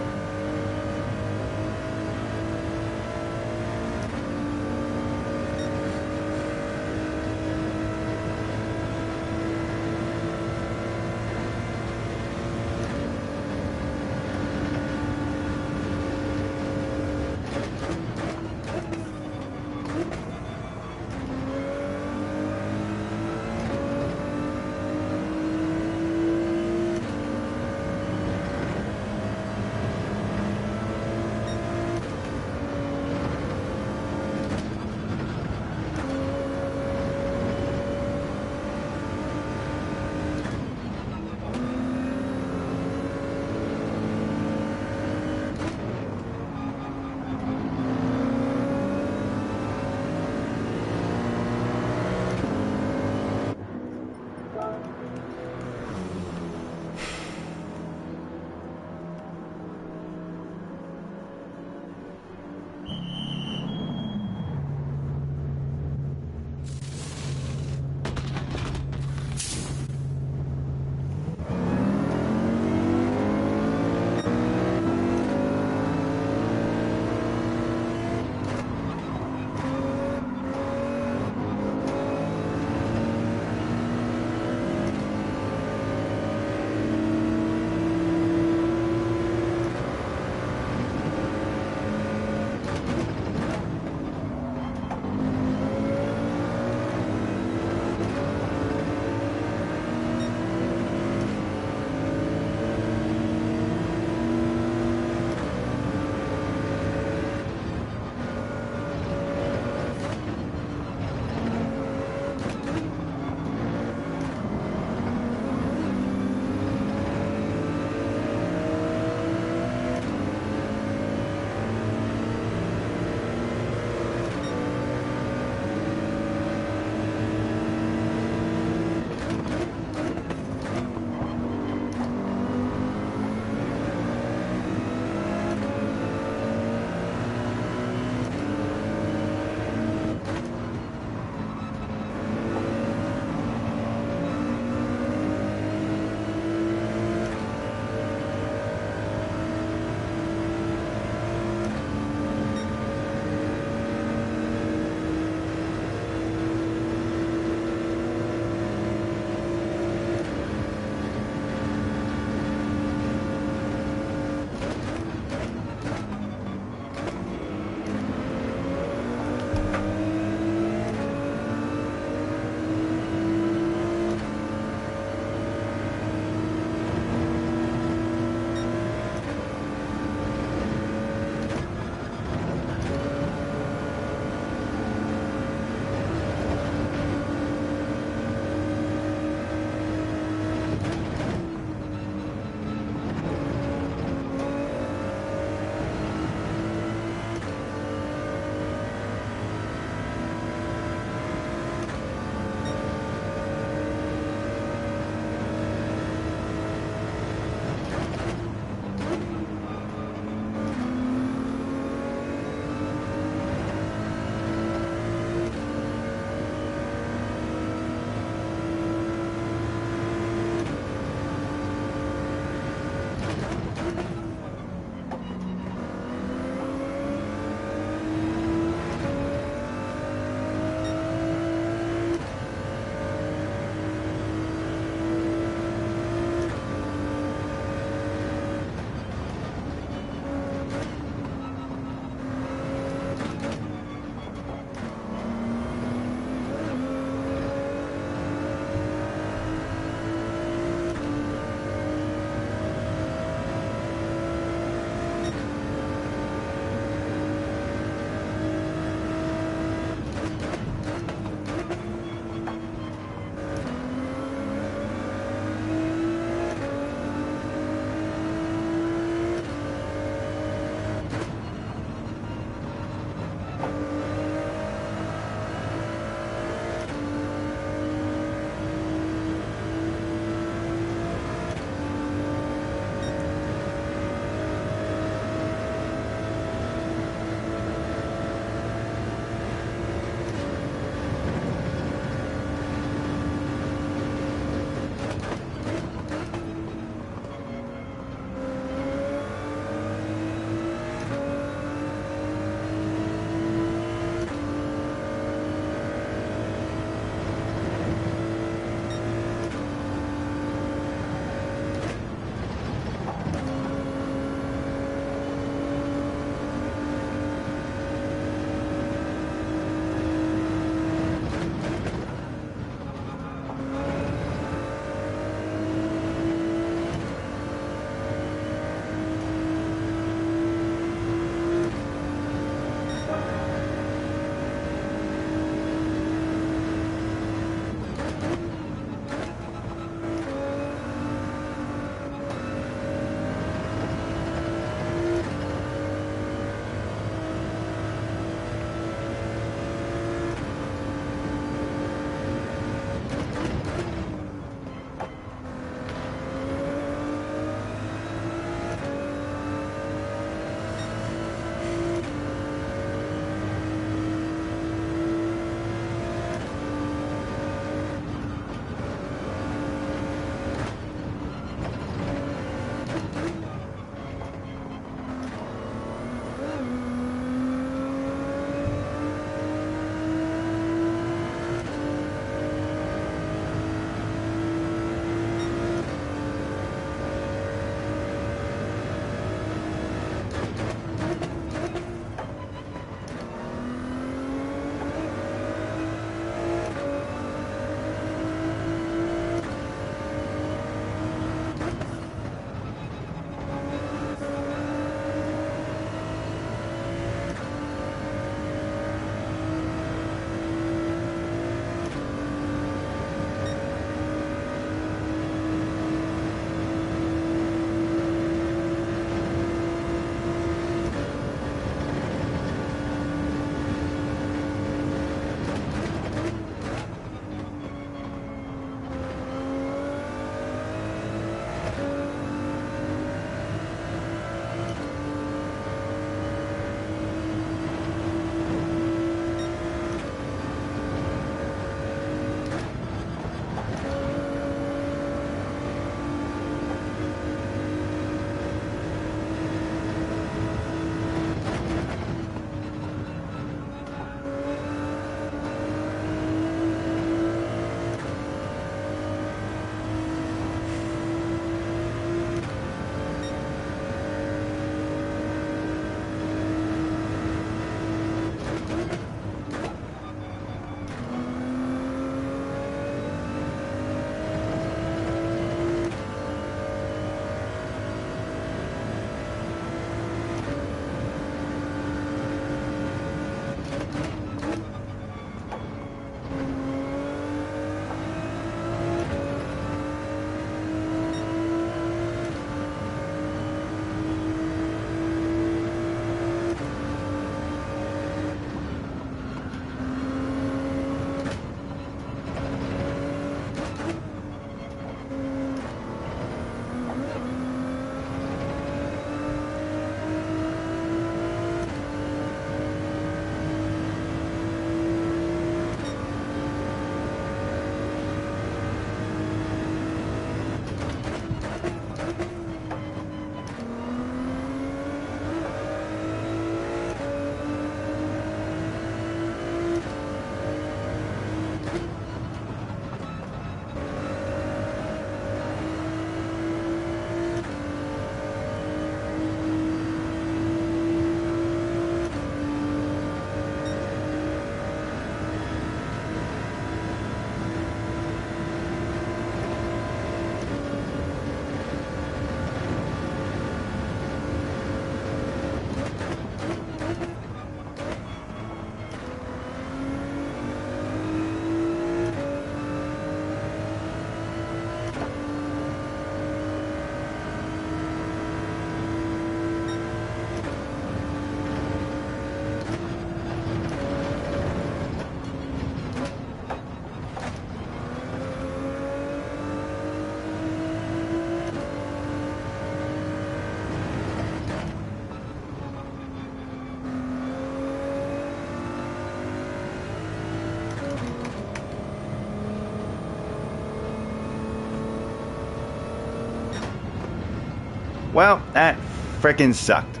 Speaker 1: Well, that freaking sucked.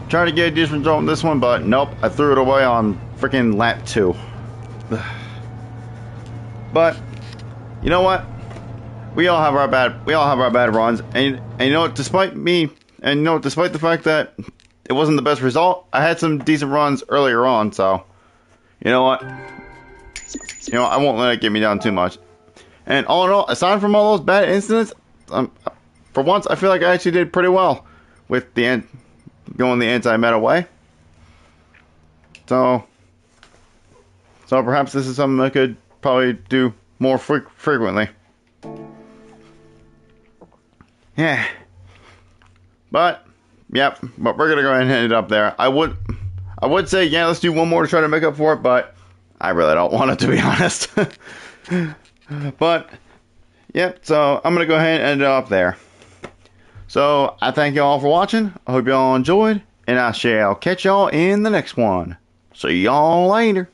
Speaker 1: Tried to get a decent result on this one, but nope, I threw it away on freaking lap 2. But you know what? We all have our bad runs, and you know what? Despite the fact that it wasn't the best result, I had some decent runs earlier on. So, you know what? I won't let it get me down too much. And all in all, aside from all those bad incidents, for once, I feel like I actually did pretty well with going the anti-meta way. So perhaps this is something I could probably do more frequently. Yeah. But we're gonna go ahead and end it up there. I would say, yeah, let's do one more to try to make up for it, but I really don't want it, to be honest. But so I'm gonna go ahead and end it up there. So I thank you all for watching. I hope you all enjoyed, and I shall catch y'all in the next one. See y'all later.